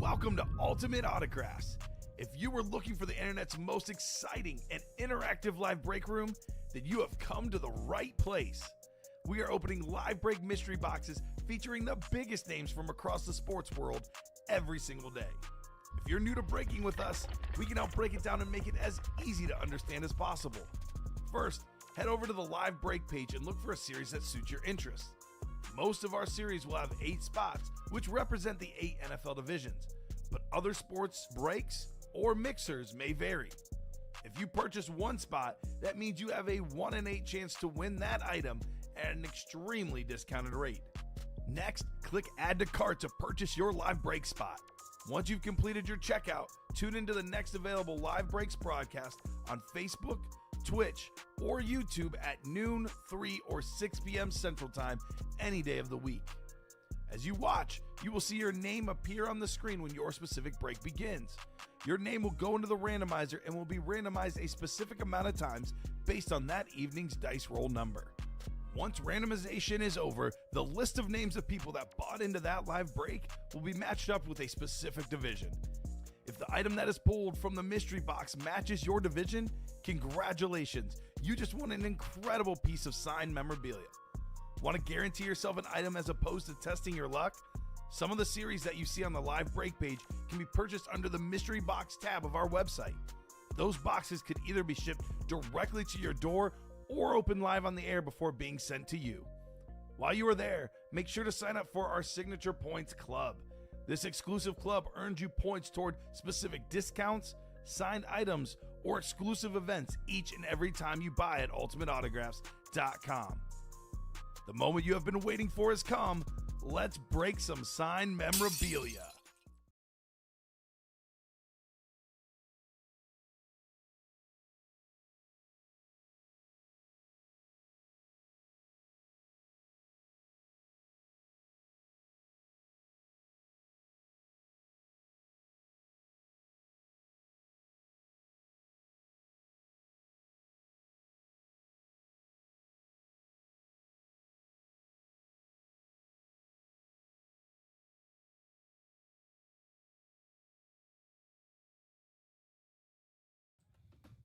Welcome to Ultimate Autographs. If you were looking for the internet's most exciting and interactive live break room, then you have come to the right place. We are opening live break mystery boxes featuring the biggest names from across the sports world every single day. If you're new to breaking with us, we can help break it down and make it as easy to understand as possible. First, head over to the live break page and look for a series that suits your interests. Most of our series will have 8 spots, which represent the 8 NFL divisions, but other sports breaks or mixers may vary. If you purchase one spot, that means you have a 1 in 8 chance to win that item at an extremely discounted rate. Next, click Add to Cart to purchase your live break spot. Once you've completed your checkout, tune into the next available live breaks broadcast on Facebook, Twitch, or YouTube at noon, 3, or 6 p.m. Central Time any day of the week. As you watch, you will see your name appear on the screen when your specific break begins. Your name will go into the randomizer and will be randomized a specific amount of times based on that evening's dice roll number. Once randomization is over, the list of names of people that bought into that live break will be matched up with a specific division. If the item that is pulled from the mystery box matches your division, congratulations, you just won an incredible piece of signed memorabilia. Want to guarantee yourself an item as opposed to testing your luck? Some of the series that you see on the live break page can be purchased under the mystery box tab of our website. Those boxes could either be shipped directly to your door or open live on the air before being sent to you. While you are there, make sure to sign up for our Signature Points Club. This exclusive club earns you points toward specific discounts, signed items, or exclusive events each and every time you buy at ultimateautographs.com. The moment you have been waiting for has come. Let's break some signed memorabilia.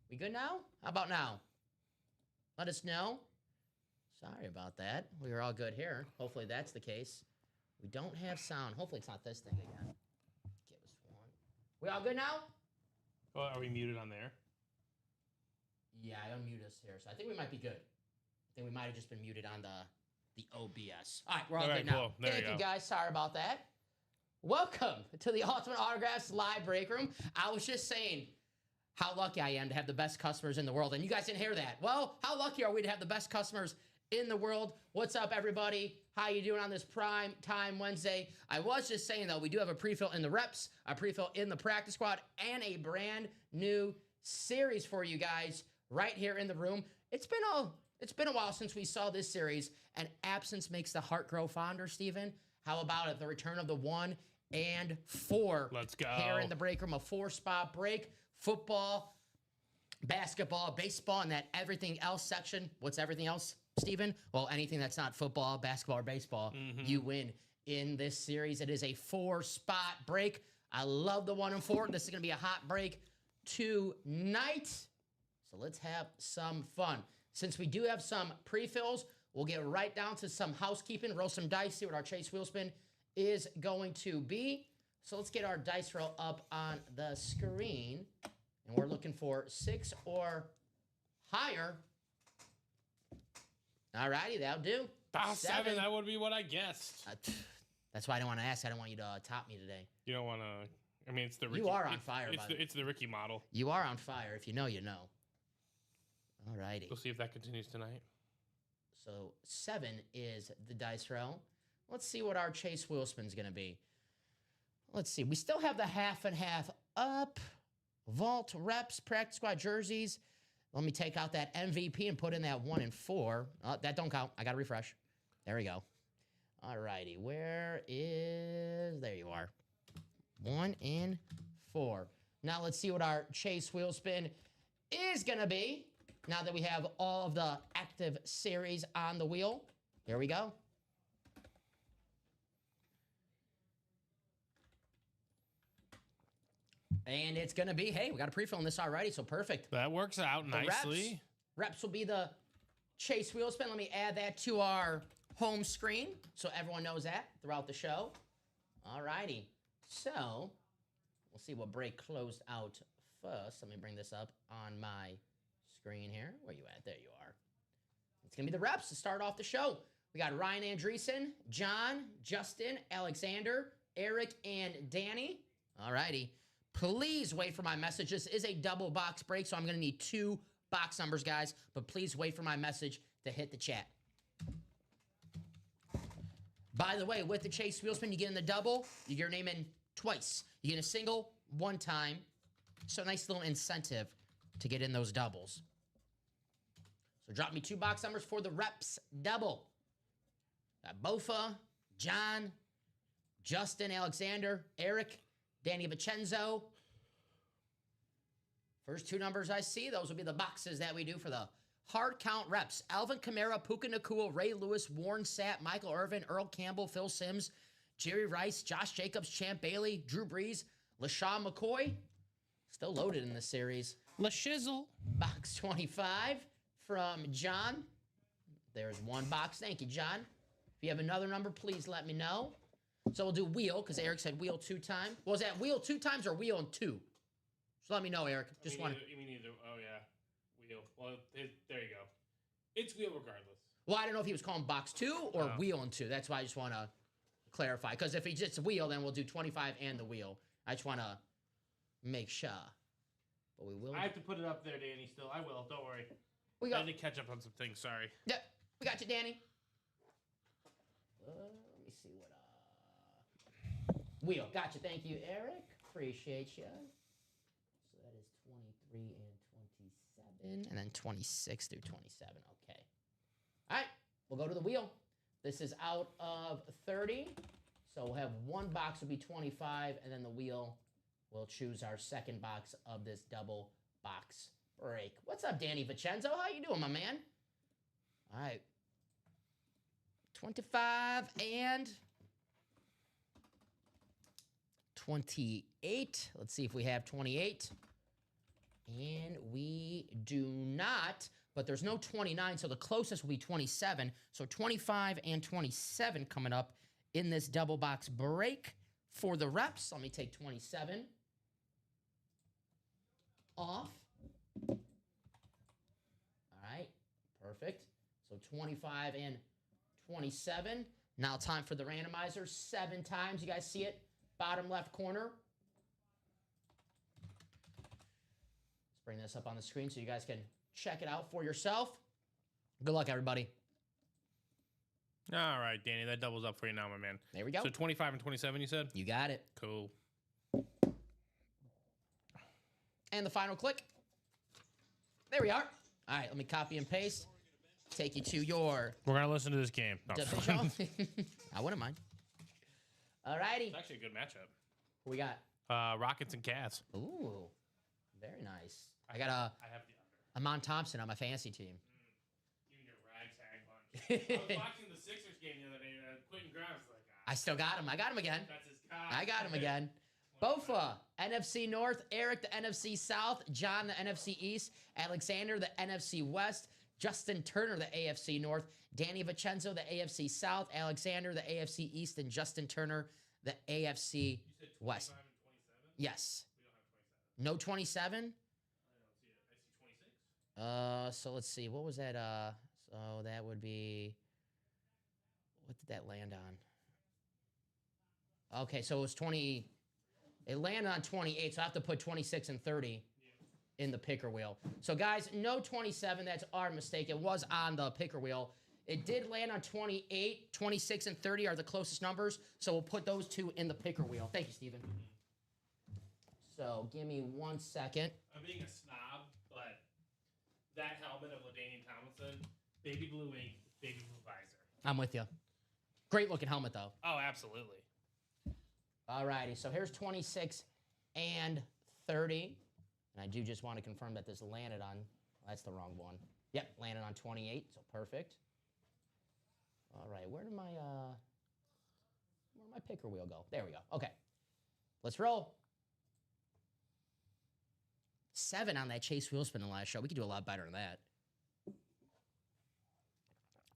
We good now? How about now? Let us know. Sorry about that. We were all good here. Hopefully that's the case. We don't have sound. Hopefully it's not this thing again. Give us one. We all good now? Well, are we muted on there? Yeah, I unmuted us here, so I think we might be good. I think we might have just been muted on the OBS. All right, we're all good now. Cool. Thank you, guys. Sorry about that. Welcome to the Ultimate Autographs live break room. I was just saying how lucky I am to have the best customers in the world, and you guys didn't hear that. Well, how lucky are we to have the best customers in the world? What's up, everybody? How you doing on this prime time Wednesday? I was just saying, though, we do have a pre-fill in the reps, a pre-fill in the practice squad, and a brand new series for you guys right here in the room. It's been a while since we saw this series, and absence makes the heart grow fonder, Steven. How about it? The return of the 1 and 4. Let's go. Here in the break room, a 4-spot break. Football, basketball, baseball, and that everything else section. What's everything else, Steven? Well, anything that's not football, basketball, or baseball, you win in this series. It is a 4-spot break. I love the 1 and 4. This is going to be a hot break tonight. So let's have some fun. Since we do have some pre-fills, we'll get right down to some housekeeping, roll some dice, see what our Chase Wheelspin is going to be. So let's get our dice roll up on the screen. And we're looking for 6 or higher. All righty, that'll do. 7, that would be what I guessed. That's why I don't want to ask. I don't want you to top me today. You don't want to... I mean, it's the Ricky... You are on fire, It's the Ricky model. You are on fire. If you know, you know. All righty. We'll see if that continues tonight. So 7 is the dice roll. Let's see what our Chase Wheelspin's going to be. Let's see. We still have the half and half up. Vault, reps, practice squad jerseys. Let me take out that MVP and put in that 1 and 4. Oh, that don't count. I got to refresh. There we go. All righty. Where is... There you are. 1 and 4. Now let's see what our Chase Wheelspin is going to be. Now that we have all of the active series on the wheel. Here we go. And it's going to be, hey, we got a pre-fill in this already, so perfect. That works out The nicely. Reps will be the Chase wheel spin. Let me add that to our home screen so everyone knows that throughout the show. All righty. So we'll see what break closed out first. Let me bring this up on my screen here. Where you at? There you are. It's going to be the reps to start off the show. We got Ryan Andreessen, John, Justin, Alexander, Eric, and Danny. All righty. Please wait for my message. This is a double box break, so I'm going to need 2 box numbers, guys. But please wait for my message to hit the chat. By the way, with the Chase wheel spin, you get in the double, you get your name in twice. You get a single 1 time. So nice little incentive to get in those doubles. So drop me 2 box numbers for the reps double. Got Bofa, John, Justin, Alexander, Eric, Danny Vincenzo. First 2 numbers I see, those will be the boxes that we do for the hard count reps. Alvin Kamara, Puka Nacua, Ray Lewis, Warren Sapp, Michael Irvin, Earl Campbell, Phil Simms, Jerry Rice, Josh Jacobs, Champ Bailey, Drew Brees, LaShawn McCoy. Still loaded in this series. LaShizzle. Box 25 from John. There's 1 box. Thank you, John. If you have another number, please let me know. So we'll do wheel, because Eric said wheel 2 times. Was that wheel 2 times or wheel and 2? So let me know, Eric. Just want to. You mean either? Oh yeah, wheel. Well, there you go. It's wheel regardless. Well, I don't know if he was calling box 2 or wheel and 2. That's why I just want to clarify. Because if he just wheel, then we'll do 25 and the wheel. I just want to make sure. But we will. I have to put it up there, Danny. Still, I will. Don't worry. We I got. had to catch up on some things. Sorry. Yep, we got you, Danny. Let me see what. Wheel. Gotcha. Thank you, Eric. Appreciate you. So that is 23 and 27, and then 26 through 27. Okay. All right. We'll go to the wheel. This is out of 30. So we'll have 1 box will be 25, and then the wheel will choose our second box of this double box break. What's up, Danny Vincenzo? How you doing, my man? All right. 25 and 28. Let's see if we have 28. And we do not, but there's no 29, so the closest will be 27. So 25 and 27 coming up in this double box break for the reps. Let me take 27 off. All right, perfect. So 25 and 27. Now time for the randomizer. 7 times. You guys see it? Bottom left corner. Let's bring this up on the screen so you guys can check it out for yourself. Good luck, everybody. All right, Danny. That doubles up for you now, my man. There we go. So 25 and 27, you said? You got it. Cool. And the final click. There we are. All right, let me copy and paste. Take you to your We're going to listen to this game. No. division. I wouldn't mind. All righty. It's actually a good matchup. What we got? Rockets and Cavs. Ooh, very nice. I got I have the under. Amon Thompson on my fantasy team. You and your ragtag bunch. I was watching the Sixers game the other day, and Quentin Grimes was like, I still got him. I got him again. that's his guy. I got him again. Bofa, NFC North. Eric, the NFC South. John, the NFC East. Alexander, the NFC West. Justin Turner, the AFC North. Danny Vincenzo, the AFC South. Alexander, the AFC East. And Justin Turner, the AFC West. 25 and 27? Yes. We don't have 27. No 27? I don't see it. I see 26. So let's see. What was that? So that would be. What did that land on? Okay, so it was 20. It landed on 28, so I have to put 26 and 30 in the picker wheel. So guys, no 27. That's our mistake. It was on the picker wheel. It did land on 28. 26 and 30 are the closest numbers, so we'll put those 2 in the picker wheel. Thank you, Steven. So give me 1 second. I'm being a snob, but that helmet of LaDainian Tomlinson, baby blue ink, baby blue visor. I'm with you. Great looking helmet, though. Oh, absolutely. All righty, so here's 26 and 30. And I do just want to confirm that this landed on, that's the wrong one. Yep, landed on 28, so perfect. All right, where'd my picker wheel go? There we go. Okay, let's roll. 7 on that Chase Wheelspin in the last show. We could do a lot better than that.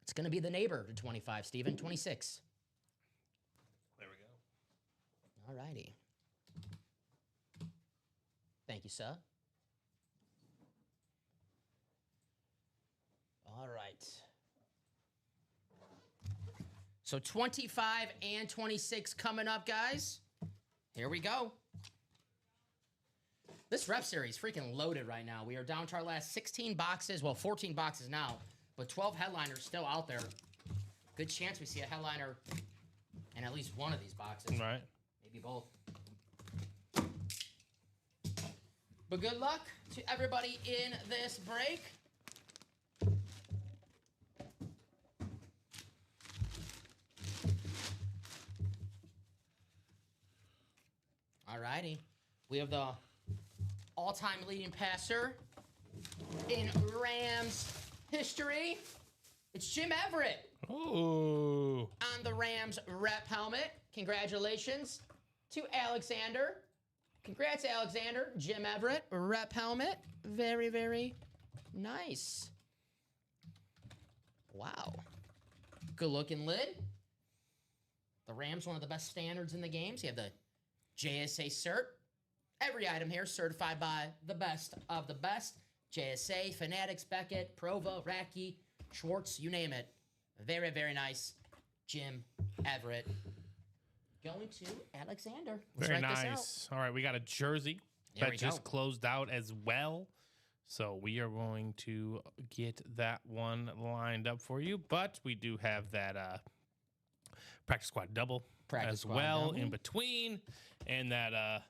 It's going to be the neighbor to 25, Steven. 26. There we go. All righty. Thank you, sir. All right. So 25 and 26 coming up, guys. Here we go. This rep series freaking loaded right now. We are down to our last 16 boxes. Well, 14 boxes now, but 12 headliners still out there. Good chance we see a headliner in at least one of these boxes. Right. Maybe both. But good luck to everybody in this break. Alrighty. We have the all-time leading passer in Rams history. It's Jim Everett. Ooh. On the Rams rep helmet. Congratulations to Alexander. Congrats, Alexander. Jim Everett rep helmet. Very, very nice. Wow. Good looking lid. The Rams, one of the best standards in the games. You have the JSA cert. Every item here certified by the best of the best. JSA, Fanatics, Beckett, Provo, Racky, Schwartz, you name it. Very, very nice. Jim Everett. Going to Alexander. Let's Very write this nice. All right, we got a jersey There that we just go. closed out as well. So we are going to get that one lined up for you. But we do have that practice squad double Practice as squad well double. in between. And that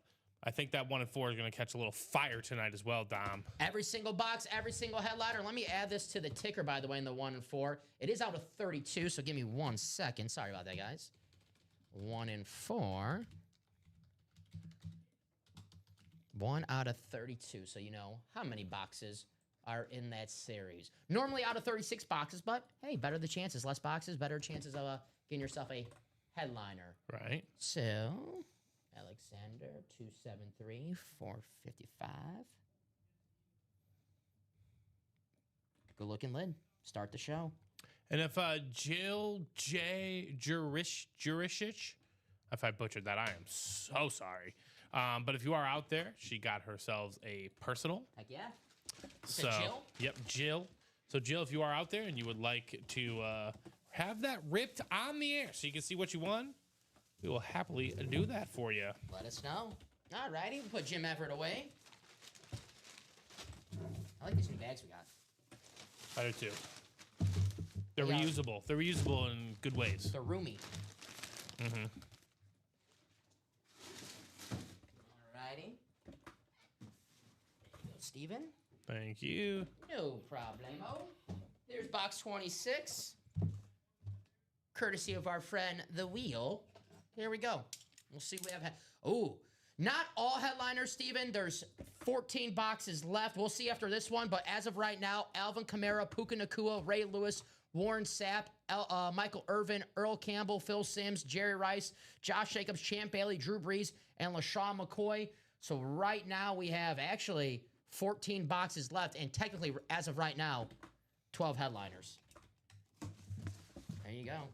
I think that 1 and 4 is going to catch a little fire tonight as well, Dom. Every single box, every single headliner. Let me add this to the ticker, by the way, in the 1 and 4. It is out of 32, so give me 1 second. Sorry about that, guys. 1 and 4. 1 out of 32, so you know how many boxes are in that series. Normally out of 36 boxes, but hey, better the chances. Less boxes, better chances of getting yourself a headliner. Right. So, Alexander, 273, 455. Good looking lid. Start the show. And if Jill J. Jurisic, if I butchered that, I am so sorry. But if you are out there, she got herself a personal. Heck yeah. So, Jill? Yep, Jill. So, Jill, if you are out there and you would like to have that ripped on the air so you can see what you won, we will happily do that for you. Let us know. All righty. We'll put Jim Everett away. I like these new bags we got. I do too. They're Yeah. reusable. They're reusable in good ways. They're roomy. Mm-hmm. All righty. Steven? Thank you. No problemo. There's box 26. Courtesy of our friend, The Wheel. Here we go. We'll see what we have. Oh, not all headliners, Steven. There's 14 boxes left. We'll see after this one, but as of right now, Alvin Kamara, Puka Nacua, Ray Lewis, Warren Sapp, Michael Irvin, Earl Campbell, Phil Simms, Jerry Rice, Josh Jacobs, Champ Bailey, Drew Brees, and LaShawn McCoy. So right now we have actually 14 boxes left, and technically, as of right now, 12 headliners. There you go.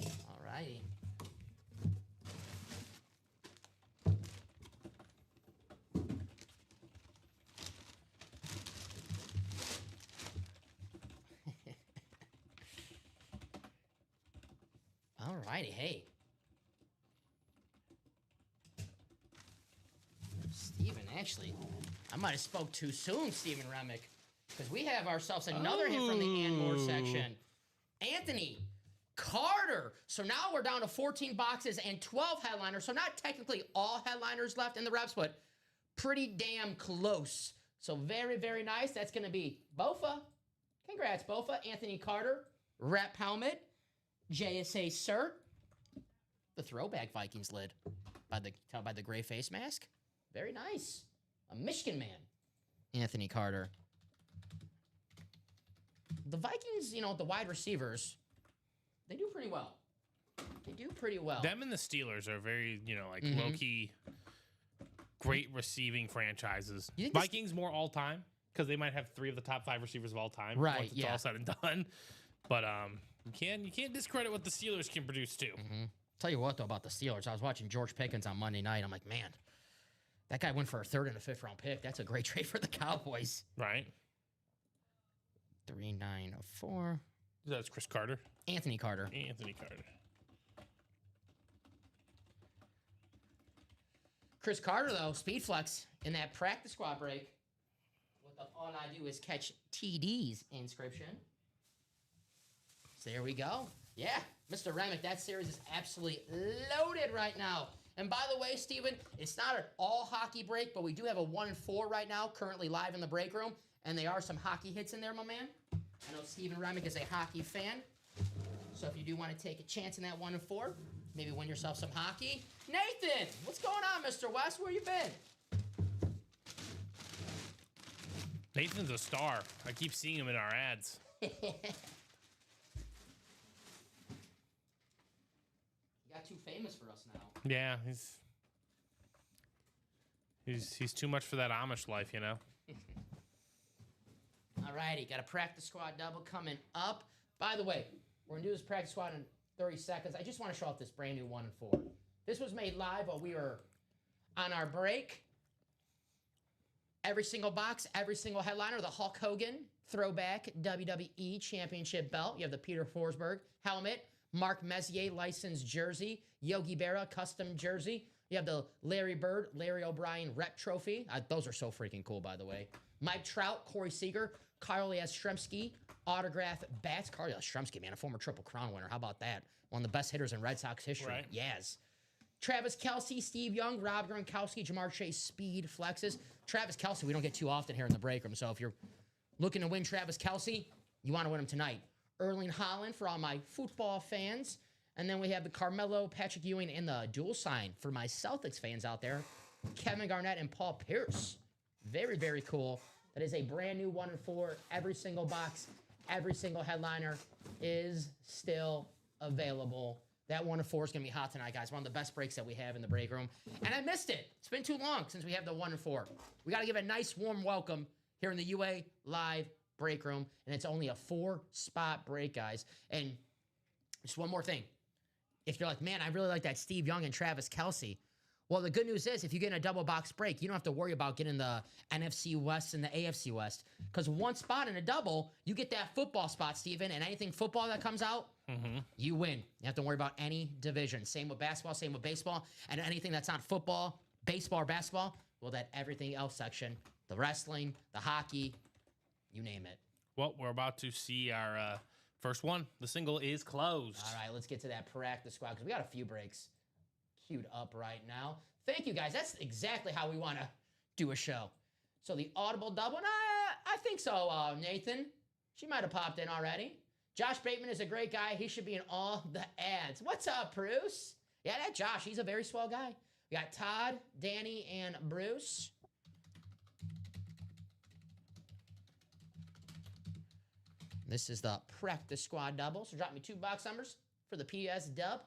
All righty. All righty, hey. Steven, actually, I might have spoke too soon, Steven Remick, because we have ourselves another hit from the and more section. Anthony Carter. So now we're down to 14 boxes and 12 headliners. So not technically all headliners left in the reps, but pretty damn close. So very, very nice. That's going to be Bofa. Congrats, Bofa. Anthony Carter, rep helmet, JSA cert, the throwback Vikings lid by the gray face mask. Very nice. A Michigan man, Anthony Carter. The Vikings, you know, the wide receivers, they do pretty well. They do pretty well. Them and the Steelers are very, like low-key, great receiving franchises. You think the Vikings more all-time because they might have 3 of the top 5 receivers of all time. Right, Once it's yeah. all said and done. But you can't discredit what the Steelers can produce too. Tell you what, though, about the Steelers. I was watching George Pickens on Monday night. I'm like, man, that guy went for a 3rd and a 5th round pick. That's a great trade for the Cowboys. Right? 3-9-4. That's Chris Carter. Anthony Carter. Anthony Carter. Chris Carter, though, speed flex in that practice squad break. All I do is catch TD's inscription. So there we go. Yeah, Mr. Remick, that series is absolutely loaded right now. And by the way, Steven, it's not an all hockey break, but we do have a 1-4 right now, currently live in the break room. And there are some hockey hits in there, my man. I know Steven Remick is a hockey fan. So if you do want to take a chance in that 1-4, maybe win yourself some hockey. Nathan, what's going on, Mr. West? Where you been? Nathan's a star. I keep seeing him in our ads. You got too famous for us now. Yeah, he's too much for that Amish life, All righty, got a practice squad double coming up. By the way, we're going to do this practice squad in 30 seconds. I just want to show off this brand new 1-4. This was made live while we were on our break. Every single box, every single headliner, the Hulk Hogan throwback WWE Championship belt. You have the Peter Forsberg helmet, Mark Messier licensed jersey, Yogi Berra custom jersey. You have the Larry Bird, Larry O'Brien rep trophy. Those are so freaking cool, by the way. Mike Trout, Corey Seager, Carl Yastrzemski, autograph bats. Carl Yastrzemski, man, a former Triple Crown winner. How about that? One of the best hitters in Red Sox history. Right. Yes. Travis Kelce, Steve Young, Rob Gronkowski, Jamar Chase, speed flexes. Travis Kelce, we don't get too often here in the break room. So if you're looking to win Travis Kelce, you want to win him tonight. Erling Haaland for all my football fans. And then we have the Carmelo, Patrick Ewing, and the dual sign for my Celtics fans out there. Kevin Garnett and Paul Pierce. Very, very cool. That is a brand new 1-4. Every single box, every single headliner is still available. That 1-4 is going to be hot tonight, guys. One of the best breaks that we have in the break room. And I missed it. It's been too long since we have the 1-4. We got to give a nice warm welcome here in the UA Live break room. And it's only a 4-spot break, guys. And just one more thing. If you're like, man, I really like that Steve Young and Travis Kelce. Well, the good news is if you get in a double box break, you don't have to worry about getting the NFC West and the AFC West. Because one spot in a double, you get that football spot, Steven, and anything football that comes out, you win. You have to worry about any division. Same with basketball, same with baseball, and anything that's not football, baseball, or basketball, well, that everything else section, the wrestling, the hockey, you name it. Well, we're about to see our first one. The single is closed. All right, let's get to that practice squad because we got a few breaks queued up right now. Thank you, guys. That's exactly how we want to do a show. So the audible double, I think so, Nathan. She might have popped in already. Josh Bateman is a great guy. He should be in all the ads. What's up, Bruce? Yeah, that Josh, he's a very swell guy. We got Todd, Danny, and Bruce. This is the practice squad double. So drop me 2 box numbers for the PS dub.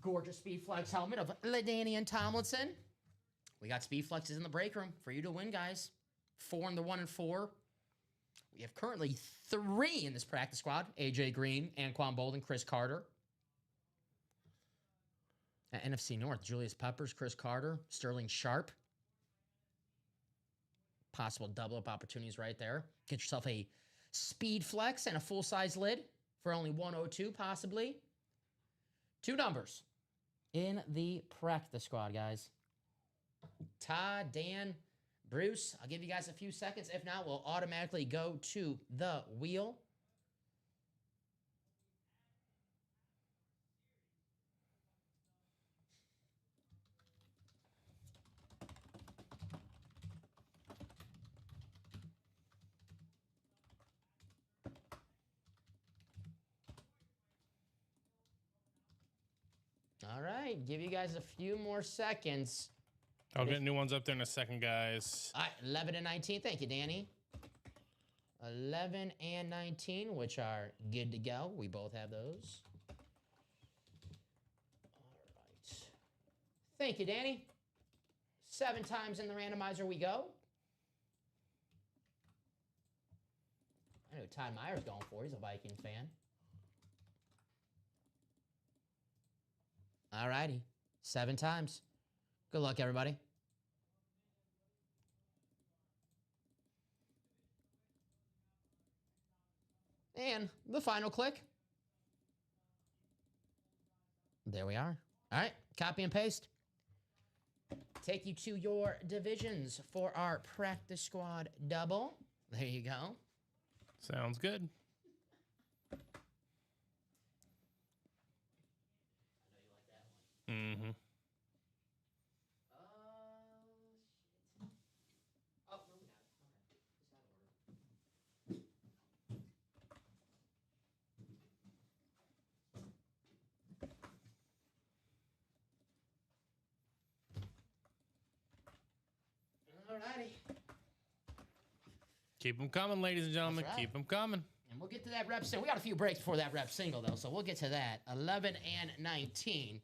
Gorgeous Speed Flex helmet of LaDainian Tomlinson. We got Speed Flexes in the break room for you to win, guys. 4 in the 1-4. We have currently 3 in this practice squad. AJ Green, Anquan Bolden, Chris Carter. At NFC North, Julius Peppers, Chris Carter, Sterling Sharp. Possible double-up opportunities right there. Get yourself a Speed Flex and a full-size lid for only $102, possibly. 2 numbers in the practice squad, guys. Todd, Dan, Bruce, I'll give you guys a few seconds. If not, we'll automatically go to the wheel. All right, give you guys a few more seconds. I'll get new ones up there in a second, guys. All right, 11 and 19. Thank you, Danny. 11 and 19, which are good to go. We both have those. Thank you, Danny. 7 times in the randomizer we go. I know Todd Meyer's going for. He's a Viking fan. All righty. 7 times. Good luck, everybody. And the final click. There we are. All right. Copy and paste. Take you to your divisions for our practice squad double. There you go. Sounds good. Mm-hmm. Alrighty. Keep them coming, ladies and gentlemen. That's right. Keep them coming. And we'll get to that rep single. We got a few breaks before that rep single, though, so we'll get to that. 11 and 19.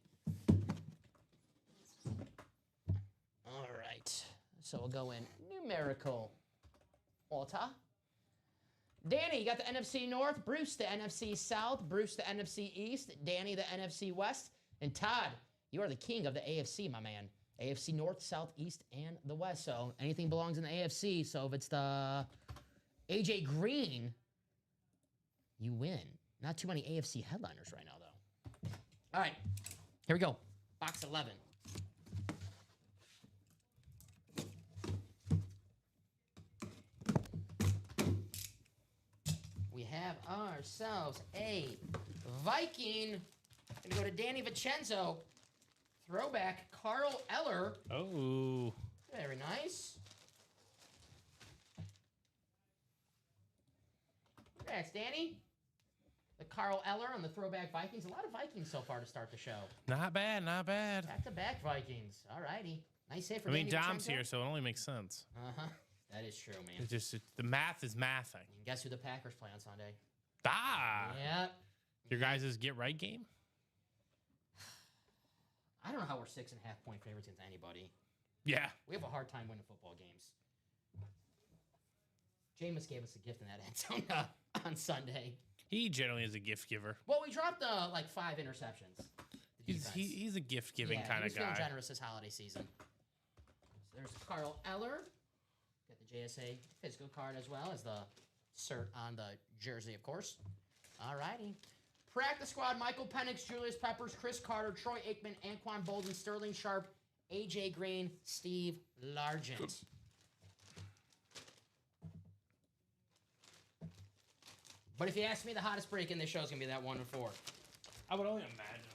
All right. So we'll go in numerical order. Danny, you got the NFC North. Bruce, the NFC South. Bruce, the NFC East. Danny, the NFC West. And Todd, you are the king of the AFC, my man. AFC North, South, East, and the West. So anything belongs in the AFC. So if it's the AJ Green, you win. Not too many AFC headliners right now, though. All right, here we go. Box 11. We have ourselves a Viking. Gonna go to Danny Vincenzo. Throwback, Carl Eller. Oh. Very nice. Congrats, Danny. The Carl Eller on the throwback Vikings. A lot of Vikings so far to start the show. Not bad, not bad. Back-to-back Vikings. All righty. Nice hit for I mean, Danny Dom's Vincenzo. here, so it only makes sense. Uh-huh. That is true, man. It's just the math is mathing. And guess who the Packers play on Sunday? Ah. Yep. Your guys' get right game? I don't know how we're 6.5 point favorites against anybody. Yeah. We have a hard time winning football games. Jameis gave us a gift in that end zone on Sunday. He generally is a gift giver. Well, we dropped like 5 interceptions. He's a gift giving kind of guy. Feeling generous this holiday season. So there's Carl Eller. Got the JSA physical card as well as the cert on the jersey, of course. All righty. Practice squad, Michael Penix, Julius Peppers, Chris Carter, Troy Aikman, Anquan Bolden, Sterling Sharp, AJ Green, Steve Largent. But if you ask me, the hottest break in this show is going to be that 1 and 4. I would only imagine.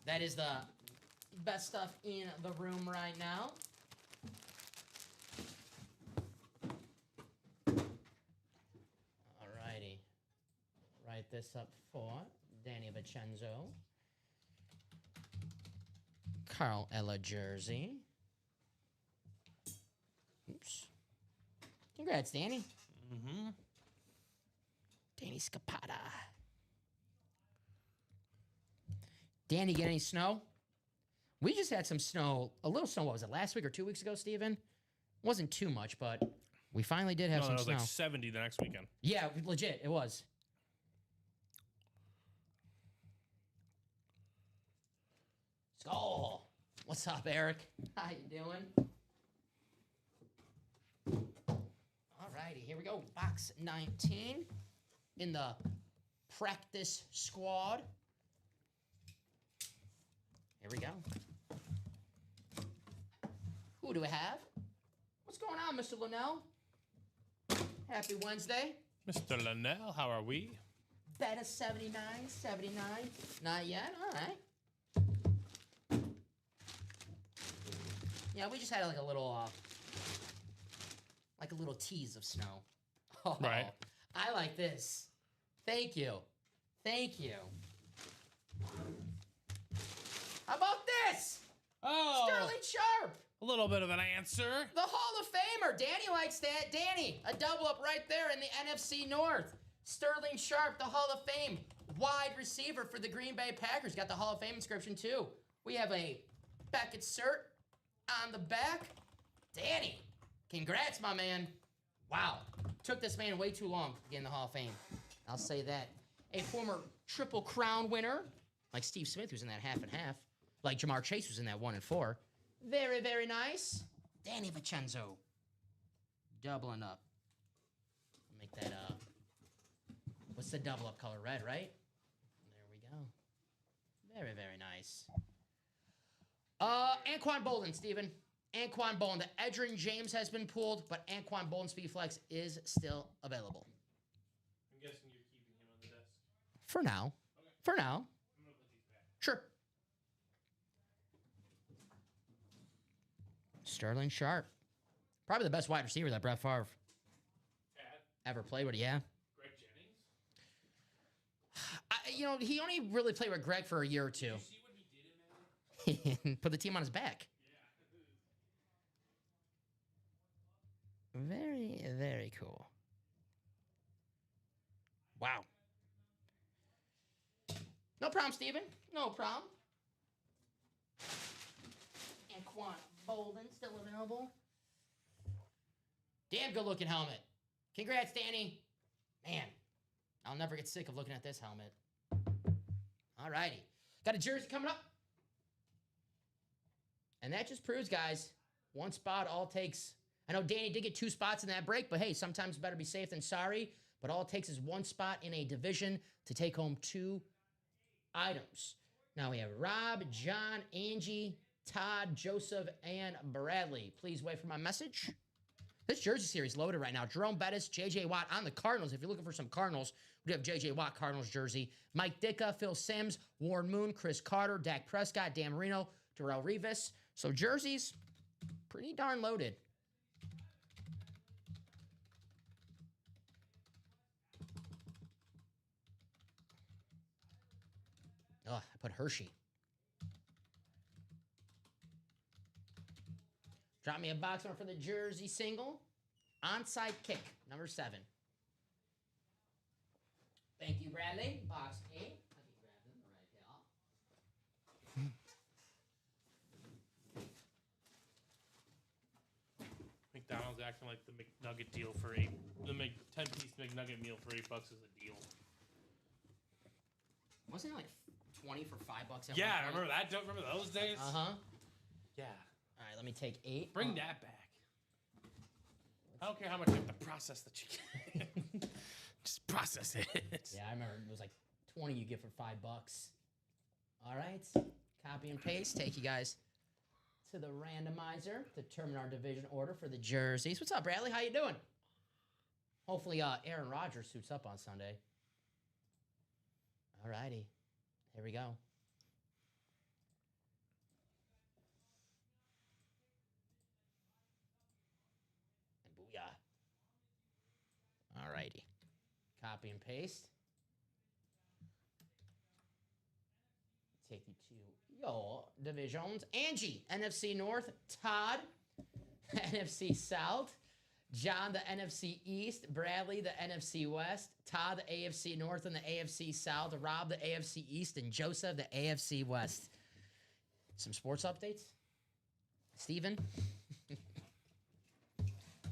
That is the best stuff in the room right now. Alrighty. Write this up for Danny Vincenzo. Carl Ella jersey. Oops. Congrats, Danny. Mm-hmm. Danny Scapata. Danny, get any snow? We just had some snow, a little snow, what was it, last week or 2 weeks ago, Steven? Wasn't too much, but we finally did have some it was snow. like 70 the next weekend. Yeah, legit, it was. Skull. What's up, Eric? How you doing? All righty, here we go. Box 19 in the practice squad. Here we go. Who do we have? What's going on, Mr. Linnell? Happy Wednesday. Mr. Linnell, how are we? Beta 79. Not yet? All right. Yeah, we just had like a little tease of snow. Oh, Right. I like this. Thank you. How about this? Oh, Sterling Sharp, a little bit of an answer. the Hall of Famer. Danny likes that. Danny, a double up right there in the NFC North. Sterling Sharp, the Hall of Fame wide receiver for the Green Bay Packers. Got the Hall of Fame inscription too. We have a Beckett cert on the back. Danny, congrats, my man. Wow. Took this man way too long to get in the Hall of Fame. I'll say that. A former Triple Crown winner, like Steve Smith, who's in that half and half, like Jamar Chase, who's in that 1 and 4. Very, very nice. Danny Vincenzo. Doubling up. Make that, what's the double up color? Red, right? There we go. Very, very nice. Anquan Bolden, Steven. Anquan Bolden. The Edgerrin James has been pulled, but Anquan Bolden Speed Flex is still available. I'm guessing you're keeping him on the desk. For now. Okay. For now. I'm gonna put these back. Sure. Sterling Sharp. Probably the best wide receiver that Brett Favre Chad, ever played with, yeah. Greg Jennings. He only really played with Greg for a year or two. You see what he did in Madden? Put the team on his back. Yeah. Very, very cool. Wow. No problem, Steven. No problem. Anquan Bolden still available. Damn good looking helmet. Congrats, Danny. Man, I'll never get sick of looking at this helmet. All righty. Got a jersey coming up. And that just proves, guys, one spot all takes. I know Danny did get 2 spots in that break, but hey, sometimes better be safe than sorry. But all it takes is 1 spot in a division to take home 2 items. Now we have Rob, John, Angie, Todd, Joseph, and Bradley. Please wait for my message. This jersey series loaded right now. Jerome Bettis, J.J. Watt on the Cardinals. If you're looking for some Cardinals, we have J.J. Watt Cardinals jersey. Mike Ditka, Phil Simms, Warren Moon, Chris Carter, Dak Prescott, Dan Marino, Darrelle Revis. So jerseys, pretty darn loaded. Oh, I put Hershey. Drop me a box number for the jersey single. Onside kick, number 7. Thank you, Bradley. Box 8. Let me grab them right here. McDonald's acting like the McNugget deal for 8. The 10-piece McNugget meal for $8 is a deal. Wasn't it like 20 for $5 at one Yeah, I point? remember that. Don't remember those days? Uh-huh. Yeah. All right, let me take 8. Bring that back. I don't care how much you have to process the chicken. Just process it. Yeah, I remember it was like 20 you get for $5. All right, copy and paste. Take you guys to the randomizer. Determine our division order for the jerseys. What's up, Bradley? How you doing? Hopefully, Aaron Rodgers suits up on Sunday. All righty, here we go. And booyah. All righty. Copy and paste. Take you to your divisions. Angie, NFC North. Todd, NFC South. John, the NFC East. Bradley, the NFC West. Todd, the AFC North and the AFC South. Rob, the AFC East. And Joseph, the AFC West. Some sports updates? Steven? All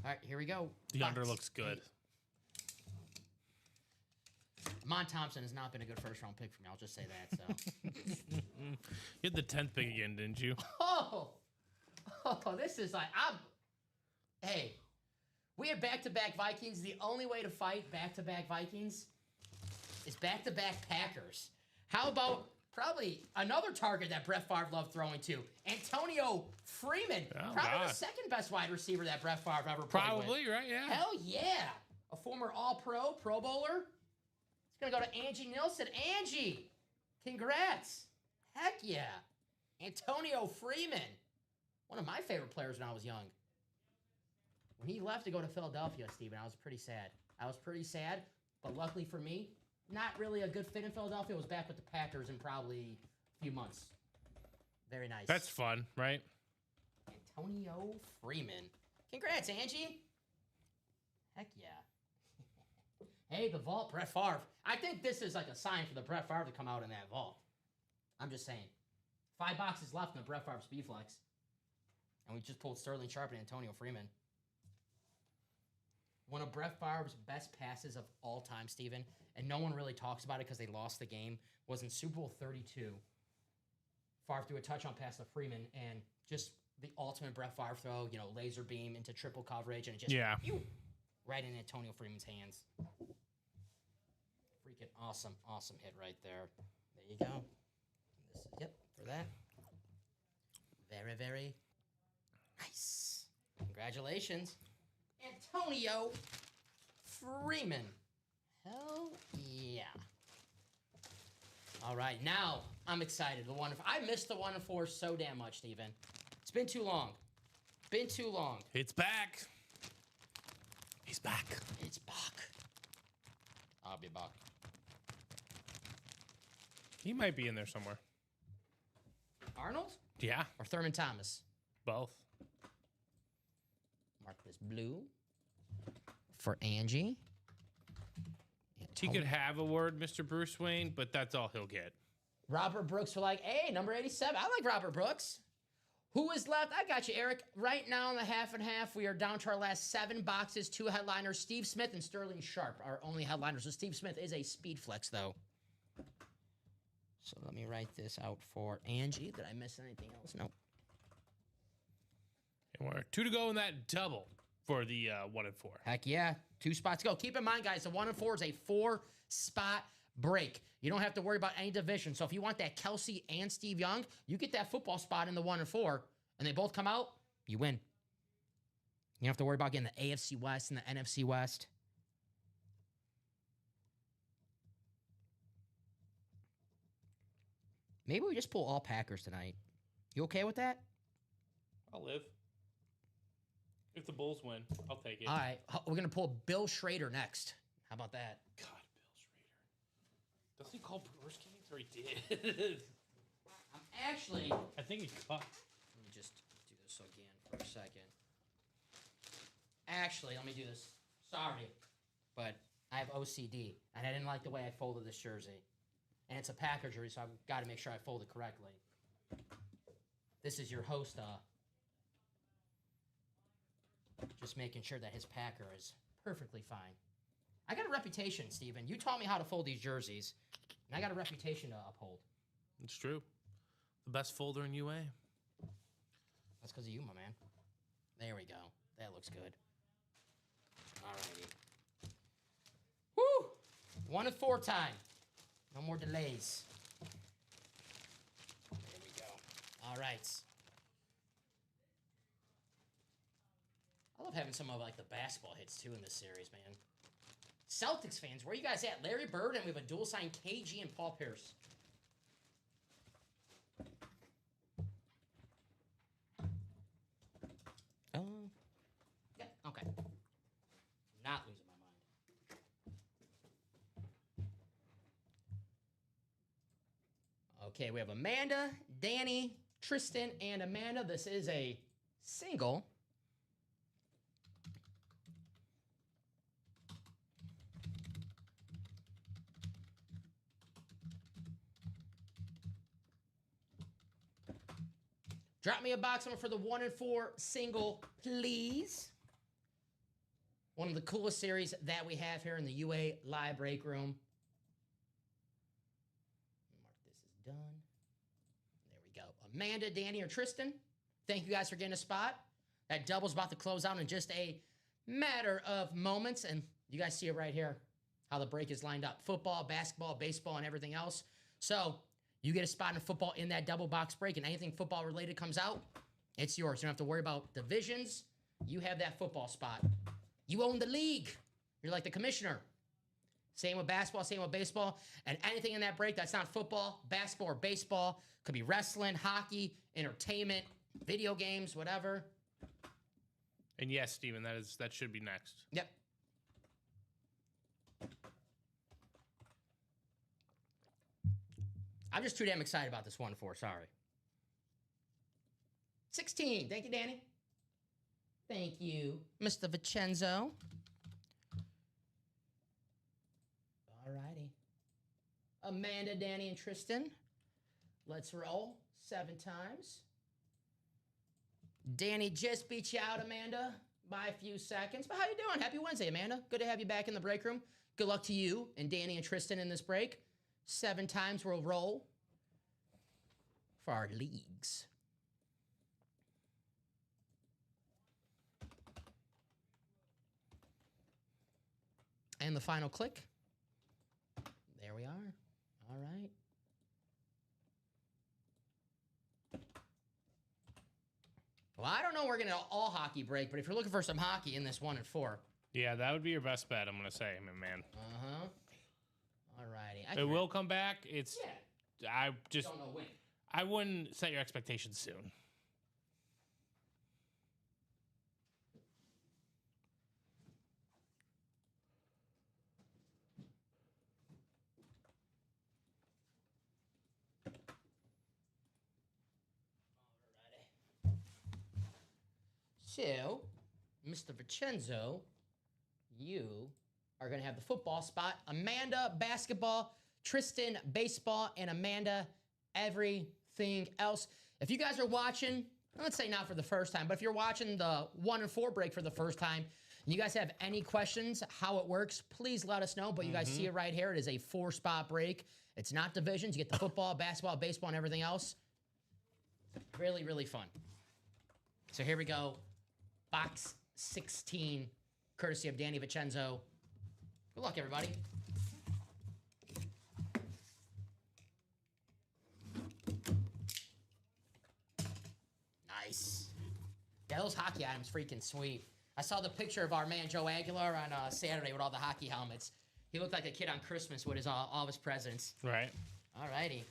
right, here we go. The under Box looks good. 8. Mon Thompson has not been a good first-round pick for me. I'll just say that. So, You had the 10th pick again, didn't you? this is like Hey, we had back-to-back Vikings. The only way to fight back-to-back Vikings is back-to-back Packers. How about probably another target that Brett Favre loved throwing to? Antonio Freeman, Oh, probably God. the second best wide receiver that Brett Favre ever played with. Probably, right? Yeah. Hell yeah. A former All-Pro, Pro Bowler. It's going to go to Angie Nilsson. Angie, congrats. Heck yeah. Antonio Freeman. One of my favorite players when I was young. When he left to go to Philadelphia, Steven, I was pretty sad. But luckily for me, not really a good fit in Philadelphia. I was back with the Packers in probably a few months. Very nice. That's fun, right? Antonio Freeman. Congrats, Angie. Heck yeah. Hey, the vault, Brett Favre. I think this is like a sign for the Brett Favre to come out in that vault. I'm just saying. 5 boxes left in the Brett Favre Speed Flex. And we just pulled Sterling Sharp and Antonio Freeman. One of Brett Favre's best passes of all time, Steven, and no one really talks about it because they lost the game, was in Super Bowl 32. Favre threw a touchdown pass to Freeman, and just the ultimate Brett Favre throw, laser beam into triple coverage, and it just right in Antonio Freeman's hands. Freaking awesome hit right there. There you go. For that. Very, very nice. Congratulations, Antonio Freeman. Hell yeah. All right, now I'm excited. I missed the 1 and 4 so damn much, Steven. It's been too long. It's back. He's back. It's back. I'll be back. He might be in there somewhere. Arnold? Yeah. Or Thurman Thomas? Both. Mark this blue for Angie. He could have a word, Mr. Bruce Wayne, but that's all he'll get. Robert Brooks for hey, number 87. I like Robert Brooks. Who is left? I got you, Eric. Right now in the half and half, we are down to our last 7 boxes, 2 headliners, Steve Smith and Sterling Sharp, our only headliners. So Steve Smith is a speed flex, though. So let me write this out for Angie. Did I miss anything else? Nope. And we're 2 to go in that double for the 1 and 4. Heck yeah. 2 spots to go. Keep in mind, guys, the 1 and 4 is a 4-spot break. You don't have to worry about any division. So if you want that Kelsey and Steve Young, you get that football spot in the 1 and 4, and they both come out, you win. You don't have to worry about getting the AFC West and the NFC West. Maybe we just pull all Packers tonight. You okay with that? I'll live. If the Bulls win, I'll take it. All right. We're going to pull Bill Schrader next. How about that? God, Bill Schrader. Doesn't he call Brewers games? Or he did? I think he cut. Let me just do this again for a second. Actually, let me do this. Sorry, but I have OCD, and I didn't like the way I folded this jersey. And it's a Packer jersey, so I've got to make sure I fold it correctly. This is your host, just making sure that his Packer is perfectly fine. I got a reputation, Steven. You taught me how to fold these jerseys, and I got a reputation to uphold. It's true. The best folder in UA. That's because of you, my man. There we go. That looks good. Alrighty. Woo! 1 and 4 time. No more delays. There we go. All right. I love having some of the basketball hits too in this series, man. Celtics fans, where you guys at? Larry Bird, and we have a dual sign KG and Paul Pierce. Yeah, okay. Not losing my mind. Okay, we have Amanda, Danny, Tristan, and Amanda. This is a single. Drop me a box number for the 1 and 4 single, please. One of the coolest series that we have here in the UA live break room. Mark this is done. There we go. Amanda, Danny, or Tristan, thank you guys for getting a spot. That double's about to close out in just a matter of moments. And you guys see it right here, how the break is lined up. Football, basketball, baseball, and everything else. So you get a spot in football in that double box break, and anything football related comes out, it's yours. You don't have to worry about divisions. You have that football spot. You own the league. You're like the commissioner. Same with basketball, same with baseball. And anything in that break that's not football, basketball, or baseball, could be wrestling, hockey, entertainment, video games, whatever. And yes, Steven, that should be next. Yep. I'm just too damn excited about this 1 4. Sorry. 16. Thank you, Danny. Thank you, Mr. Vincenzo. All righty. Amanda, Danny, and Tristan. Let's roll. 7 times. Danny just beat you out, Amanda, by a few seconds. But how you doing? Happy Wednesday, Amanda. Good to have you back in the break room. Good luck to you and Danny and Tristan in this break. 7 times we'll roll for our leagues. And the final click. There we are. All right. Well, I don't know we're going to all hockey break, but if you're looking for some hockey in this 1 and 4. Yeah, that would be your best bet, I'm going to say, my man. Uh-huh. All righty. It will come back. It's I just don't know when. I wouldn't set your expectations soon. So, Mr. Vincenzo, you are going to have the football spot. Amanda, basketball. Tristan, baseball. And Amanda, everything else. If you guys are watching, let's say not for the first time, but if you're watching the 1 and 4 break for the first time, and you guys have any questions how it works, please let us know. But you guys see it right here. It is a 4-spot break. It's not divisions. You get the football, basketball, baseball, and everything else. Really, really fun. So here we go. Box 16, courtesy of Danny Vincenzo. Good luck, everybody. Nice. Yeah, those hockey items freaking sweet. I saw the picture of our man Joe Aguilar on Saturday with all the hockey helmets. He looked like a kid on Christmas with all of his presents. Right. All righty.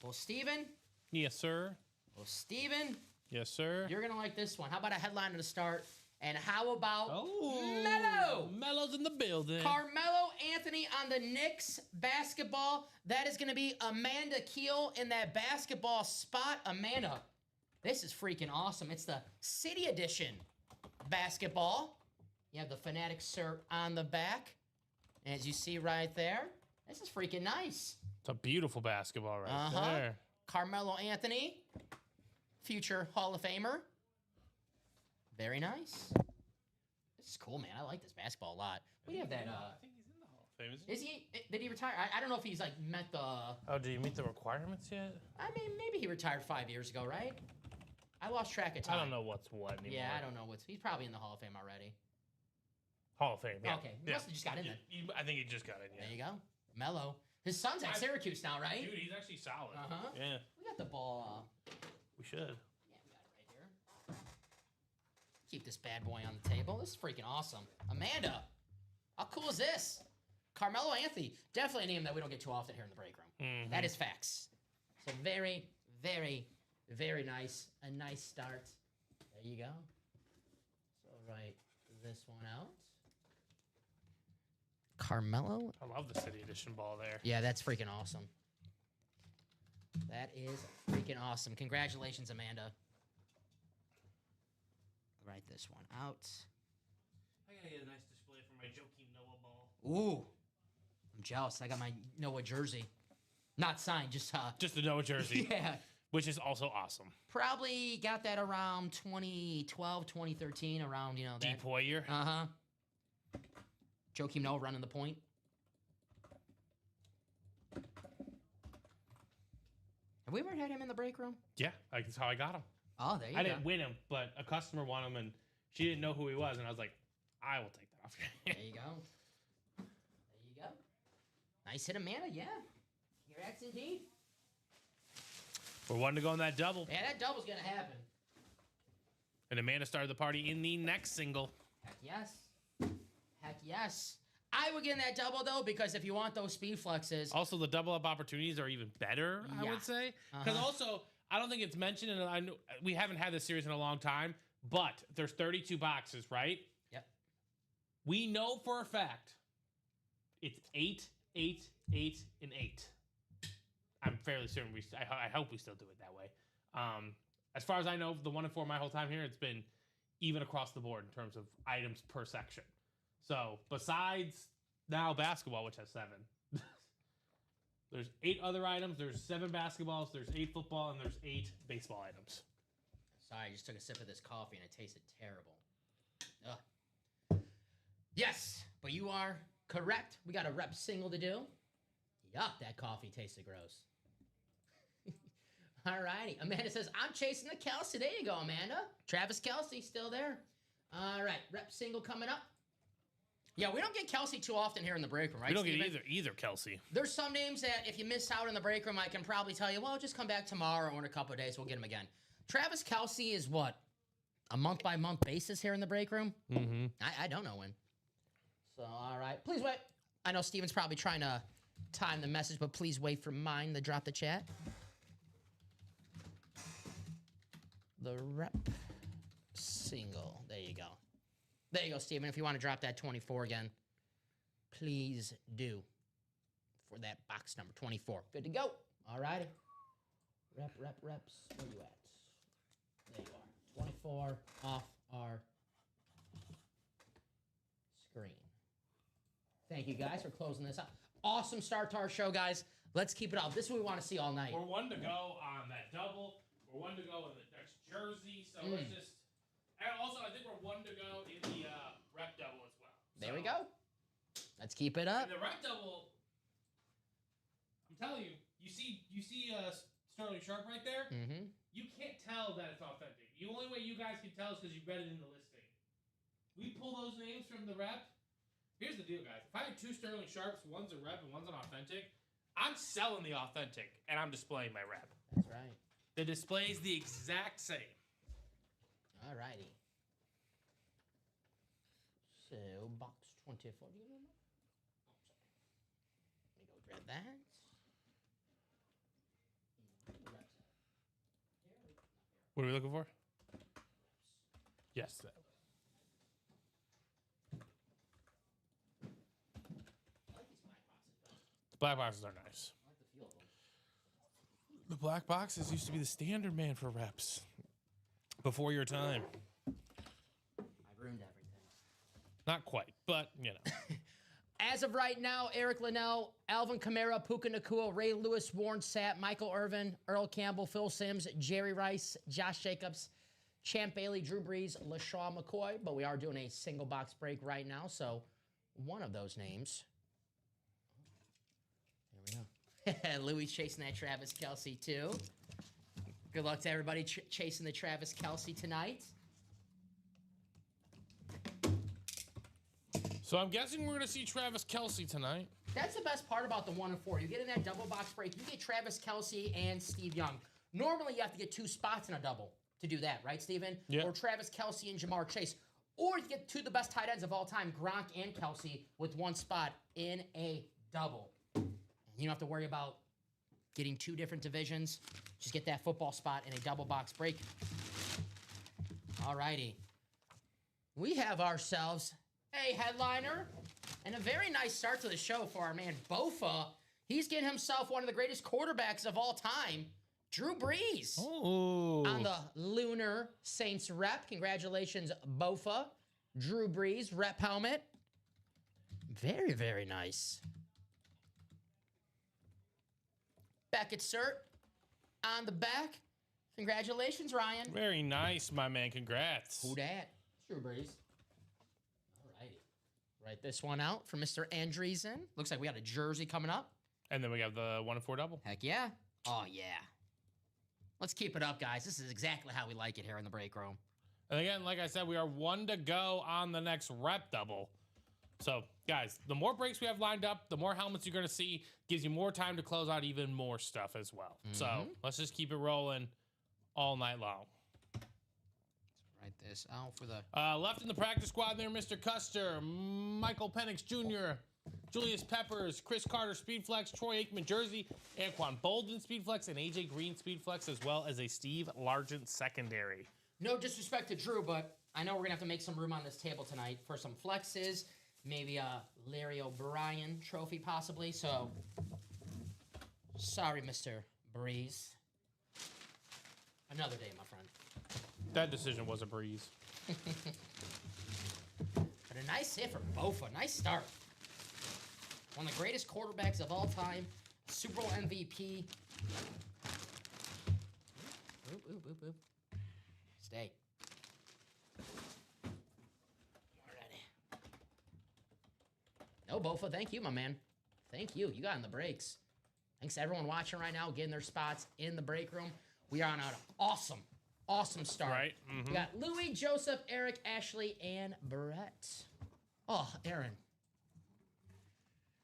Well, Steven. Yes, sir. Well, Steven. Yes, sir. You're going to like this one. How about a headline to start? And how about Oh, Melo? Melo's in the building. Carmelo Anthony on the Knicks basketball. That is going to be Amanda Keel in that basketball spot. Amanda, this is freaking awesome. It's the City Edition basketball. You have the Fanatic cert on the back. And as you see right there, this is freaking nice. It's a beautiful basketball right there. Carmelo Anthony, future Hall of Famer. Very nice. This is cool, man. I like this basketball a lot. We have that. I think he's in the Hall of Fame. Is he? Did he retire? I don't know if he's like met the. Oh, did you meet the requirements yet? I mean, maybe he retired 5 years ago, right? I lost track of time. I don't know what's what anymore. Yeah, I don't know what's. He's probably in the Hall of Fame already. Hall of Fame. Yeah. Okay, he must have just got in there. I think he just got in. Yeah. There you go, Melo. His son's at Syracuse now, right? Dude, he's actually solid. Yeah. We got the ball. We should. Yeah, we got it right here. Keep this bad boy on the table. This is freaking awesome. Amanda, how cool is this? Carmelo Anthony, definitely a name that we don't get too often here in the break room. That is facts. So very, very, very nice. A nice start. There you go. So write this one out. Carmelo. I love the City Edition ball there. Yeah, that's freaking awesome. That is freaking awesome. Congratulations, Amanda. Write this one out. I gotta get a nice display for my Joakim Noah ball. Ooh. I'm jealous. I got my Noah jersey. Not signed, just the Noah jersey. Yeah. Which is also awesome. Probably got that around 2012, 2013, around, you know, that. Deep Hoyer. Uh-huh. Joakim Noah running the point. Have we ever had him in the break room? Yeah, that's how I got him. Oh, there you go. I didn't win him, but a customer won him, and she didn't know who he was, and I was like, I will take that off. There you go. There you go. Nice hit, Amanda. Yeah. Congrats indeed. We're one to go on that double. Yeah, that double's going to happen. And Amanda started the party in the next single. Heck yes. Heck yes. I would get in that double, though, because if you want those speed flexes. Also, the double up opportunities are even better, I would say. Because also, I don't think it's mentioned, and I know we haven't had this series in a long time, but there's 32 boxes, right? Yep. We know for a fact it's 8, 8, 8, and 8. I'm fairly certain I hope we still do it that way. As far as I know, the 1 and 4 my whole time here, it's been even across the board in terms of items per section. So besides now basketball, which has 7, There's 8 other items. There's 7 basketballs. There's 8 football, and there's 8 baseball items. Sorry, I just took a sip of this coffee and it tasted terrible. Ugh. Yes, but you are correct. We got a rep single to do. Yuck, that coffee tasted gross. All righty. Amanda says, I'm chasing the Kelsey. There you go, Amanda. Travis Kelsey, still there. All right, rep single coming up. Yeah, we don't get Kelsey too often here in the break room, right, We don't Steven? get either Kelsey. There's some names that if you miss out in the break room, I can probably tell you, well, just come back tomorrow or in a couple of days. We'll get him again. Travis Kelsey is what? A month-by-month basis here in the break room? Mm-hmm. I don't know when. So, all right. Please wait. I know Steven's probably trying to time the message, but please wait for mine to drop the chat. The rep single. There you go. There you go, Steven. If you want to drop that 24 again, please do for that box number 24. Good to go. All righty. Reps. Where you at? There you are. 24 off our screen. Thank you guys for closing this out. Awesome start to our show, guys. Let's keep it up. This is what we want to see all night. We're 1 to go on that double. We're 1 to go in the next jersey. So let's just. And also, I think we're 1 to go in the rep double as well. There we go. Let's keep it up. In the rep double, I'm telling you, you see Sterling Sharp right there. Mm-hmm. You can't tell that it's authentic. The only way you guys can tell is because you read it in the listing. We pull those names from the rep. Here's the deal, guys. If I have 2 Sterling Sharps, one's a rep and one's an authentic, I'm selling the authentic and I'm displaying my rep. That's right. The display's the exact same. All righty. So, box 24. Do you remember? Oh, sorry. Let me go grab that. What are we looking for? Yes. That. I like these black boxes. The black boxes are nice. I like the feel of them. The black boxes used to be the standard, man, for reps. Before your time. I ruined everything. Not quite, but, you know. As of right now, Eric Linnell, Alvin Kamara, Puka Nacua, Ray Lewis, Warren Sapp, Michael Irvin, Earl Campbell, Phil Simms, Jerry Rice, Josh Jacobs, Champ Bailey, Drew Brees, LaShawn McCoy. But we are doing a single box break right now, so one of those names. There we go. Louis chasing that Travis Kelsey, too. Good luck to everybody chasing the Travis Kelsey tonight. So I'm guessing we're going to see Travis Kelsey tonight. That's the best part about the 1 and 4. You get in that double box break, you get Travis Kelsey and Steve Young. Normally, you have to get 2 spots in a double to do that, right, Steven? Yeah. Or Travis Kelsey and Jamar Chase. Or you get 2 of the best tight ends of all time, Gronk and Kelsey, with 1 spot in a double. You don't have to worry about getting 2 different divisions. Just get that football spot in a double box break. All righty. We have ourselves a headliner and a very nice start to the show for our man Bofa. He's getting himself one of the greatest quarterbacks of all time, Drew Brees. Oh. On the Lunar Saints rep. Congratulations, Bofa. Drew Brees rep helmet. Very, very nice. Beckett cert on the back. Congratulations, Ryan. Very nice, my man. Congrats. Who dat? Drew Brees. All righty. Write this one out for Mr. Andreessen. Looks like we got a jersey coming up. And then we have the 1 and 4 double. Heck yeah. Oh, yeah. Let's keep it up, guys. This is exactly how we like it here in the break room. And again, like I said, we are 1 to go on the next rep double. So, guys, the more breaks we have lined up, the more helmets you're going to see. Gives you more time to close out even more stuff as well. So, let's just keep it rolling all night long. Let's write this out for the... left in the practice squad there, Mr. Custer, Michael Penix Jr., Julius Peppers, Chris Carter, Speedflex, Troy Aikman, Jersey, Anquan Bolden, Speedflex, and AJ Green, Speedflex, as well as a Steve Largent secondary. No disrespect to Drew, but I know we're going to have to make some room on this table tonight for some flexes, maybe a Larry O'Brien trophy possibly. So, sorry, Mr. Breeze. Another day, my friend. That decision was a breeze. But a nice hit for Bofa. Nice start. One of the greatest quarterbacks of all time. Super Bowl MVP. Oop, oop, oop, oop. Stay. Alrighty. No, Bofa, thank you, my man. Thank you. You got in the breaks. Thanks to everyone watching right now, getting their spots in the break room. We are on an awesome start. Right. Mm-hmm. We got Louis, Joseph, Eric, Ashley, and Brett. Oh, Aaron.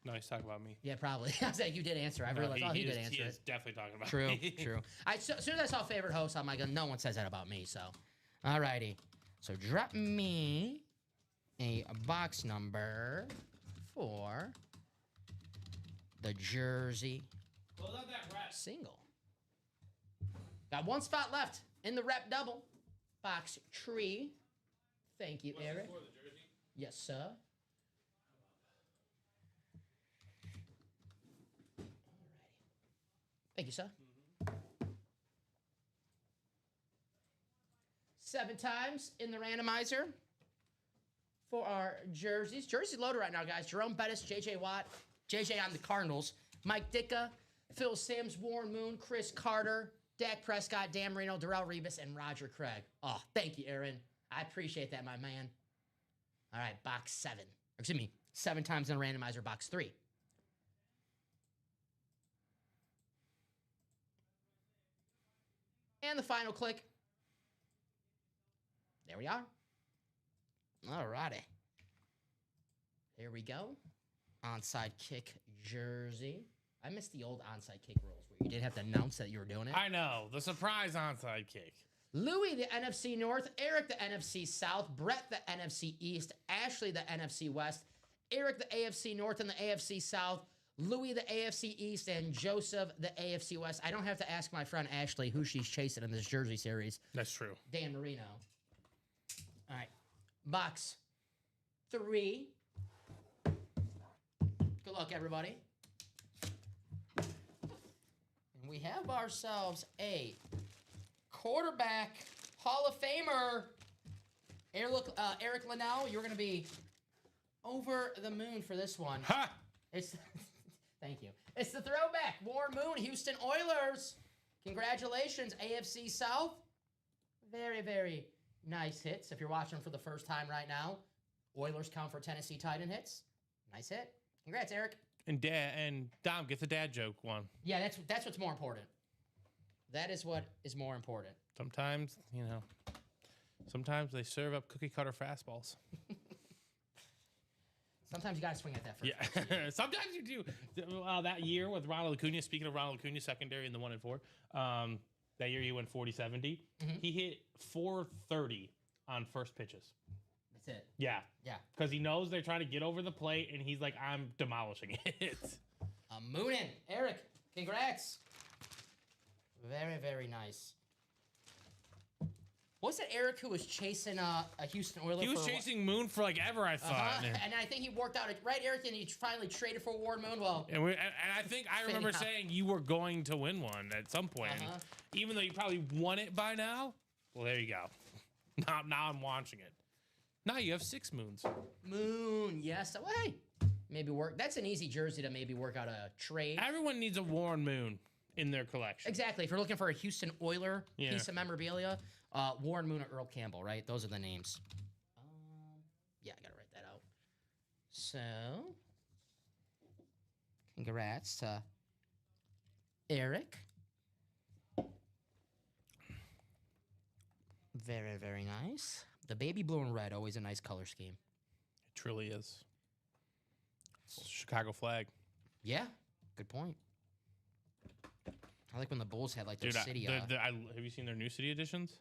No, he's talking about me. Yeah, probably. I was like, you did answer. I realized, he did answer He it. is definitely talking about True, me. true. As soon as I saw favorite host, I'm like, no one says that about me, so. Alrighty. So drop me a box number for the jersey Close out that rep. single. Got one spot left in the rep double. Box tree. Thank you, What's Eric. this for, the jersey? Yes, sir. Thank you, sir. 7 times in the randomizer for our jerseys. Jersey loaded right now, guys. Jerome Bettis, J.J. Watt, J.J. on the Cardinals, Mike Ditka, Phil Simms, Warren Moon, Chris Carter, Dak Prescott, Dan Marino, Darrell Rebus, and Roger Craig. Oh, thank you, Aaron. I appreciate that, my man. All right, box 7. Excuse me, 7 times in the randomizer, box 3. And the final click. There we are. All righty. Here we go. Onside kick jersey. I missed the old onside kick rules where you didn't have to announce that you were doing it. I know. The surprise onside kick. Louis, the NFC North. Eric, the NFC South. Brett, the NFC East. Ashley, the NFC West. Eric, the AFC North and the AFC South. Louis, the AFC East, and Joseph, the AFC West. I don't have to ask my friend Ashley who she's chasing in this jersey series. That's true. Dan Marino. All right. Box 3. Good luck, everybody. And we have ourselves a quarterback Hall of Famer. Eric Linnell, you're going to be over the moon for this one. Ha! It's thank you. It's the throwback. Warren Moon, Houston Oilers. Congratulations, AFC South. Very, very nice hits. If you're watching for the first time right now, Oilers count for Tennessee Titan hits. Nice hit. Congrats, Eric. And Dom gets a dad joke one. Yeah, that's what's more important. That is what is more important. Sometimes, sometimes they serve up cookie cutter fastballs. Sometimes you got to swing at that first. Yeah, sometimes you do. That year with Ronald Acuna, speaking of Ronald Acuna, secondary in the 1-4, that year he went 40-70. He hit 430 on first pitches. That's it. Yeah. Yeah. Because he knows they're trying to get over the plate, and he's like, I'm demolishing it. Moonin. Eric, congrats. Very, very nice. Was it Eric who was chasing a Houston Oilers? He was chasing Moon for like ever, I thought. And I think he worked out it right, Eric, and he finally traded for Warren Moon. Well, And I think I remember saying you were going to win one at some point. Even though you probably won it by now. Well, there you go. Now I'm watching it. Now you have 6 moons. Moon, yes. Well, hey, maybe work. That's an easy jersey to maybe work out a trade. Everyone needs a Warren Moon in their collection. Exactly. If you're looking for a Houston Oiler Yeah. piece of memorabilia, Warren Moon or Earl Campbell, right? Those are the names. Yeah, I got to write that out. So, congrats to Eric. Very, very nice. The baby blue and red, always a nice color scheme. It truly is. It's a Chicago flag. Yeah, good point. I like when the Bulls had like their Dude, city. have you seen their new city editions?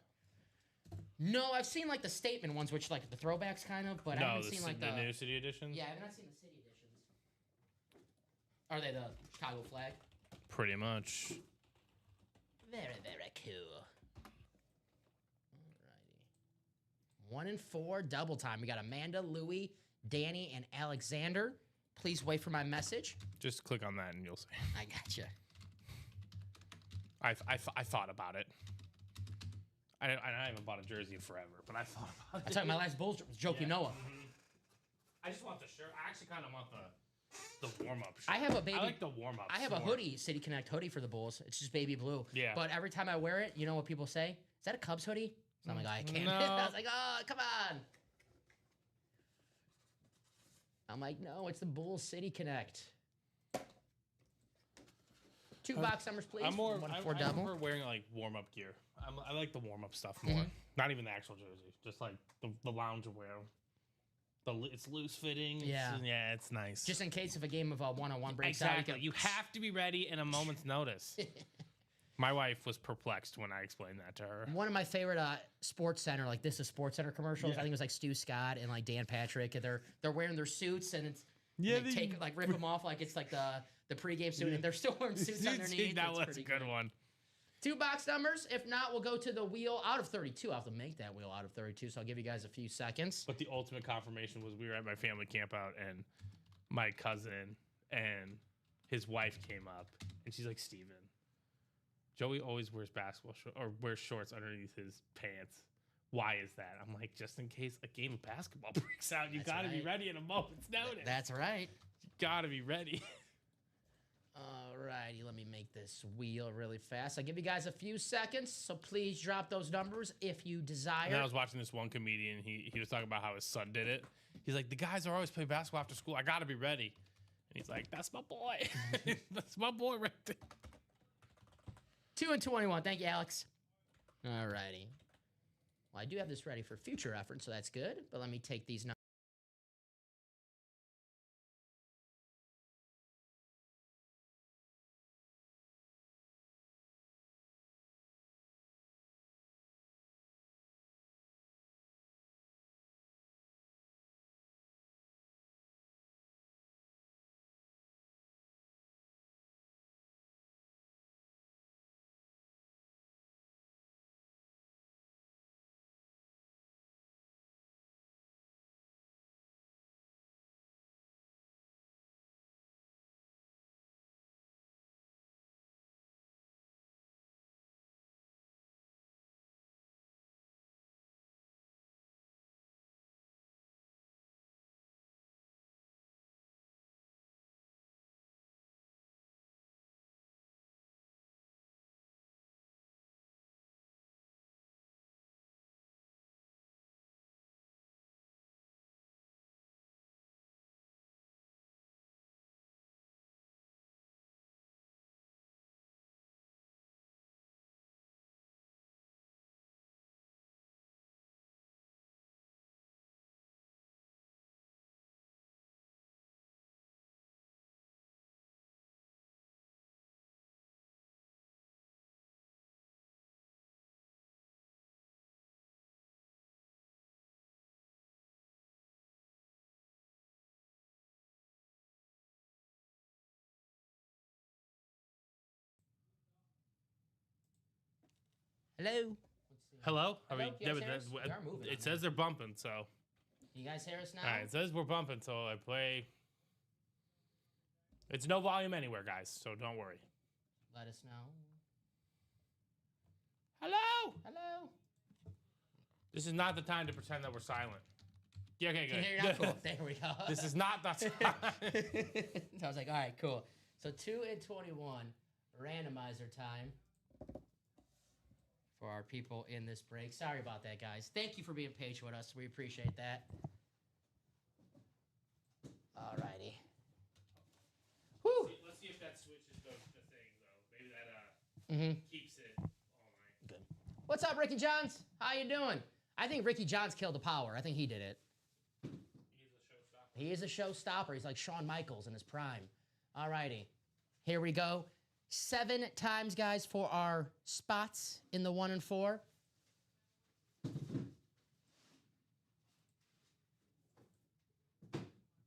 No, I've seen like the statement ones, which like the throwbacks kind of, but I haven't seen like the new city editions? Yeah, I have not seen the city editions. Are they the Chicago flag? Pretty much. Very, very cool. Alrighty. 1-4 double time. We got Amanda, Louie, Danny, and Alexander. Please wait for my message. Just click on that and you'll see. I gotcha. I thought about it. I haven't bought a jersey in forever, but I thought about it. I took my last Bulls was Jokie Noah. I just want the shirt. I actually kind of want the warm up. I have a baby. I like the warm up. I have a hoodie, City Connect hoodie for the Bulls. It's just baby blue. Yeah. But every time I wear it, you know what people say? Is that a Cubs hoodie? So I'm like, I can't. No. I was like, oh, come on. I'm like, no, it's the Bulls City Connect. 2 box numbers, please. I'm more. One I for double. prefer wearing like warm up gear. I like the warm up stuff more. Not even the actual jersey, just like the lounge wear. It's loose fitting. Yeah. It's nice. Just in case if a game of one-on-one breaks exactly. out. You have to be ready in a moment's notice. My wife was perplexed when I explained that to her. One of my favorite Sports Center, like this is Sports Center commercials. I think it was like Stu Scott and like Dan Patrick, and they're wearing their suits and it's they take like rip them off like it's like the pregame suit and they're still wearing suits underneath. That It's was pretty a good one. 2 box numbers. If not, we'll go to the wheel out of 32. I'll have to make that wheel out of 32, so I'll give you guys a few seconds. But the ultimate confirmation was we were at my family camp out and my cousin and his wife came up and she's like, Steven, Joey always wears basketball or wears shorts underneath his pants. Why is that? I'm like, just in case a game of basketball breaks out, you got to be ready in a moment's notice. That's right. You got to be ready. All righty, let me make this wheel really fast. I'll give you guys a few seconds, so please drop those numbers if you desire. And then I was watching this one comedian. He was talking about how his son did it. He's like, the guys are always playing basketball after school. I got to be ready. And he's like, that's my boy. That's my boy right there. 2 and 21. Thank you, Alex. All righty. Well, I do have this ready for future reference, so that's good. But let me take these numbers. Hello? Let's see. Hello? Hello? I mean, You guys hear us? We are moving on it says they're bumping, so. You guys hear us now? All right, it says we're bumping, so I play. It's no volume anywhere, guys, so don't worry. Let us know. Hello? Hello? This is not the time to pretend that we're silent. Yeah, okay, Can good. you hear now? Cool. There we go. This is not that time. So I was like, all right, cool. So 2 and 21, randomizer time for our people in this break. Sorry about that, guys. Thank you for being patient with us. We appreciate that. All righty. Whew. Let's see if that switches the thing, though. Maybe that keeps it all night. Good. What's up, Ricky Johns? How you doing? I think Ricky Johns killed the power. I think he did it. He is a showstopper. He's like Shawn Michaels in his prime. All righty. Here we go. 7 times, guys, for our spots in the 1 and 4.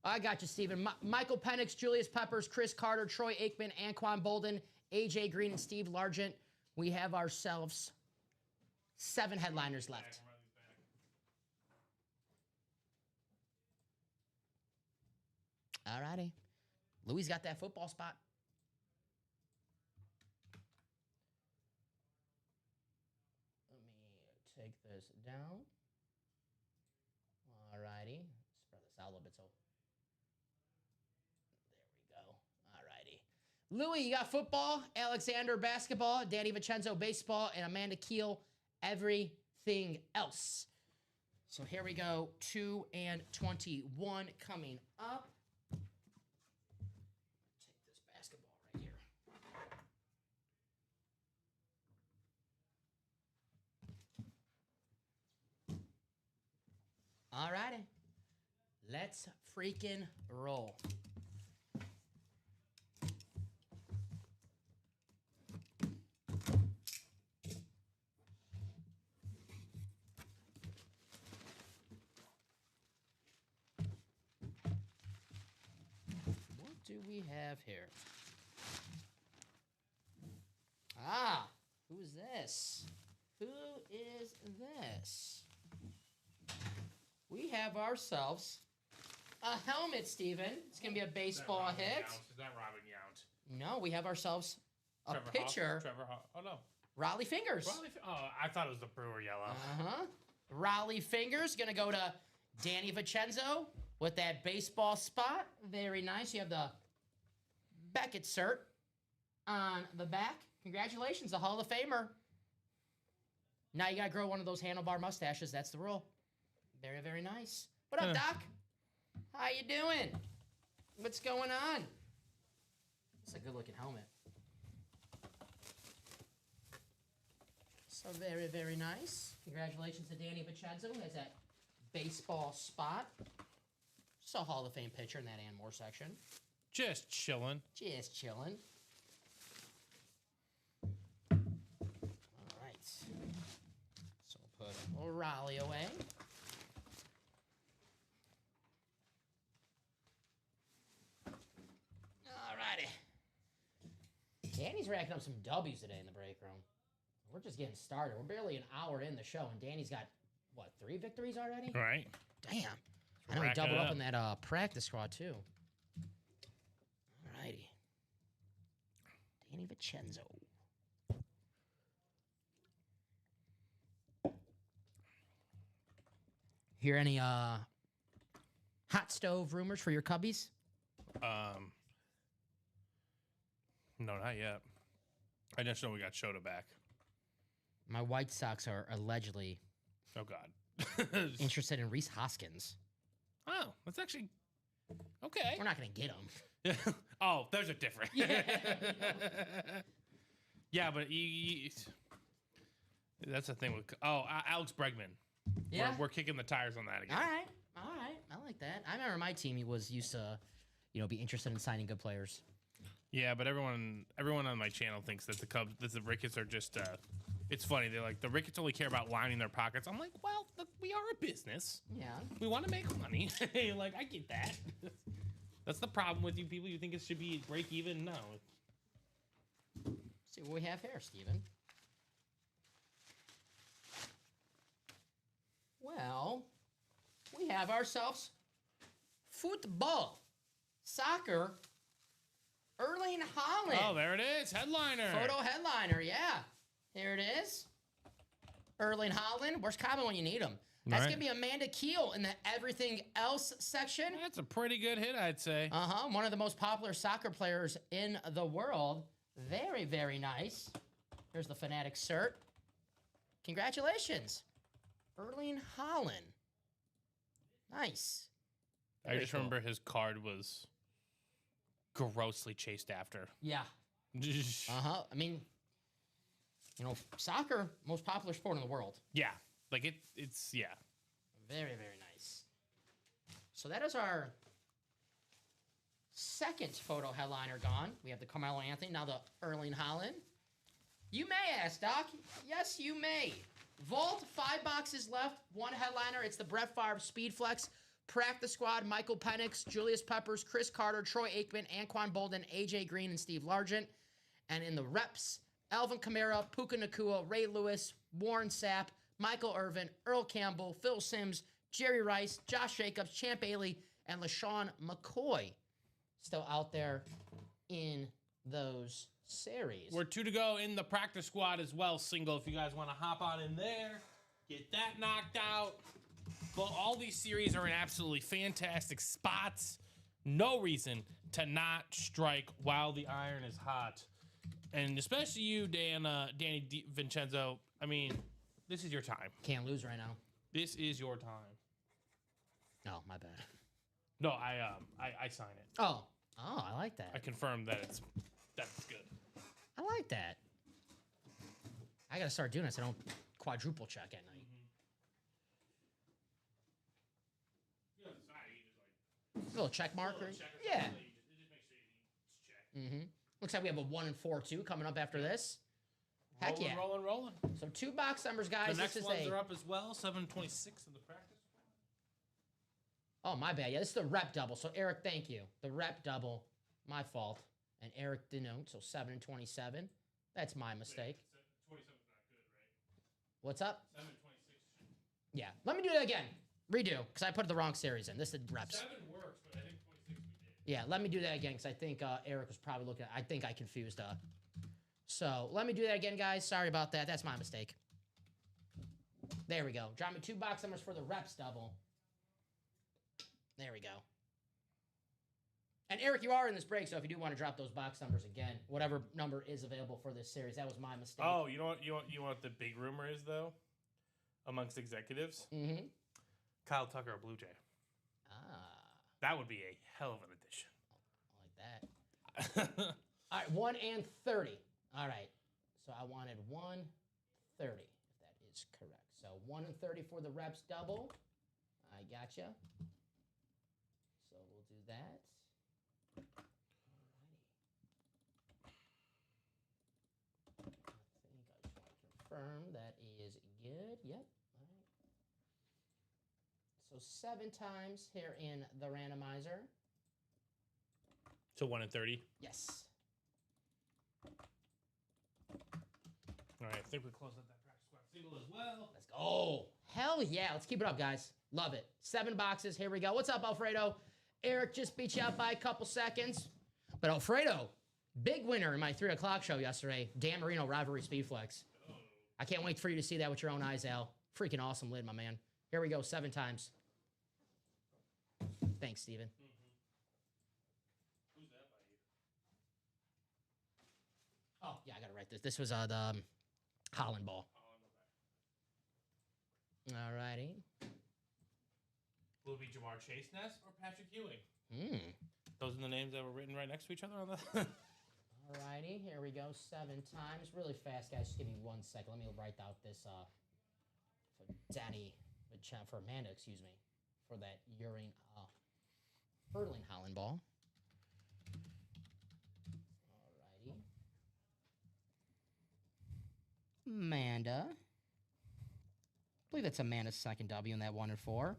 I got you, Steven. Michael Penix, Julius Peppers, Chris Carter, Troy Aikman, Anquan Bolden, AJ Green, and Steve Largent. We have ourselves 7 headliners left. All righty. Louis got that football spot. Let me take this down. All righty. Spread this out a little bit so Louis, you got football, Alexander basketball, Danny Vincenzo baseball, and Amanda Keel everything else. So here we go, 2 and 21 coming up. Take this basketball right here. All righty. Let's freaking roll. What do we have here? Ah, who's this? Who is this? We have ourselves a helmet, Steven. It's going to be a baseball hit. Is that Robin Yount? No, we have ourselves a pitcher. Oh, no. Raleigh Fingers. I thought it was the Brewer yellow. Uh-huh. Raleigh Fingers going to go to Danny Vincenzo with that baseball spot. Very nice. You have the Beckett cert on the back. Congratulations, the Hall of Famer. Now you got to grow one of those handlebar mustaches. That's the rule. Very, very nice. What up, Doc? How you doing? What's going on? It's a good-looking helmet. So very, very nice. Congratulations to Danny Vincenzo, who has that baseball spot. Just a Hall of Fame pitcher in that and more section. Just chilling. Just chilling. All right. So we'll put O'Reilly away. Danny's racking up some W's today in the break room. We're just getting started. We're barely an hour in the show, and Danny's got, what, 3 victories already? Right. Damn. I know he doubled up in that practice squad, too. All righty. Danny Vincenzo. Hear any hot stove rumors for your Cubbies? No, not yet. I just know we got Shota back. My White Sox are allegedly Oh, God. interested in Reese Hoskins. Oh, that's actually... Okay. We're not going to get him. Oh, those are different. Yeah. Yeah, but that's the thing with... Oh, Alex Bregman. Yeah. We're kicking the tires on that again. All right. I like that. I remember my team, he was used to, be interested in signing good players. Yeah, but everyone on my channel thinks that the Ricketts are just... it's funny. They're like, the Ricketts only care about lining their pockets. I'm like, well, look, we are a business. Yeah. We want to make money. Like, I get that. That's the problem with you people. You think it should be break even? No. See what we have here, Steven. Well, we have ourselves football, soccer, Erling Haaland. Oh, there it is. Headliner. Photo headliner, yeah. Here it is. Erling Haaland. Where's Common when you need him? That's going to be Amanda Keel in the everything else section. That's a pretty good hit, I'd say. Uh-huh. One of the most popular soccer players in the world. Very, very nice. Here's the Fanatic cert. Congratulations. Erling Haaland. Nice. I just remember his card was grossly chased after. Yeah. Uh-huh. I mean, soccer, most popular sport in the world. Yeah. Like, it's yeah. Very, very nice. So that is our second photo headliner gone. We have the Carmelo Anthony, now the Erling Haaland. You may ask, Doc. Yes, you may. Vault, 5 boxes left, 1 headliner. It's the Brett Favre Speed Flex. Practice squad, Michael Penix, Julius Peppers, Chris Carter, Troy Aikman, Anquan Bolden, AJ Green, and Steve Largent. And in the reps, Alvin Kamara, Puka Nacua, Ray Lewis, Warren Sapp, Michael Irvin, Earl Campbell, Phil Simms, Jerry Rice, Josh Jacobs, Champ Bailey, and LaShawn McCoy still out there in those series. We're 2 to go in the practice squad as well, single. If you guys want to hop on in there, get that knocked out. But all these series are in absolutely fantastic spots. No reason to not strike while the iron is hot. And especially you, Danny Vincenzo. I mean, this is your time. Can't lose right now. This is your time. Oh, my bad. No, I sign it. Oh, I like that. I confirm that that's good. I like that. I gotta start doing this. So I don't quadruple check at night. Little check marker. Yeah. Looks like we have a 1 and 4-2 coming up after this. Heck yeah. Rolling. So 2 box numbers, guys. The next this is ones are up as well. 726 in the practice. Oh, my bad. Yeah, this is the rep double. So, Eric, thank you. The rep double. My fault. And Eric denote. So 7 and 27. That's my mistake. 27's not good, right? What's up? 7 and 26. Yeah. Let me do that again. Redo. Because I put the wrong series in. This is reps. 7 works, but I think 26 we did. Yeah, let me do that again because I think Eric was probably looking at I think I confused. So let me do that again, guys. Sorry about that. That's my mistake. There we go. Drop me 2 box numbers for the reps double. There we go. And Eric, you are in this break, so if you do want to drop those box numbers again, whatever number is available for this series, that was my mistake. Oh, you know what the big rumor is though, amongst executives? Mm-hmm. Kyle Tucker, a Blue Jay. That would be a hell of an addition. I like that. All right, 1 and 30. All right. So I wanted 130, if that is correct. So 1 and 30 for the reps double. I gotcha. So we'll do that. Alrighty. I think I just want to confirm that is good. Yep. All right. So 7 times here in the randomizer. So 1 and 30. Yes. All right, I think we closed out that practice squad single as well. Let's go. Oh, hell yeah. Let's keep it up, guys. Love it. 7 boxes. Here we go. What's up, Alfredo? Eric just beat you out by a couple seconds. But Alfredo, big winner in my 3 o'clock show yesterday. Dan Marino Rivalry Speedflex. I can't wait for you to see that with your own eyes, Al. Freaking awesome lid, my man. Here we go. 7 times. Thanks, Steven. Who's that by you? Oh, yeah, I got to write this. This was the Holland ball. All righty. Will it be Jamar Chase Ness or Patrick Ewing? Hmm. Those are the names that were written right next to each other on the. All righty. Here we go. 7 times. Really fast, guys. Just give me 1 second. Let me write out this for Amanda, excuse me, for that urine Erling Holland ball. Alrighty. Amanda. I believe that's Amanda's second W in that 1 and 4.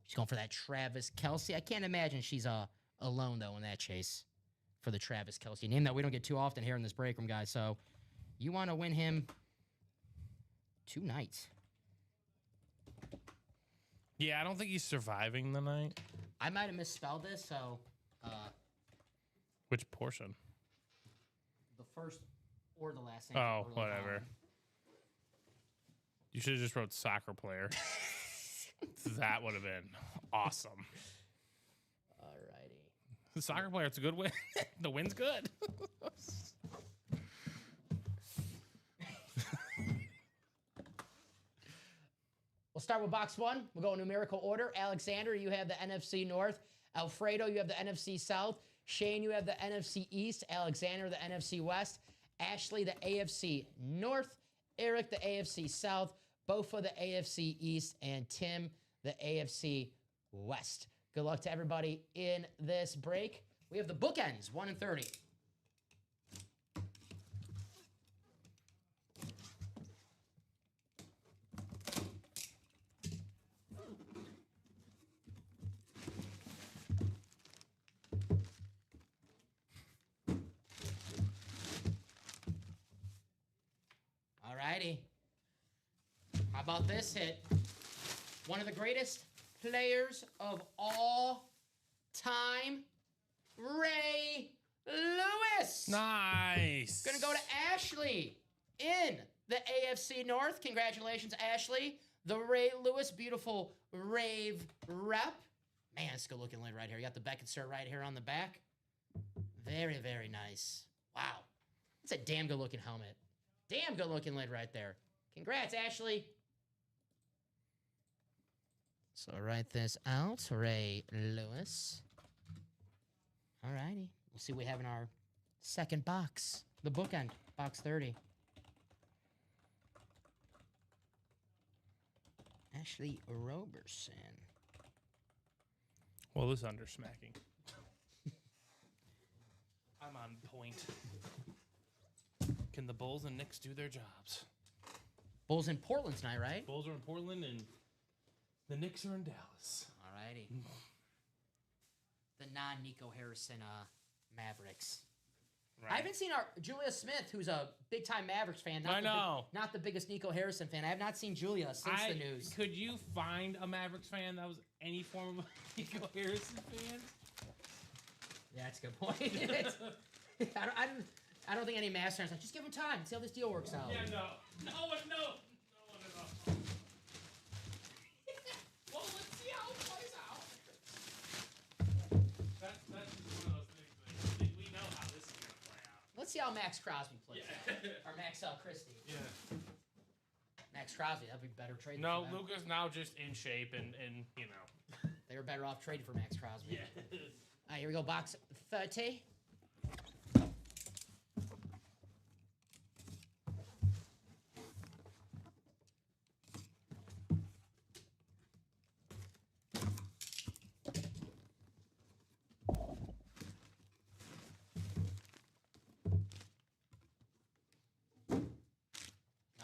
She's going for that Travis Kelce. I can't imagine she's alone, though, in that chase for the Travis Kelce. Name that we don't get too often here in this break room, guys. So you want to win him 2 nights. Yeah, I don't think he's surviving the night. I might have misspelled this, so Which portion? the first or the last name. Oh, Erling whatever. Haaland. You should have just wrote soccer player. That would have been awesome. Alrighty. The soccer player, it's a good win. The win's good. We'll start with box 1. We'll go in numerical order. Alexander, you have the NFC North. Alfredo, you have the NFC South. Shane, you have the NFC East. Alexander, the NFC West. Ashley, the AFC North. Eric, the AFC South. Bofa, the AFC East. And Tim, the AFC West. Good luck to everybody in this break. We have the bookends, 1 and 30. Alrighty. How about this hit? One of the greatest players of all time, Ray Lewis. Nice. Gonna go to Ashley in the AFC North. Congratulations, Ashley. The Ray Lewis, beautiful rave rep. Man, it's a good looking lid right here. You got the Beckett insert right here on the back. Very, very nice. Wow. It's a damn good looking helmet. Damn good looking lid right there. Congrats, Ashley. So write this out. Ray Lewis. All righty. We'll see what we have in our second box. The bookend. Box 30. Ashley Roberson. Well, this under smacking. I'm on point. Can the Bulls and Knicks do their jobs? Bulls in Portland tonight, right? Bulls are in Portland and the Knicks are in Dallas. All righty. The non-Nico Harrison Mavericks. Right. I haven't seen our Julia Smith, who's a big-time Mavericks fan. I know. Not the biggest Nico Harrison fan. I have not seen Julia since the news. Could you find a Mavericks fan that was any form of a Nico Harrison fan? Yeah, that's a good point. I don't think any Mavs fans are like, just give him time. See how this deal works out. Yeah, no one at all. Well, let's see how it plays out. That's just one of those things that we know how this is going to play out. Let's see how Max Crosby plays. Yeah. Or Max Christie. Yeah. Max Crosby, that'd be a better trade. No, for them. Luka's now just in shape and you know. They were better off trading for Max Crosby. Yeah. All right, here we go. Box 30.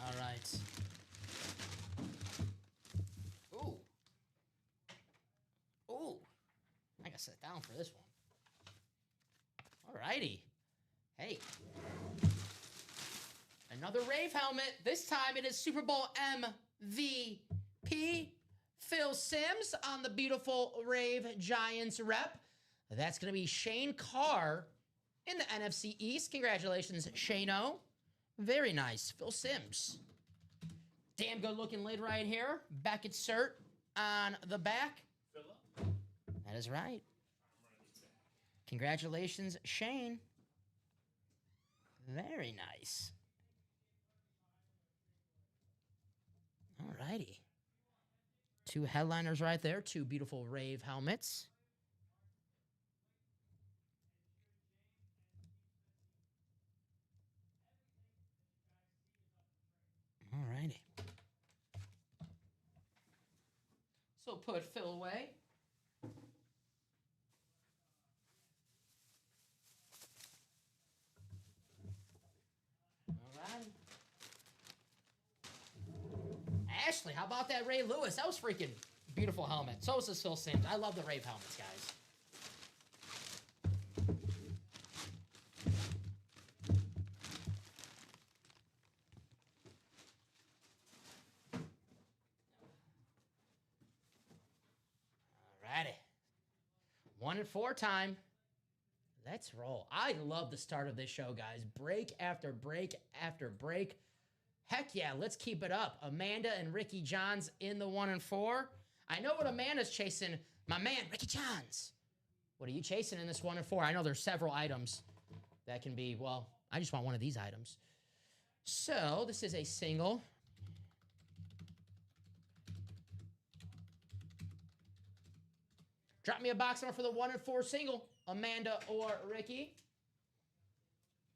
All right. Ooh. Ooh. I gotta sit down for this one. All righty. Hey. Another Rave helmet. This time it is Super Bowl MVP. Phil Simms on the beautiful Rave Giants rep. That's going to be Shane Carr in the NFC East. Congratulations, Shane-O. Very nice. Phil Simms. Damn good looking lid right here. Beckett cert on the back. That is right. Congratulations, Shane. Very nice. All righty. Two headliners right there. Two beautiful Rave helmets. All righty. So put Phil away. All right. Ashley, how about that Ray Lewis? That was freaking beautiful helmet. So was this Phil Simms. I love the Rave helmets, guys. Alrighty. 1 and 4 time. Let's roll. I love the start of this show, guys. Break after break after break. Heck yeah, let's keep it up. Amanda and Ricky Johns in the 1 and 4. I know what Amanda's chasing. My man, Ricky Johns. What are you chasing in this 1 and 4? I know there's several items that can be, well, I just want one of these items. So this is a single. Drop me a box number for the 1 and 4 single, Amanda or Ricky.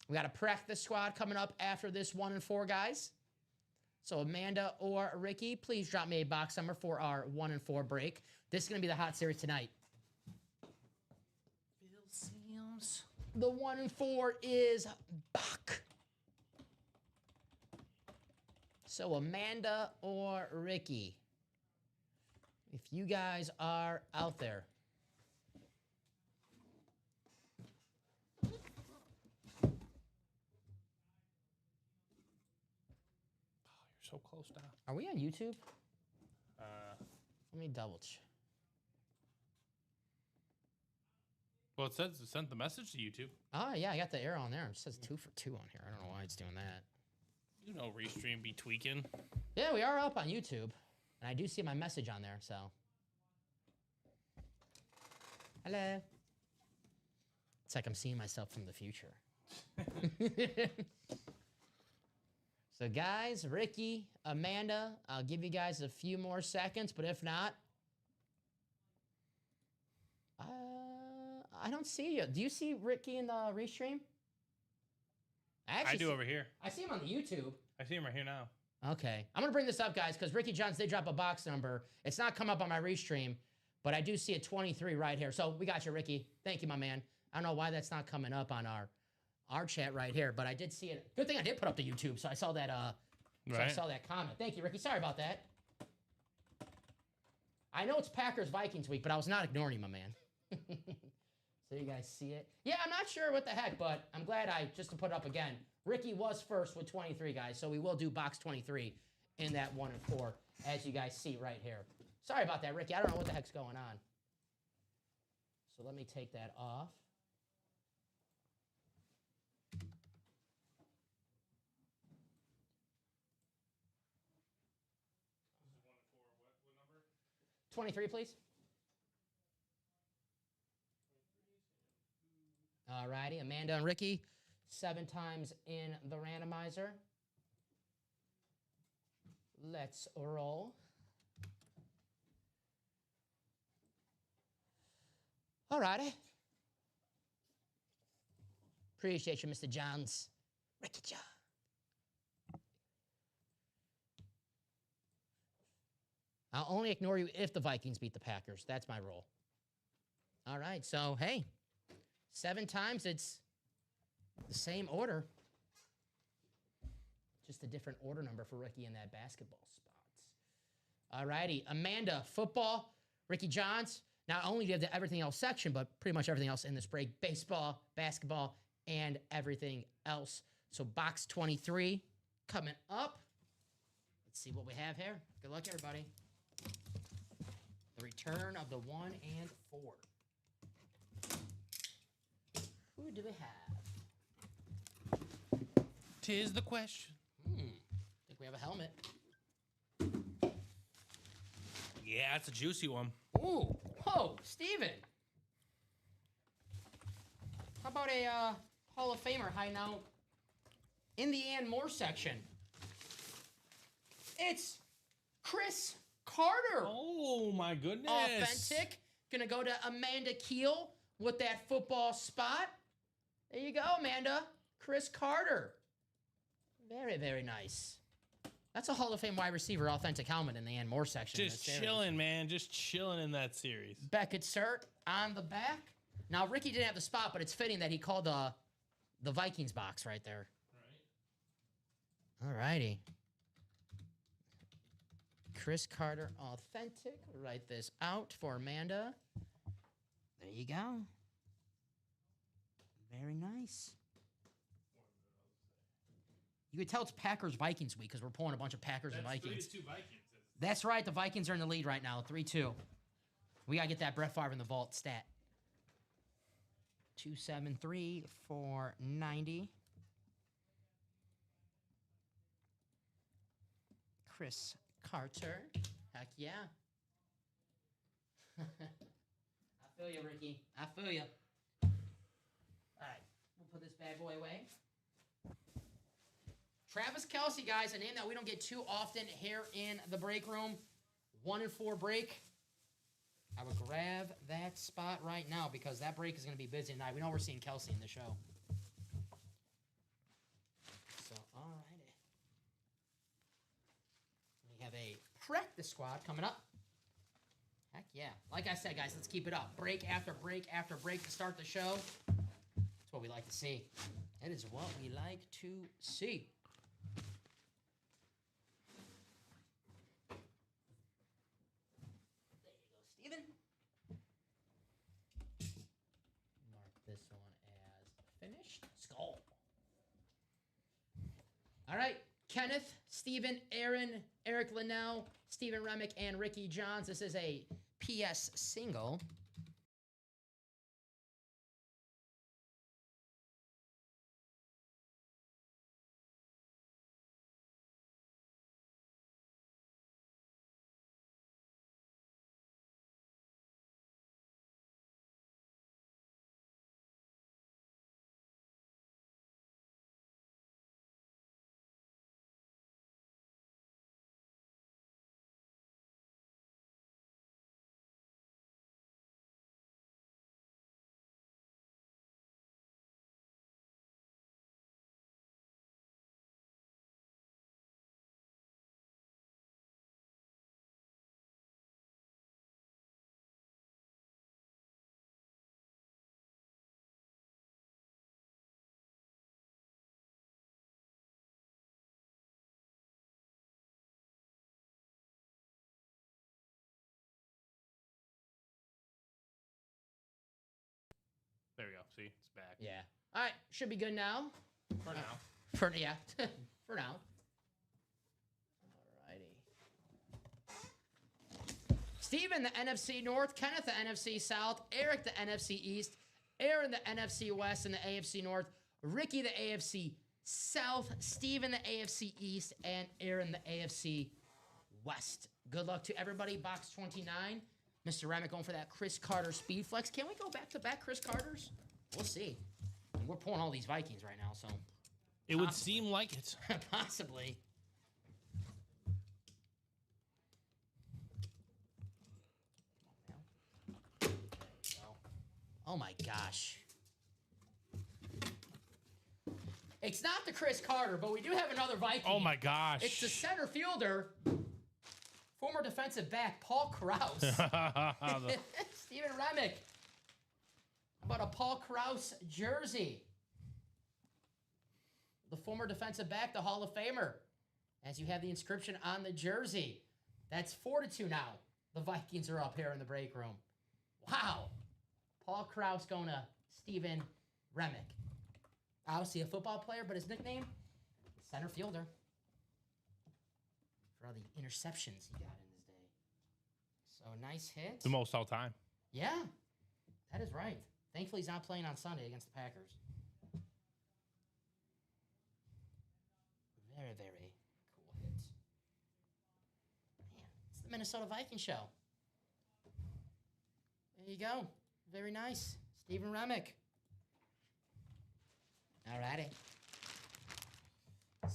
We got a practice squad coming up after this 1 and 4, guys. So Amanda or Ricky, please drop me a box number for our 1 and 4 break. This is going to be the hot series tonight. Phil Simms. The 1 and 4 is Buck. So Amanda or Ricky, if you guys are out there. So close now. Are we on YouTube? Let me double check. Well, it says it sent the message to YouTube. Oh, yeah, I got the arrow on there. It says 2 for 2 on here. I don't know why it's doing that. You know, Restream be tweaking. Yeah, we are up on YouTube. And I do see my message on there, so. Hello. It's like I'm seeing myself from the future. So, guys, Ricky, Amanda, I'll give you guys a few more seconds, but if not, I don't see you. Do you see Ricky in the restream? I do over here. I see him on the YouTube. I see him right here now. Okay. I'm going to bring this up, guys, because Ricky Johns did drop a box number. It's not come up on my restream, but I do see a 23 right here. So we got you, Ricky. Thank you, my man. I don't know why that's not coming up on our chat right here, but I did see it. Good thing I did put up the YouTube, so I saw that so I saw that comment. Thank you, Ricky. Sorry about that. I know it's Packers-Vikings week, but I was not ignoring you, my man. So you guys see it? Yeah, I'm not sure what the heck, but I'm glad just to put it up again. Ricky was first with 23, guys, so we will do box 23 in that 1 and 4, as you guys see right here. Sorry about that, Ricky. I don't know what the heck's going on. So let me take that off. This is 1 and 4. What number? 23, please. All righty, Amanda and Ricky, 7 times in the randomizer. Let's roll. All righty. Appreciate you, Mr. Johns. Ricky John. I'll only ignore you if the Vikings beat the Packers. That's my rule. All right, so hey. 7 times, it's the same order. Just a different order number for Ricky in that basketball spots. All righty, Amanda, football. Ricky Johns, not only do you have the everything else section, but pretty much everything else in this break. Baseball, basketball, and everything else. So box 23 coming up. Let's see what we have here. Good luck, everybody. The return of the 1 and 4. Who do we have? Tis the question. I think we have a helmet. Yeah, it's a juicy one. Ooh, whoa, Steven. How about a Hall of Famer hiding out in the and more section? It's Chris Carter. Oh, my goodness. Authentic. Gonna go to Amanda Keel with that football spot. There you go, Amanda. Chris Carter. Very, very nice. That's a Hall of Fame wide receiver authentic helmet in the and more section. Just chilling, man. Just chilling in that series. Beckett cert on the back. Now, Ricky didn't have the spot, but it's fitting that he called the Vikings box right there. Right. All righty. Chris Carter authentic. Write this out for Amanda. There you go. Very nice. You could tell it's Packers-Vikings week because we're pulling a bunch of Packers and Vikings. 3-2 Vikings. That's right. The Vikings are in the lead right now, 3-2. We got to get that Brett Favre in the vault stat. 273 for 90. Chris Carter. Heck yeah. I feel you, Ricky. I feel you. All right. We'll put this bad boy away. Travis Kelce, guys, a name that we don't get too often here in the break room. 1 and 4 break. I would grab that spot right now because that break is going to be busy tonight. We know we're seeing Kelce in the show. So, all righty. We have a practice squad coming up. Heck yeah. Like I said, guys, let's keep it up. Break after break after break to start the show. That's what we like to see. That is what we like to see. This one as finished. Skull. All right. Kenneth, Steven, Aaron, Eric Linnell, Stephen Remick, and Ricky Johns. This is a PS single. There we go. See, it's back. Yeah. All right. Should be good now. For now. For yeah. For now. Alrighty. Steven, the NFC North. Kenneth, the NFC South. Eric, the NFC East. Aaron, the NFC West and the AFC North. Ricky, the AFC South. Steven, the AFC East. And Aaron, the AFC West. Good luck to everybody. Box 29. Mr. Remick going for that Chris Carter speed flex. Can we go back-to-back Chris Carters? We'll see. We're pulling all these Vikings right now, so. It would seem like it. Possibly. Oh my gosh. It's not the Chris Carter, but we do have another Viking. Oh my gosh. It's the center fielder, former defensive back, Paul Krause. Steven Remick. How about a Paul Krause jersey? The former defensive back, the Hall of Famer. As you have the inscription on the jersey. That's 4-2 now. The Vikings are up here in the break room. Wow. Paul Krause going to Steven Remick. Obviously a football player, but his nickname, center fielder. For all the interceptions he got in his day. So nice hit. The most all time. Yeah, that is right. Thankfully, he's not playing on Sunday against the Packers. Very, very cool hit. Man, it's the Minnesota Vikings show. There you go. Very nice. Steven Remick. Alrighty.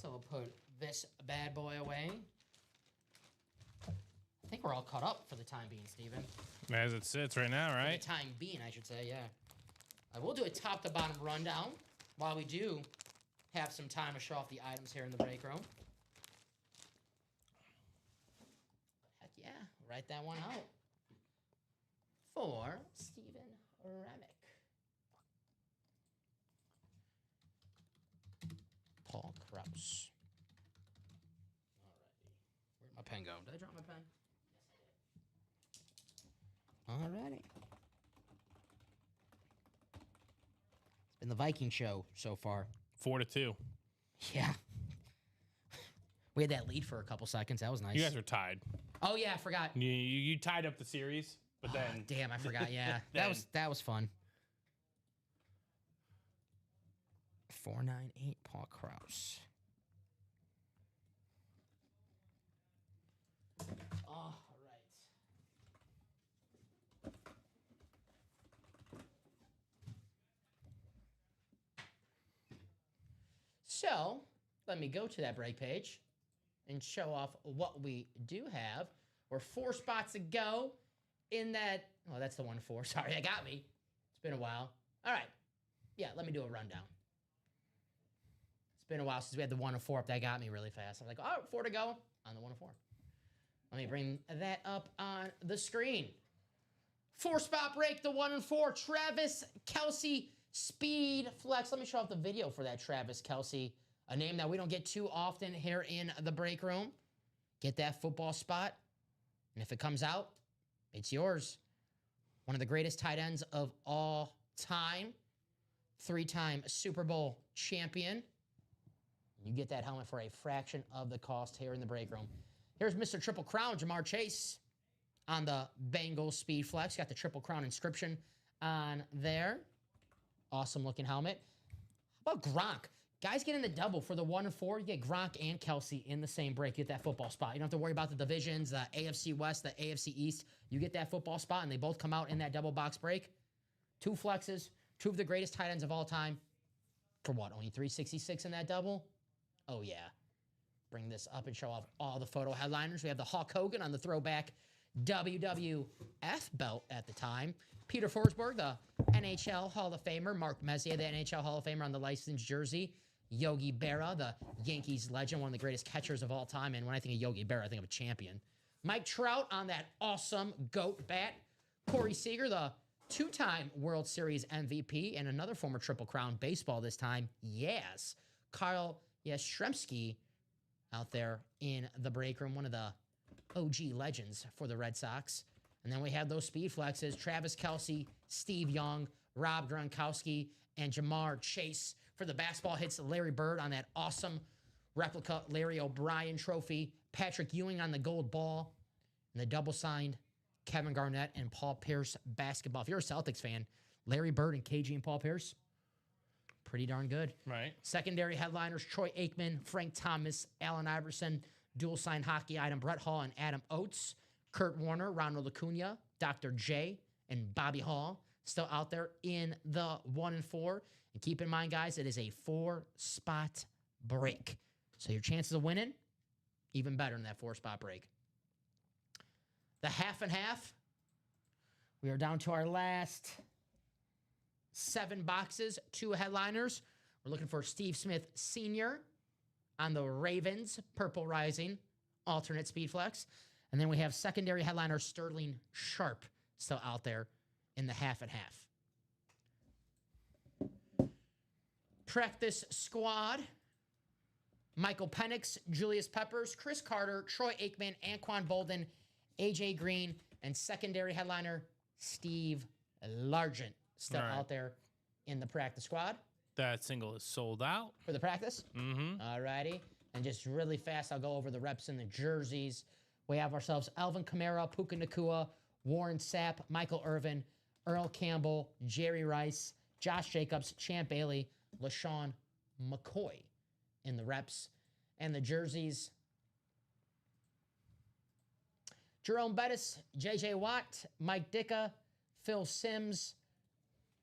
So we'll put this bad boy away. I think we're all caught up for the time being, Steven. As it sits right now, right? For the time being, I should say, yeah. I will do a top-to-bottom rundown while we do have some time to show off the items here in the break room. Heck yeah, write that one out. For Steven Remick. Paul Krause. Alrighty. Where'd my pen go? Did I drop my pen? Yes, I did. Alrighty. It's been the Viking show so far. 4-2. Yeah. We had that lead for a couple seconds. That was nice. You guys were tied. Oh yeah, I forgot. You tied up the series, but then Damn, I forgot. Yeah, then- that was fun. 498 Paul Krause. All right. So let me go to that break page and show off what we do have. We're 4 spots to go in that. Oh, that's the 1-4. Sorry, that got me. It's been a while. All right. Yeah, let me do a rundown. It's been a while since we had the 1-4 up. That got me really fast. I'm like, oh, 4 to go on the 1-4. Let me bring that up on the screen. 4-spot break, the 1-4. Travis Kelce speed flex. Let me show off the video for that Travis Kelce, a name that we don't get too often here in the break room. Get that football spot, and if it comes out, it's yours. One of the greatest tight ends of all time. 3-time Super Bowl champion. You get that helmet for a fraction of the cost here in the break room. Here's Mr. Triple Crown, Jamar Chase, on the Bengals Speed Flex. Got the Triple Crown inscription on there. Awesome looking helmet. How about Gronk? Guys get in the double for the 1-4. You get Gronk and Kelce in the same break. Get that football spot. You don't have to worry about the divisions, the AFC West, the AFC East. You get that football spot, and they both come out in that double box break. 2 flexes, 2 of the greatest tight ends of all time. For what, only $366 in that double? Oh, yeah. Bring this up and show off all the photo headliners. We have the Hulk Hogan on the throwback WWF belt at the time. Peter Forsberg, the NHL Hall of Famer. Mark Messier, the NHL Hall of Famer on the licensed jersey. Yogi Berra, the Yankees legend, one of the greatest catchers of all time. And when I think of Yogi Berra, I think of a champion. Mike Trout on that awesome GOAT bat. Corey Seager, the 2-time World Series MVP and another former Triple Crown baseball this time. Yes. Kyle Yastrzemski out there in the break room, one of the OG legends for the Red Sox. And then we have those speed flexes, Travis Kelce, Steve Young, Rob Gronkowski and Jamar Chase. For the basketball hits, Larry Bird on that awesome replica Larry O'Brien trophy. Patrick Ewing on the gold ball. And the double-signed Kevin Garnett and Paul Pierce basketball. If you're a Celtics fan, Larry Bird and KG and Paul Pierce, pretty darn good. Right. Secondary headliners, Troy Aikman, Frank Thomas, Allen Iverson, dual-signed hockey item, Brett Hall and Adam Oates, Kurt Warner, Ronald Acuna, Dr. J, and Bobby Hall, still out there in the 1 and 4. And keep in mind, guys, it is a 4-spot break. So your chances of winning, even better in that 4-spot break. The half and half, we are down to our last 7 boxes, 2 headliners. We're looking for Steve Smith Sr. on the Ravens, Purple Rising, alternate speed flex. And then we have secondary headliner Sterling Sharp still out there in the half and half. Practice squad. Michael Penix, Julius Peppers, Chris Carter, Troy Aikman, Anquan Bolden, AJ Green, and secondary headliner Steve Largent still out there in the practice squad. That single is sold out. For the practice? Mm-hmm. All righty. And just really fast, I'll go over the reps and the jerseys. We have ourselves Alvin Kamara, Puka Nacua, Warren Sapp, Michael Irvin, Earl Campbell, Jerry Rice, Josh Jacobs, Champ Bailey, LaShawn McCoy in the reps. And the jerseys, Jerome Bettis, J.J. Watt, Mike Ditka, Phil Simms,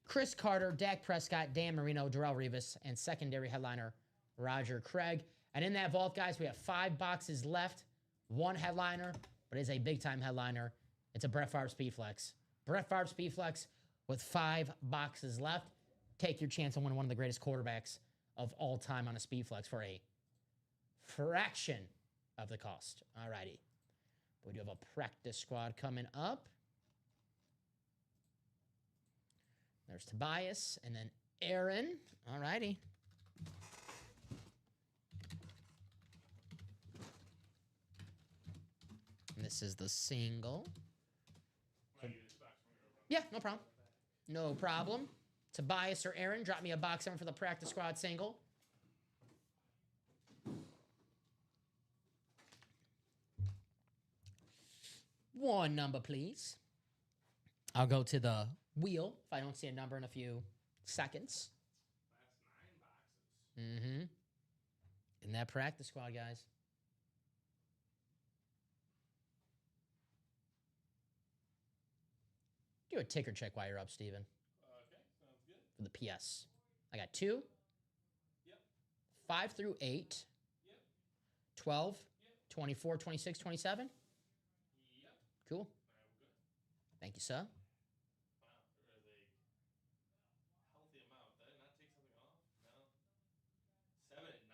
Chris Carter, Dak Prescott, Dan Marino, Darrelle Revis, and secondary headliner Roger Craig. And in that vault, guys, we have 5 boxes left. 1 headliner, but it is a big-time headliner. It's a Brett Favre Speed Flex. Brett Favre Speed Flex with 5 boxes left. Take your chance on winning one of the greatest quarterbacks of all time on a Speed Flex for a fraction of the cost. All righty. We do have a practice squad coming up. There's Tobias and then Aaron. All righty. And this is the single. Yeah, no problem. No problem. Tobias or Aaron, drop me a box in for the practice squad single. One number, please. I'll go to the wheel if I don't see a number in a few seconds. That's 9 boxes. Mm-hmm. In that practice squad, guys. Do a ticker check while you're up, Steven. Okay, sounds good. For the PS. I got 2. Yep. 5 through 8. Yep. 12. Yep. 24, 26, 27. Yep. Cool. All right, we're good. Thank you, sir. Wow, there is a healthy amount. Did I not take something off? No. 7 and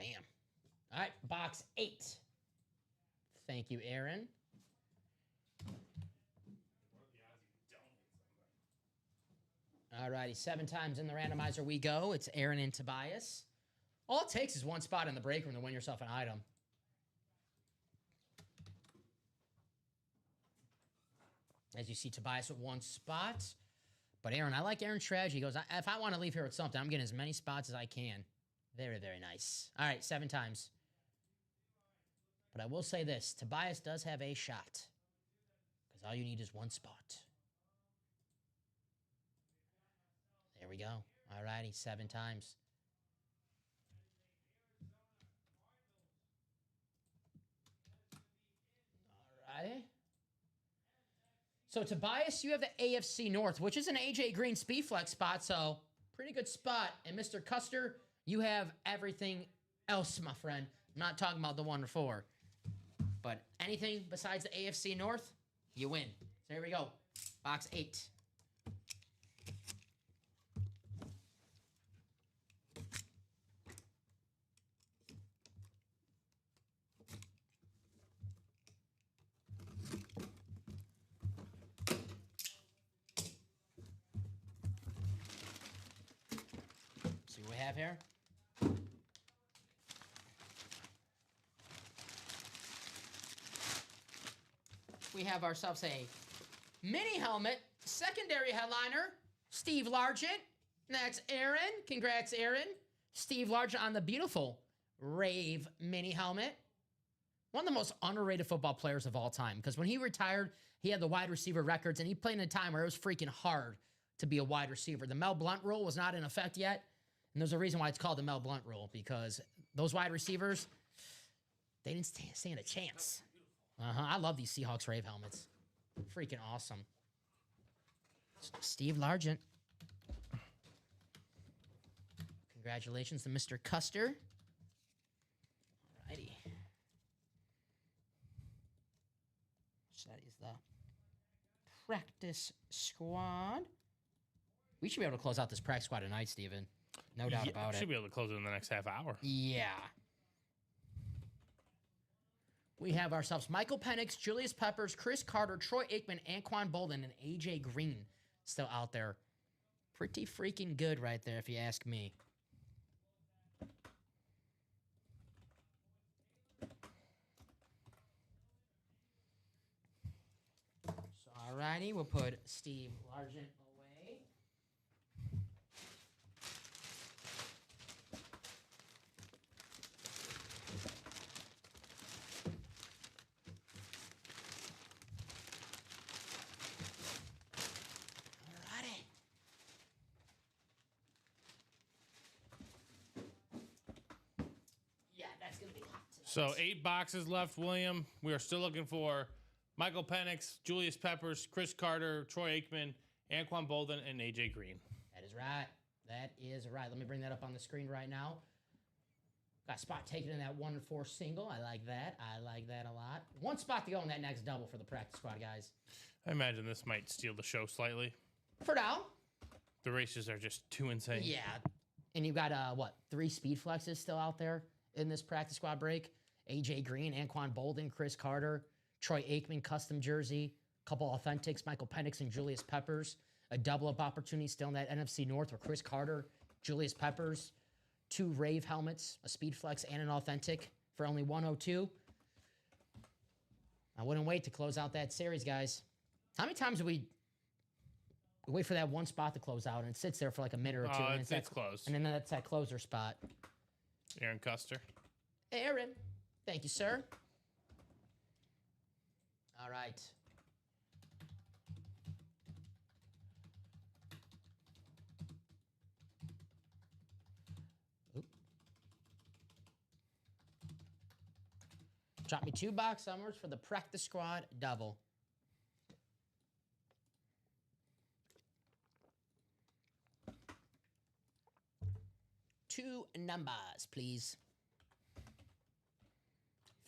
9. Damn. All right, box 8. Thank you, Aaron. What are the odds you don't get something? All righty, 7 times in the randomizer we go. It's Aaron and Tobias. All it takes is 1 spot in the break room to win yourself an item. As you see, Tobias with 1 spot. But Aaron, I like Aaron's strategy. He goes, if I want to leave here with something, I'm getting as many spots as I can. Very, very nice. All right, 7 times. But I will say this. Tobias does have a shot. Because all you need is 1 spot. There we go. All righty, 7 times. All righty. So, Tobias, you have the AFC North, which is an AJ Green Speed Flex spot, so pretty good spot. And Mr. Custer, you have everything else, my friend. I'm not talking about the 1 to 4. But anything besides the AFC North, you win. So, here we go. Box 8. See what we have here? We have ourselves a mini helmet, secondary headliner, Steve Largent. That's Aaron. Congrats, Aaron. Steve Largent on the beautiful Rave mini helmet. One of the most underrated football players of all time. Because when he retired, he had the wide receiver records, and he played in a time where it was freaking hard to be a wide receiver. The Mel Blount rule was not in effect yet. And there's a reason why it's called the Mel Blount rule, because those wide receivers, they didn't stand a chance. I love these Seahawks Rave helmets. Freaking awesome. Steve Largent. Congratulations to Mr. Custer. Alrighty. So that is the practice squad. We should be able to close out this practice squad tonight, Steven. No doubt about it. Should be able to close it in the next half hour. Yeah. We have ourselves Michael Penix, Julius Peppers, Chris Carter, Troy Aikman, Anquan Bolden, and AJ Green still out there. Pretty freaking good right there, if you ask me. So, alrighty, we'll put Steve Largent away. Alrighty. Yeah, that's gonna be hot tonight. So 8 boxes left, William. We are still looking for Michael Penix, Julius Peppers, Chris Carter, Troy Aikman, Anquan Bolden, and AJ Green. That is right. That is right. Let me bring that up on the screen right now. Got a spot taken in that 1 and 4 single. I like that. I like that a lot. One spot to go in that next double for the practice squad, guys. I imagine this might steal the show slightly. For now. The races are just too insane. Yeah. And you've got, 3 speed flexes still out there in this practice squad break. AJ Green, Anquan Bolden, Chris Carter, Troy Aikman, custom jersey, couple authentics, Michael Penix and Julius Peppers. A double-up opportunity still in that NFC North with Chris Carter, Julius Peppers, 2 Rave helmets, a speed flex, and an authentic for only 102. I wouldn't wait to close out that series, guys. How many times do we wait for that one spot to close out and it sits there for like a minute or two? And It's closed. And then that's that closer spot. Aaron Custer. Aaron. Thank you, sir. All right. Oop. Drop me 2 box summers for the practice squad double. Two numbers, please,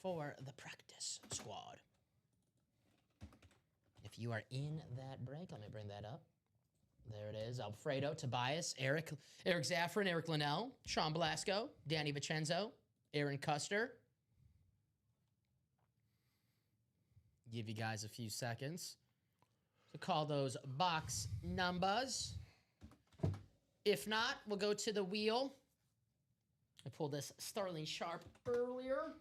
for the practice squad. If you are in that break, let me bring that up. There it is. Alfredo, Tobias, Eric Zaffron, Eric Linnell, Sean Blasco, Danny Vincenzo, Aaron Custer. Give you guys a few seconds to call those box numbers. If not, we'll go to the wheel. I pulled this Sterling Sharp earlier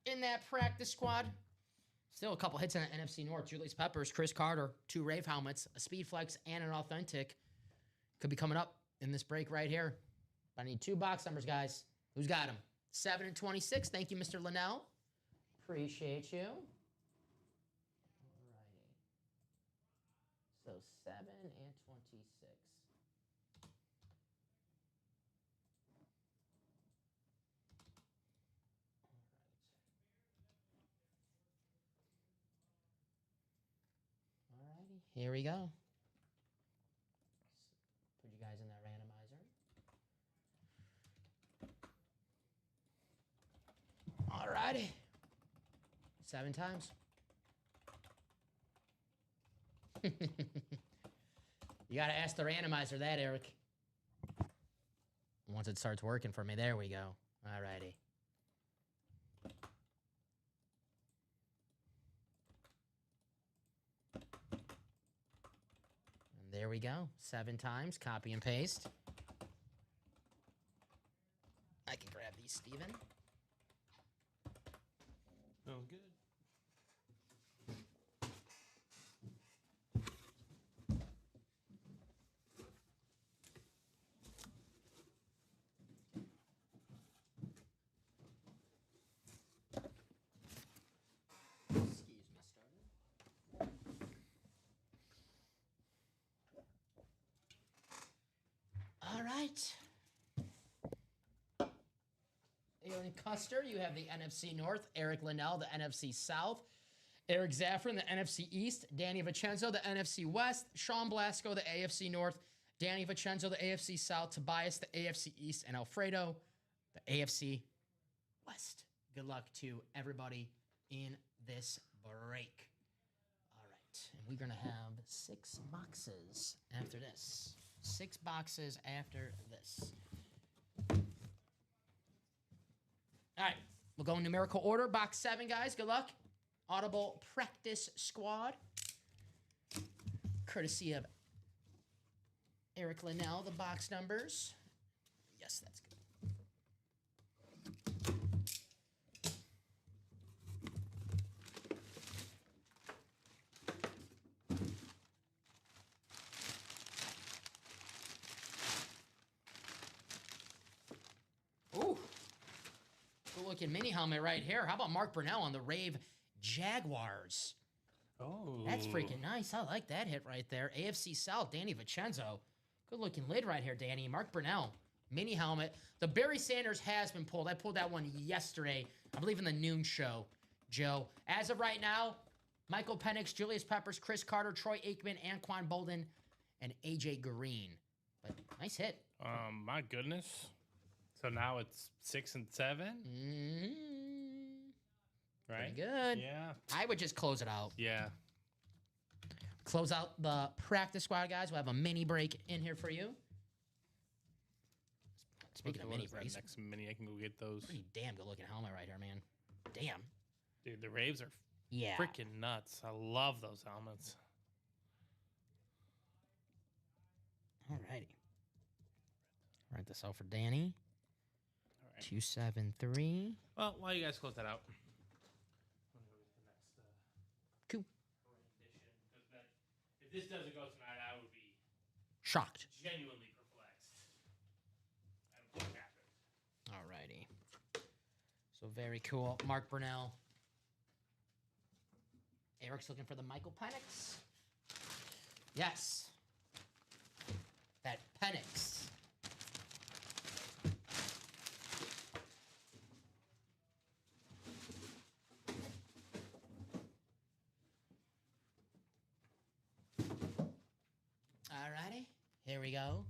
in that practice squad. Still a couple hits in the NFC North. Julius Peppers, Chris Carter, 2 Rave helmets, a speed flex, and an authentic. Could be coming up in this break right here. I need 2 box numbers, guys. Who's got them? 7 and 26. Thank you, Mr. Linnell. Appreciate you. Alrighty. So 7 and 26. Alrighty, here we go. Put you guys in that randomizer. Alrighty. 7 times. You gotta ask the randomizer that, Eric. Once it starts working for me, there we go. Alrighty. And there we go. 7 times. Copy and paste. I can grab these, Steven. Oh, good. right. Aaron Custer, you have the NFC North. Eric Linnell, the NFC South. Eric Zaffron, the NFC East. Danny Vincenzo, the NFC West. Sean Blasco, the AFC North. Danny Vincenzo, the AFC South. Tobias, the AFC East. And Alfredo, the AFC West. Good luck to everybody in this break. All right. And we're going to have 6 boxes after this. 6 boxes after this. All right. We'll go in numerical order. Box 7, guys. Good luck. Audible Practice Squad. Courtesy of Eric Linnell, the box numbers. Yes, that's good. Ooh. Good looking mini helmet right here. How about Mark Brunell on the Rave Jaguars? Oh. That's freaking nice. I like that hit right there. AFC South, Danny Vincenzo. Good looking lid right here, Danny. Mark Brunell, mini helmet. The Barry Sanders has been pulled. I pulled that one yesterday, I believe in the noon show, Joe. As of right now, Michael Penix, Julius Peppers, Chris Carter, Troy Aikman, Anquan Bolden, and AJ Green. But nice hit. My goodness. So now it's 6 and 7, right? Pretty good. Yeah. I would just close it out. Yeah. Close out the practice squad, guys. We'll have a mini break in here for you. Speaking of What mini is that breaks, next mini, I can go get those. pretty damn good looking helmet right here, man. Damn. Dude, the Raves are Yeah. freaking nuts. I love those helmets. Alrighty. Write this out for Danny. All right. 273. Well, while you guys close that out, I'm gonna go get the next Cool. rendition. Because if this doesn't go tonight, I would be Shocked. genuinely perplexed at what happened. Alrighty. So very cool. Mark Brunell. Eric's looking for the Michael Penix. Yes. That Penix. Alrighty. Here we go.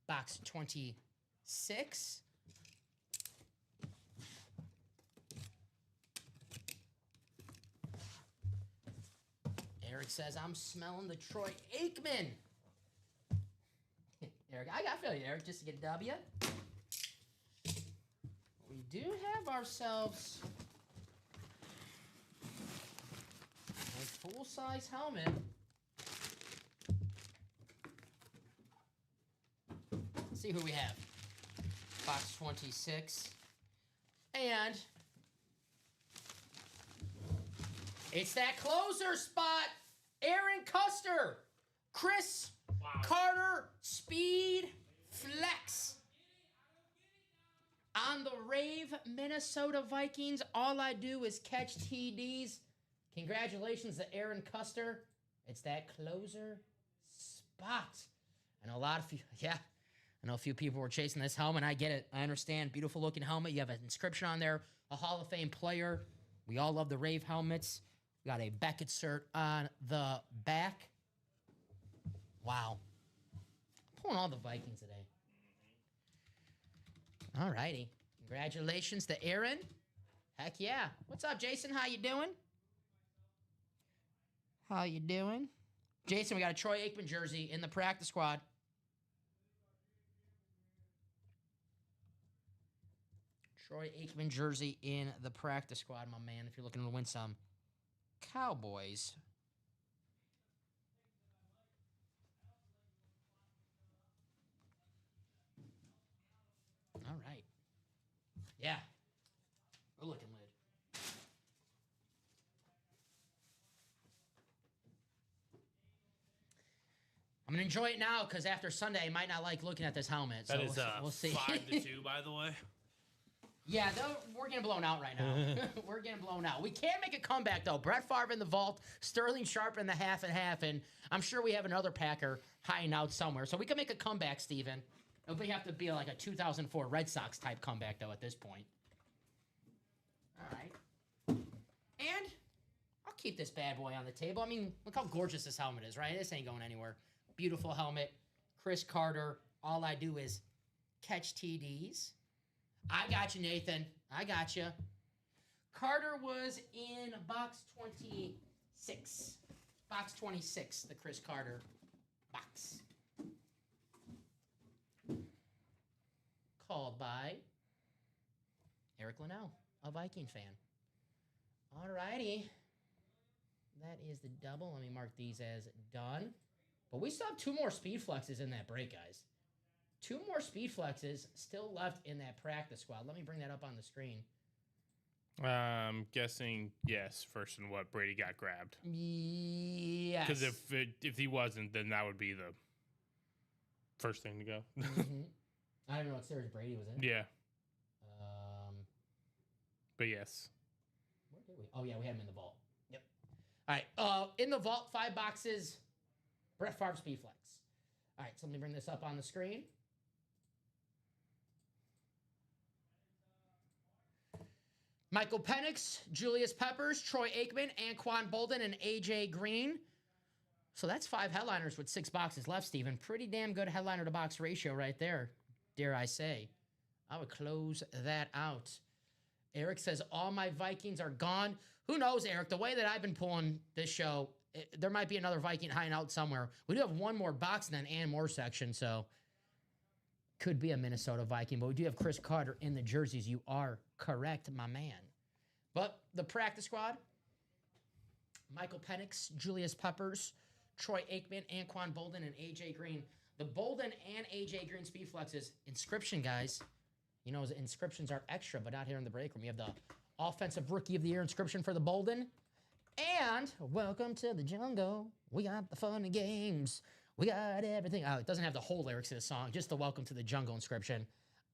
Box 26. Eric says, I'm smelling the Troy Aikman. Eric, I feel you, Eric, just to get a W. We do have ourselves a full-size helmet. Let's see who we have. Box 26. And it's that closer spot. Aaron Custer. Chris Carter Speed Flex. On the Rave Minnesota Vikings, all I do is catch TDs. Congratulations to Aaron Custer. It's that closer spot. I know I know a few people were chasing this helmet. I get it. I understand. Beautiful looking helmet. You have an inscription on there. A Hall of Fame player. We all love the Rave helmets. We got a Beckett cert on the back. Wow. Pulling all the Vikings today. All righty. Congratulations to Aaron. Heck yeah. What's up, Jason? How you doing? How you doing? Jason, we got a Troy Aikman jersey in the practice squad. Troy Aikman jersey in the practice squad, my man, if you're looking to win some Cowboys. All right. Yeah. Good looking lid. I'm going to enjoy it now because after Sunday, I might not like looking at this helmet. So That is we'll see. 5-2, by the way. Yeah, we're getting blown out right now. We're getting blown out. We can make a comeback, though. Brett Favre in the vault, Sterling Sharp in the half and half, and I'm sure we have another Packer hiding out somewhere. So we can make a comeback, Steven. It'll have to be like a 2004 Red Sox type comeback, though, at this point. All right. And I'll keep this bad boy on the table. I mean, look how gorgeous this helmet is, right? This ain't going anywhere. Beautiful helmet. Chris Carter. All I do is catch TDs. I got you, Nathan. I got you. Carter was in box 26. Box 26, the Chris Carter box. Called by Eric Linnell, a Viking fan. All righty. That is the double. Let me mark these as done. But we still have 2 more speed flexes in that break, guys. 2 more speed flexes still left in that practice squad. Let me bring that up on the screen. I'm guessing yes. First and what Brady got grabbed. Yes. Because if he wasn't, then that would be the first thing to go. Mm-hmm. I don't know what series Brady was in. Yeah. But yes. Where did we? Oh yeah, we had him in the vault. Yep. All right. In the vault, 5 boxes. Brett Favre speed flex. All right. So let me bring this up on the screen. Michael Penix, Julius Peppers, Troy Aikman, Anquan Bolden, and A.J. Green. So that's 5 headliners with 6 boxes left, Steven. Pretty damn good headliner-to-box ratio right there, dare I say. I would close that out. Eric says, all my Vikings are gone. Who knows, Eric? The way that I've been pulling this show, there might be another Viking hiding out somewhere. We do have 1 more box in that and more section, so could be a Minnesota Viking, but we do have Chris Carter in the jerseys. You are correct, my man. But the practice squad, Michael Penix, Julius Peppers, Troy Aikman, Anquan Bolden, and A.J. Green. The Bolden and A.J. Green speed flexes. Inscription, guys. You know, inscriptions are extra, but not here in the break room. We have the Offensive Rookie of the Year inscription for the Bolden. And welcome to the jungle. We got the fun and games. We got everything. Oh, it doesn't have the whole lyrics of the song, just the welcome to the jungle inscription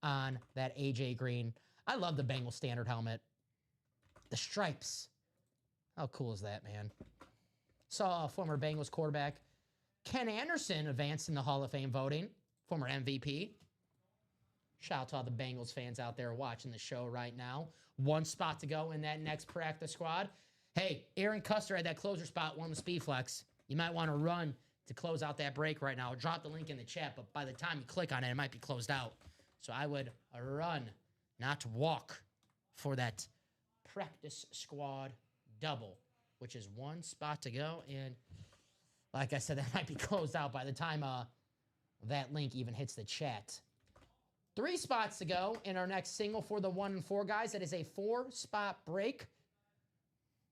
on that A.J. Green. I love the Bengals standard helmet. The stripes. How cool is that, man? Saw former Bengals quarterback Ken Anderson advanced in the Hall of Fame voting, former MVP. Shout out to all the Bengals fans out there watching the show right now. 1 spot to go in that next practice squad. Hey, Aaron Custer had that closer spot, won the speed flex. You might want to run to close out that break right now. I'll drop the link in the chat, but by the time you click on it, it might be closed out. So I would run, not walk, for that practice squad double, which is 1 spot to go. And like I said, that might be closed out by the time that link even hits the chat. 3 spots to go in our next single for the 1 and 4 guys. That is a 4-spot break.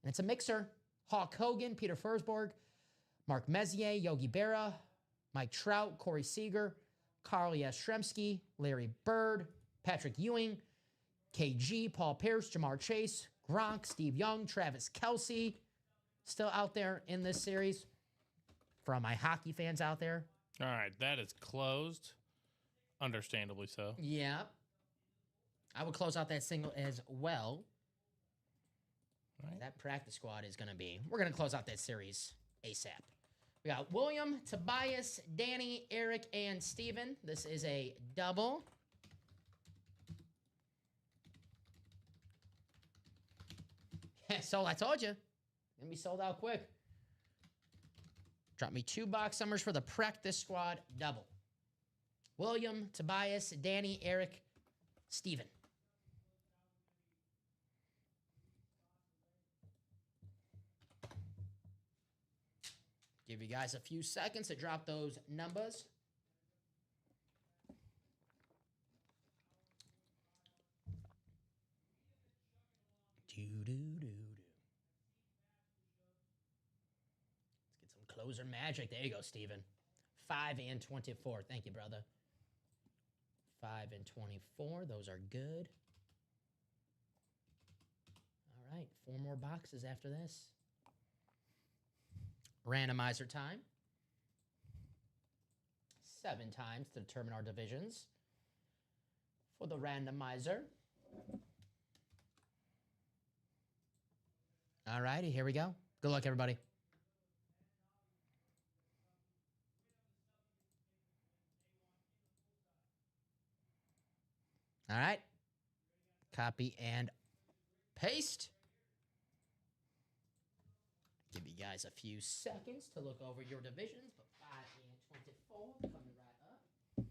And it's a mixer. Hawk Hogan, Peter Forsberg, Mark Messier, Yogi Berra, Mike Trout, Corey Seager, Carl Yastrzemski, Larry Bird, Patrick Ewing, KG, Paul Pierce, Jamar Chase, Gronk, Steve Young, Travis Kelce, still out there in this series. For all my hockey fans out there. All right, that is closed. Understandably so. Yeah. I would close out that single as well. Right. That practice squad is going to be, we're going to close out that series ASAP. We got William, Tobias, Danny, Eric, and Steven. This is a double. Yeah, so I told you. Going to be sold out quick. Drop me 2 box numbers for the practice squad double. William, Tobias, Danny, Eric, Steven. Give you guys a few seconds to drop those numbers. Let's get some closer magic. There you go, Steven. 5 and 24. Thank you, brother. 5 and 24. Those are good. All right. 4 more boxes after this. Randomizer time. 7 times to determine our divisions. For the randomizer, All righty, here we go. Good luck, everybody. All right. Copy and paste. Give you guys a few seconds to look over your divisions, but 5 and 24 coming right up.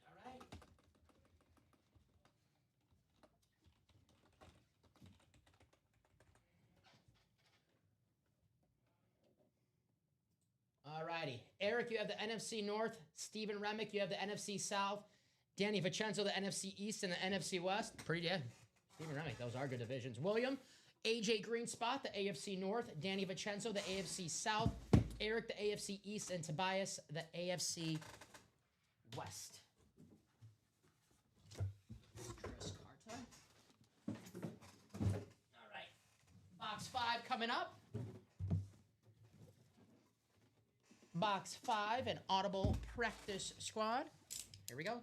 All right. All righty. Eric, you have the NFC North. Steven Remick, you have the NFC South. Danny Vincenzo, the NFC East and the NFC West. Pretty good. Steven Remick, those are good divisions. William, AJ Greenspot, the AFC North. Danny Vincenzo, the AFC South. Eric, the AFC East. And Tobias, the AFC West. Chris Carter. All right. Box 5 coming up. Box 5, an audible practice squad. Here we go.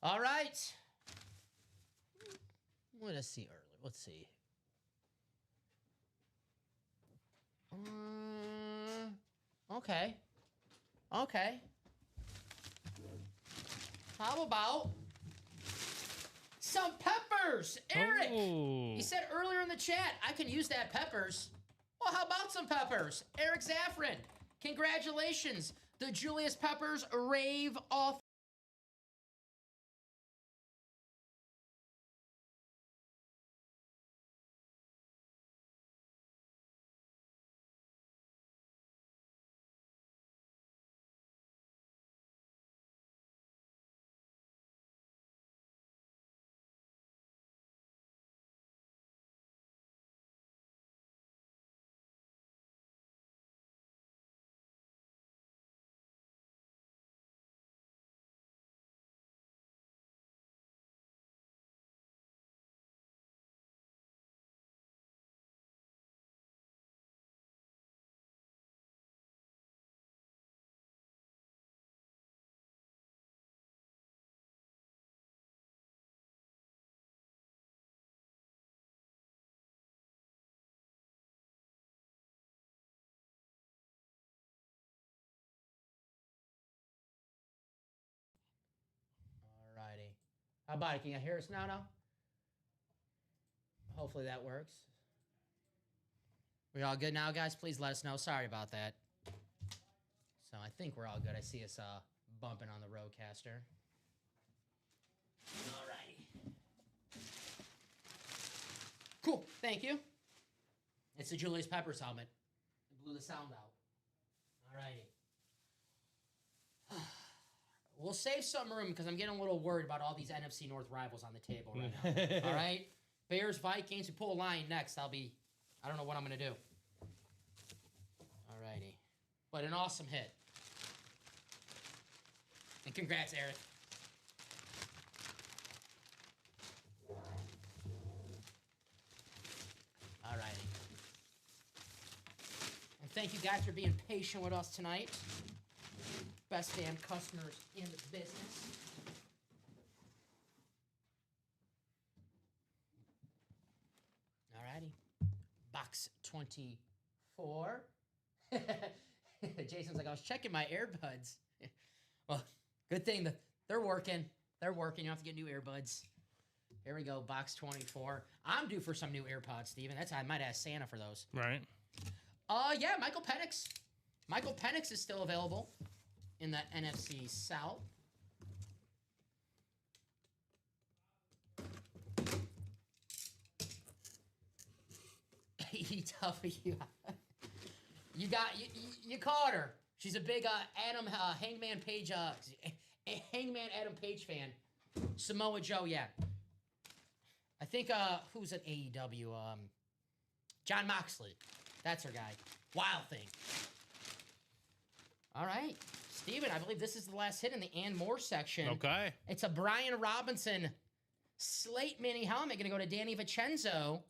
All right. Let us see early. Let's see. Okay. Okay. How about some peppers? Eric, you said earlier in the chat, I can use that peppers. Well, how about some peppers? Eric Zaffron, congratulations. The Julius Peppers rave off. Alrighty. How about it? Can you hear us now? Hopefully that works. We all good now, guys? Please let us know. Sorry about that. So I think we're all good. I see us bumping on the roadcaster. Alrighty. Cool. Thank you. It's the Julius Peppers helmet. It blew the sound out. Alrighty. We'll save some room because I'm getting a little worried about all these NFC North rivals on the table right now. All right? Bears, Vikings, we pull a line next. I don't know what I'm going to do. All righty. But an awesome hit. And congrats, Eric. All righty. And thank you guys for being patient with us tonight. Best damn customers in the business. Alrighty. Box 24. Jason's like, I was checking my earbuds. Well, good thing they're working. They're working. You don't have to get new earbuds. Here we go. Box 24. I'm due for some new AirPods, Steven. I might ask Santa for those. Right. Yeah, Michael Penix. Michael Penix is still available in the NFC South. AEW. You caught her. She's a big Hangman Adam Page fan. Samoa Joe, yeah. I think who's at AEW? John Moxley. That's her guy. Wild Thing. All right. Steven, I believe this is the last hit in the and more section. Okay. It's a Brian Robinson Slate mini helmet. Going to go to Danny Vincenzo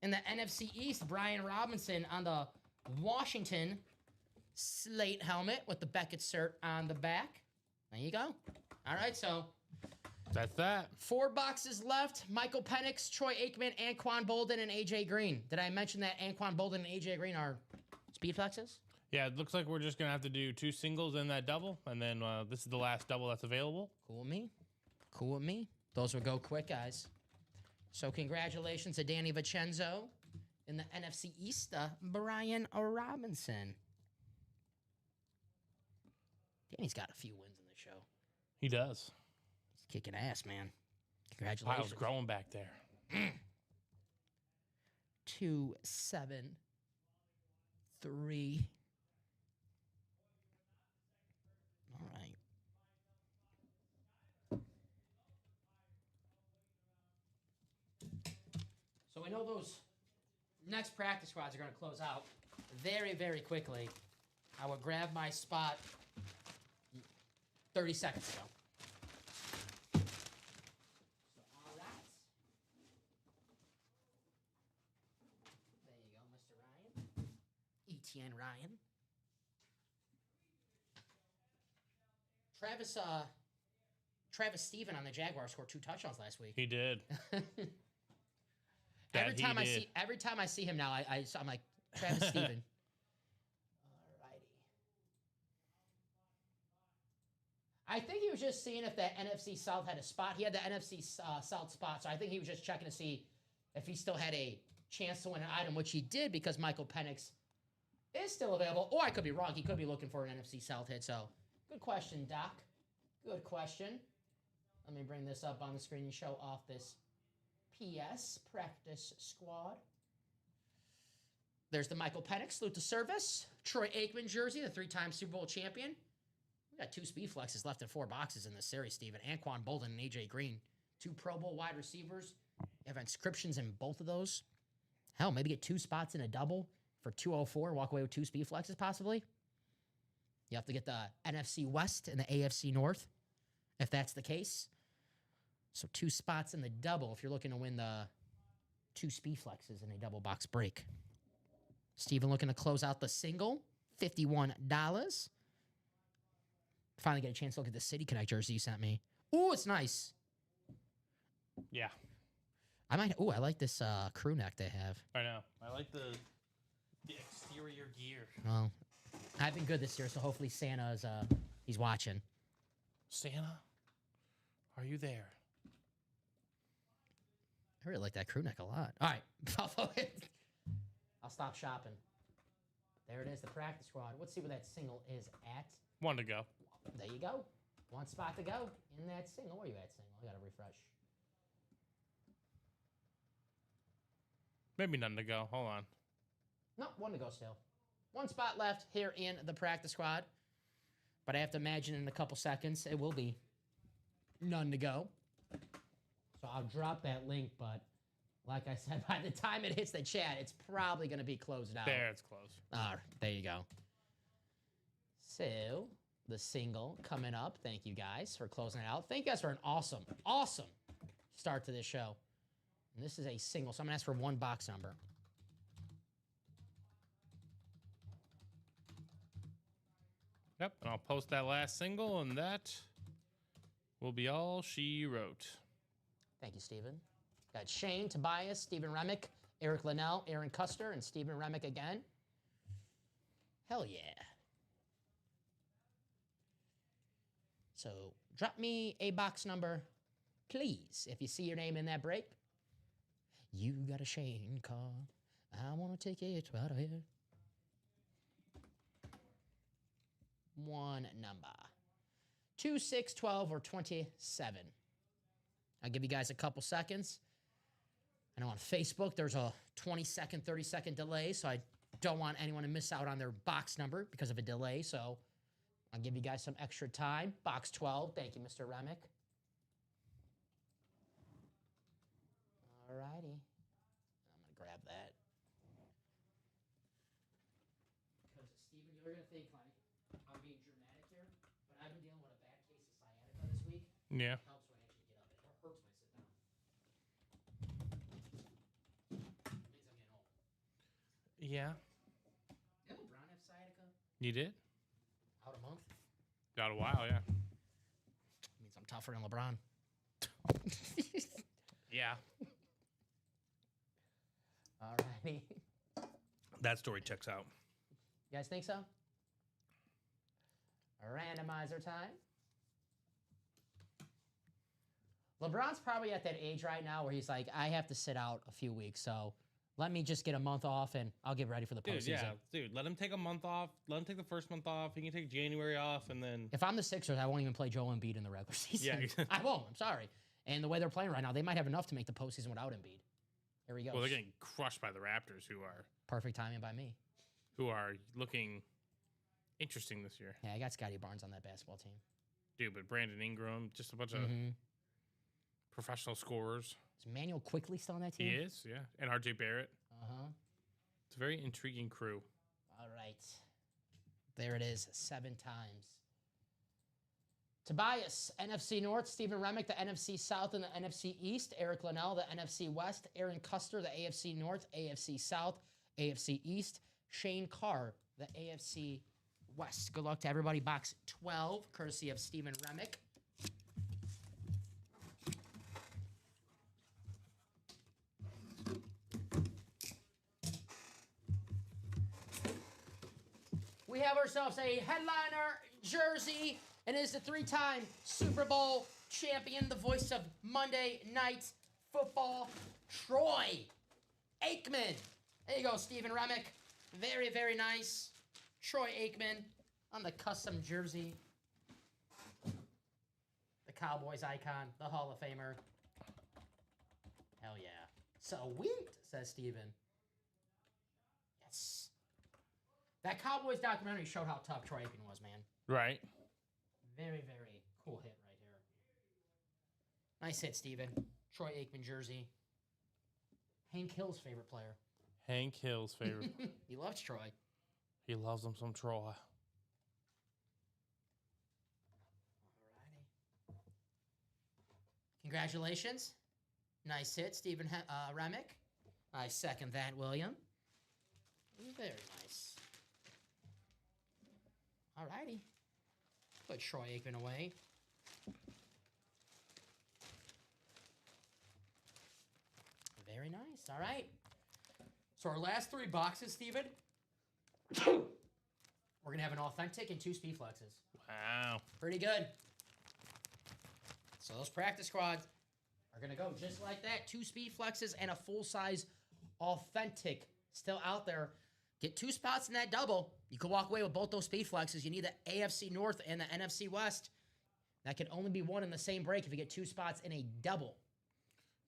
in the NFC East. Brian Robinson on the Washington Slate helmet with the Beckett cert on the back. There you go. All right, so That's that. 4 boxes left. Michael Penix, Troy Aikman, Anquan Bolden, and AJ Green. Did I mention that Anquan Bolden and AJ Green are speed flexes? Yeah, it looks like we're just going to have to do 2 singles in that double, and then this is the last double that's available. Cool with me. Cool with me. Those will go quick, guys. So congratulations to Danny Vincenzo in the NFC East, Brian Robinson. Danny's got a few wins in the show. He does. He's kicking ass, man. Pile's Congratulations. growing back there. 2, 7, 3. All right. So we know those next practice squads are going to close out very, very quickly. I would grab my spot 30 seconds ago. So all that. There you go, Mr. Ryan. ETN Ryan. Travis Steven on the Jaguars scored 2 touchdowns last week. He did. Every time I see him now, I'm like, Travis Steven. Alrighty. I think he was just seeing if that NFC South had a spot. He had the NFC South spot, so I think he was just checking to see if he still had a chance to win an item, which he did because Michael Penix is still available. Or I could be wrong. He could be looking for an NFC South hit. So, good question, Doc. Good question. Let me bring this up on the screen and show off this PS practice squad. There's the Michael Penix, salute to service. Troy Aikman jersey, the 3-time Super Bowl champion. We got 2 speed flexes left in 4 boxes in this series, Steven. Anquan Bolden and AJ Green. 2 Pro Bowl wide receivers. You have inscriptions in both of those. Hell, maybe get 2 spots in a double for 204. Walk away with 2 speed flexes, possibly. You have to get the NFC West and the AFC North, if that's the case. So 2 spots in the double if you're looking to win the 2 speed flexes in a double box break. Steven looking to close out the single, $51. Finally get a chance to look at the City Connect jersey you sent me. Ooh, it's nice. Yeah. I like this crew neck they have. I know. I like the exterior gear. Well, I've been good this year, so hopefully Santa's he's watching. Santa, are you there? I really like that crew neck a lot. All right. I'll stop shopping. There it is, the practice squad. Let's see where that single is at. 1 to go. There you go. 1 spot to go in that single. Where are you at, single? I got to refresh. Maybe none to go. Hold on. No, 1 to go still. 1 spot left here in the practice squad. But I have to imagine in a couple seconds it will be none to go. So I'll drop that link, but like I said, by the time it hits the chat, it's probably going to be closed out. There, it's closed. All right, there you go. So, the single coming up. Thank you guys for closing it out. Thank you guys for an awesome, awesome start to this show. And this is a single, so I'm going to ask for 1 box number. Yep, and I'll post that last single, and that will be all she wrote. Thank you, Steven. Got Shane, Tobias, Stephen Remick, Eric Linnell, Aaron Custer, and Stephen Remick again. Hell yeah. So drop me a box number, please, if you see your name in that break. You got a Shane car. I want to take it out of here. 1 number. 2, 6, 12, or 27. I'll give you guys a couple seconds. I know on Facebook there's a 20-second, 30-second delay, so I don't want anyone to miss out on their box number because of a delay, so I'll give you guys some extra time. Box 12. Thank you, Mr. Remick. All righty. I'm going to grab that. Because, Steven, you're going to think, like, I'm being dramatic here, but I've been dealing with a bad case of sciatica this week. Yeah. It helps when I actually get up. It hurts when I sit down. It means I'm getting old. Yeah. Did LeBron have sciatica? You did? Out a month? Got a while, yeah. Means I'm tougher than LeBron. Yeah. All righty. That story checks out. You guys think so? Randomizer time. LeBron's probably at that age right now where he's like, I have to sit out a few weeks, so let me just get a month off and I'll get ready for the postseason. Dude, let him take a month off. Let him take the first month off. He can take January off, and then... If I'm the Sixers, I won't even play Joel Embiid in the regular season. Yeah. I won't. I'm sorry. And the way they're playing right now, they might have enough to make the postseason without Embiid. Here we go. Well, they're getting crushed by the Raptors, who Perfect timing by me. are looking interesting this year. Yeah, I got Scotty Barnes on that basketball team. Dude, but Brandon Ingram, just a bunch of professional scorers. Is Manuel quickly still on that team? He is, yeah. And RJ Barrett. Uh-huh. It's a very intriguing crew. All right. There it is, 7 times. Tobias, NFC North. Stephen Remick, the NFC South and the NFC East. Eric Linnell, the NFC West. Aaron Custer, the AFC North, AFC South, AFC East. Shane Carr, the AFC West. Good luck to everybody. Box 12, courtesy of Stephen Remick. We have ourselves a headliner jersey, and it is the 3-time Super Bowl champion, the voice of Monday Night Football, Troy Aikman. There you go, Stephen Remick. Very, very nice. Troy Aikman on the custom jersey. The Cowboys icon, the Hall of Famer. Hell yeah. Sweet, says Stephen. Yes. That Cowboys documentary showed how tough Troy Aikman was, man. Right. Very, very cool hit right here. Nice hit, Steven. Troy Aikman jersey. Hank Hill's favorite player. Hank Hill's favorite. He loves Troy. He loves him some Troy. Alrighty. Congratulations. Nice hit, Stephen Remick. I second that, William. Very nice. Alrighty. Put Troy Aikman away. Very nice. All right. So our last 3 boxes, Steven, we're going to have an authentic and 2 speed flexes. Wow. Pretty good. So those practice squads are going to go just like that. 2 speed flexes and a full-size authentic still out there. Get 2 spots in that double. You could walk away with both those speed flexes. You need the AFC North and the NFC West. That can only be one in the same break if you get 2 spots in a double.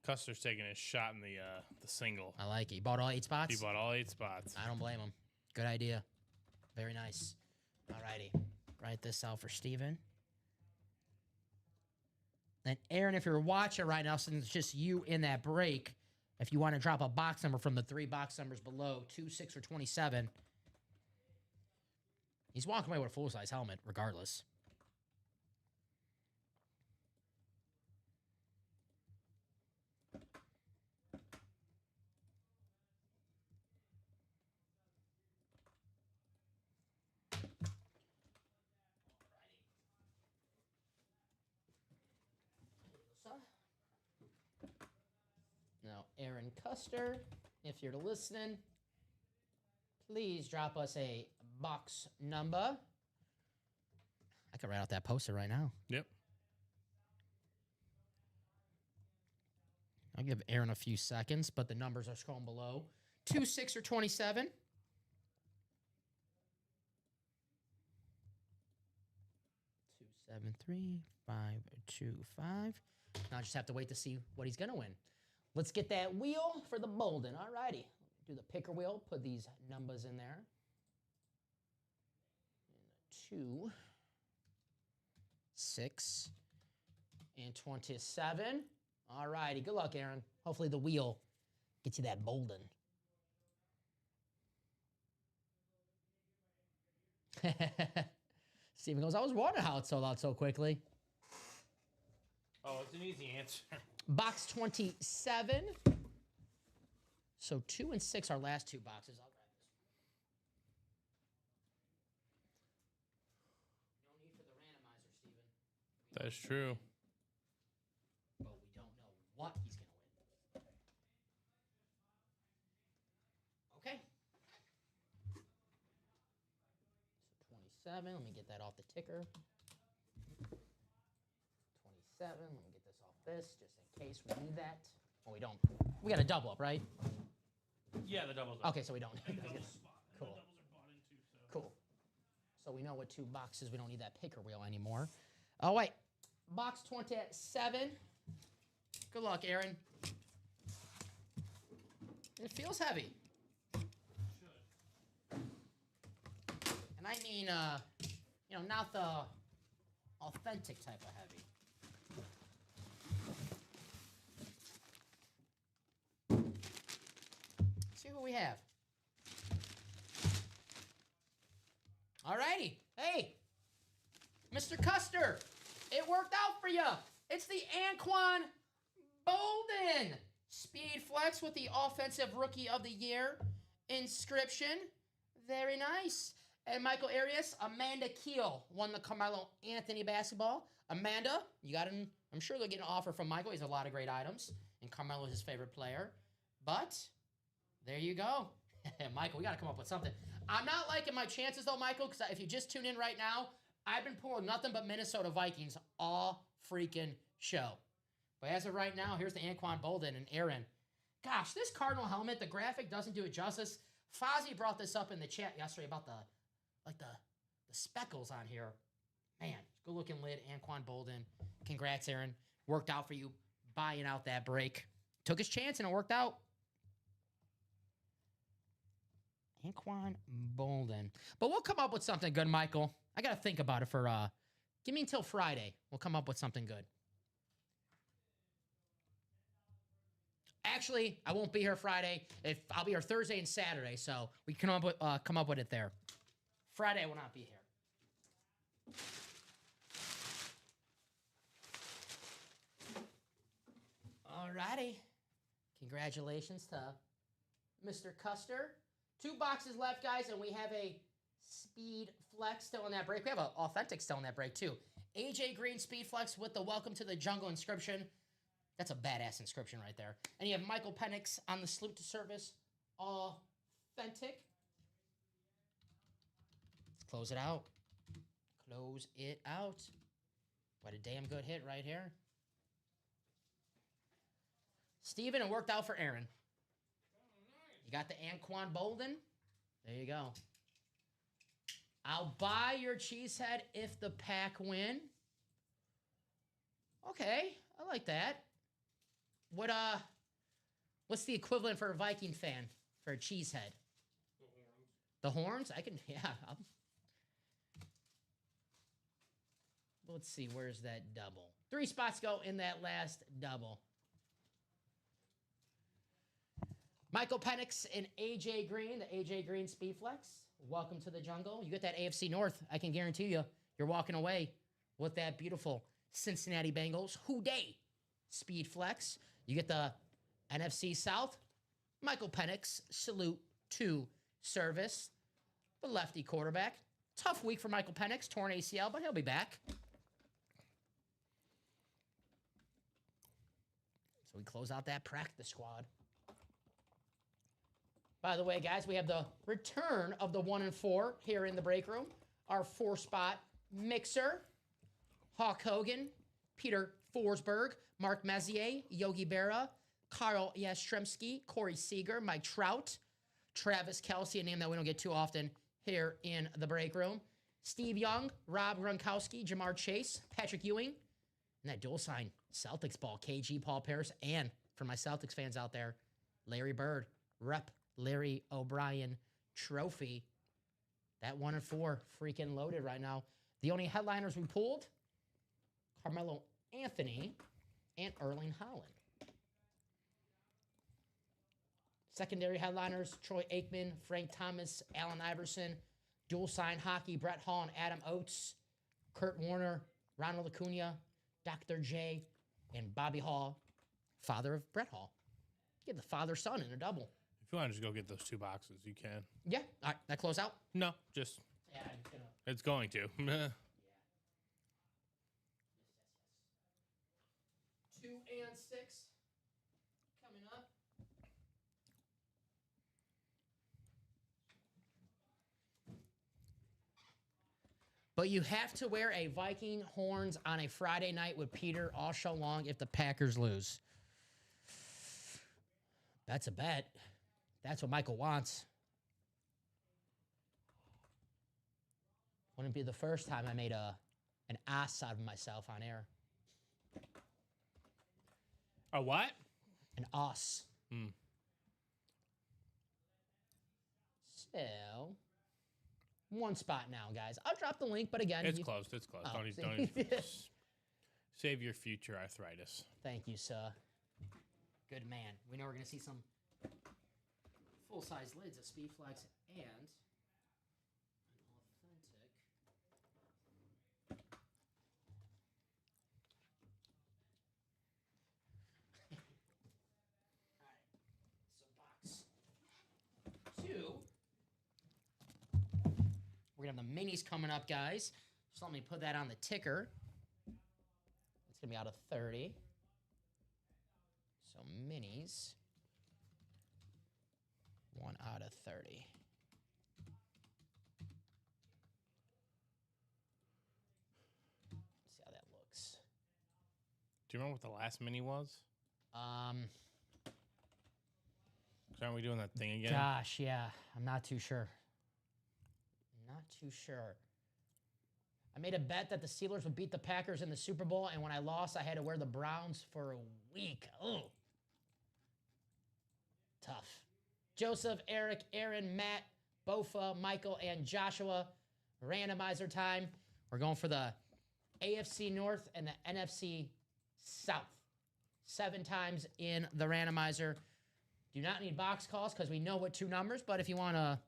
Custer's taking a shot in the single. I like it. You bought all 8 spots? He bought all 8 spots. I don't blame him. Good idea. Very nice. All righty. Write this out for Steven. And Aaron, if you're watching right now, since it's just you in that break, if you want to drop a box number from the 3 box numbers below, 2, 6, or 27, he's walking away with a full-size helmet regardless. Now, Aaron Custer, if you're listening, please drop us a box number. I could write out that poster right now. Yep. I'll give Aaron a few seconds, but the numbers are scrolling below. 2, 6, or 27. 2, 7, 3, 5, 2, 5. Now I just have to wait to see what he's going to win. Let's get that wheel for the Bolden. All righty. Do the picker wheel. Put these numbers in there. 2, 6, and 27. All righty. Good luck, Aaron. Hopefully the wheel gets you that Bolden. Steven goes, I was wondering how it sold out so quickly. Oh, it's an easy answer. Box 27. So 2 and 6 are last two boxes. I'll grab this. No need for the randomizer, Steven. That's true. But we don't know what he's going to win. Okay. So 27. Let me get that off the ticker. 27. Let me get this off this, just in case we need that. Well, we don't. We got a double up, right? Yeah, the doubles. Are Okay, so we don't. and double spot. And Cool. the doubles are bought into, so. Cool. So we know what 2 boxes. We don't need that picker wheel anymore. Oh, wait. Box 27. Good luck, Aaron. It feels heavy. Should. And I mean, not the authentic type of heavy. See what we have. All righty. Hey, Mr. Custer, it worked out for you. It's the Anquan Bolden Speed Flex with the Offensive Rookie of the Year inscription. Very nice. And Michael Arias, Amanda Keel won the Carmelo Anthony basketball. Amanda, you got him. I'm sure they'll get an offer from Michael. He has a lot of great items, and Carmelo is his favorite player. But there you go. Michael, we got to come up with something. I'm not liking my chances, though, Michael, because if you just tune in right now, I've been pulling nothing but Minnesota Vikings all freaking show. But as of right now, here's the Anquan Bolden and Aaron. Gosh, this Cardinal helmet, the graphic doesn't do it justice. Fozzie brought this up in the chat yesterday about the speckles on here. Man, good looking lid, Anquan Bolden. Congrats, Aaron. Worked out for you buying out that break. Took his chance and it worked out. Anquan Bolden. But we'll come up with something good, Michael. I got to think about it for, give me until Friday. We'll come up with something good. Actually, I won't be here Friday. I'll be here Thursday and Saturday, so we can come up with it there. Friday, I will not be here. All righty. Congratulations to Mr. Custer. 2 boxes left, guys, and we have a Speed Flex still in that break. We have an Authentic still in that break, too. AJ Green Speed Flex with the Welcome to the Jungle inscription. That's a badass inscription right there. And you have Michael Penix on the Salute to Service Authentic. Let's close it out. Close it out. What a damn good hit right here. Steven, it worked out for Aaron. You got the Anquan Bolden. There you go. I'll buy your cheesehead if the pack win. Okay, I like that. What's the equivalent for a Viking fan for a cheesehead? The horns? I can, yeah. Let's see, where's that double? 3 spots go in that last double. Michael Penix and AJ Green, the AJ Green Speed Flex. Welcome to the jungle. You get that AFC North. I can guarantee you're walking away with that beautiful Cincinnati Bengals Houday Speed Flex. You get the NFC South. Michael Penix, Salute to Service. The lefty quarterback. Tough week for Michael Penix, torn ACL, but he'll be back. So we close out that practice squad. By the way, guys, we have the return of the 1 and 4 here in the break room. Our 4-spot mixer. Hawk Hogan, Peter Forsberg, Mark Messier, Yogi Berra, Carl Yastrzemski, Corey Seager, Mike Trout, Travis Kelce, a name that we don't get too often here in the break room. Steve Young, Rob Gronkowski, Jamar Chase, Patrick Ewing, and that dual sign Celtics ball, KG, Paul Pierce, and for my Celtics fans out there, Larry Bird, Rep Larry O'Brien trophy. That 1 and 4 freaking loaded right now. The only headliners we pulled, Carmelo Anthony and Erling Haaland. Secondary headliners, Troy Aikman, Frank Thomas, Allen Iverson. Dual sign hockey, Brett Hall and Adam Oates. Kurt Warner, Ronald Acuna, Dr. J, and Bobby Hall, father of Brett Hall. Get the father-son in a double. If you want to just go get those 2 boxes, you can. Yeah. All right, that close out? No, just Yeah, I'm gonna... it's going to. Yeah. 2 and 6 coming up. But you have to wear a Viking horns on a Friday night with Peter all show long if the Packers lose. That's a bet. That's what Michael wants. Wouldn't be the first time I made an ass out of myself on air. A what? An ass. Hmm. So, 1 spot now, guys. I'll drop the link, but again... It's closed. It's closed. Oh, Don't even save your future arthritis. Thank you, sir. Good man. We know we're going to see some full-size lids of Speedflex and an authentic... All right. So box 2. We're going to have the minis coming up, guys. Just let me put that on the ticker. It's going to be out of 30. So minis. 1 out of 30. See how that looks. Do you remember what the last mini was? Aren't we doing that thing again? Gosh, yeah. I'm not too sure. Not too sure. I made a bet that the Steelers would beat the Packers in the Super Bowl, and when I lost, I had to wear the Browns for a week. Oh. Tough. Joseph, Eric, Aaron, Matt, Bofa, Michael, and Joshua. Randomizer time. We're going for the AFC North and the NFC South. 7 times in the randomizer. Do not need box calls because we know what 2 numbers, but if you want to,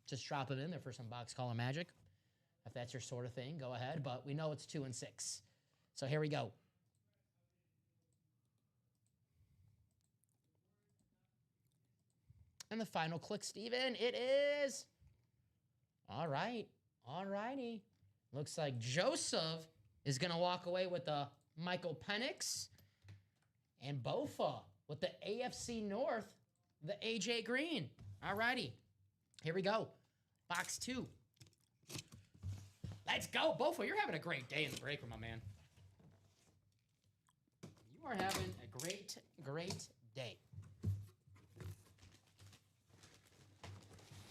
just drop it in there for some box caller magic. If that's your sort of thing, go ahead. But we know it's 2 and 6. So here we go. And the final click, Steven, it is... All right. All righty. Looks like Joseph is going to walk away with the Michael Penix and Bofa with the AFC North, the AJ Green. All righty. Here we go. Box 2. Let's go, Bofa. You're having a great day in the break room, my man. You are having a great, great day.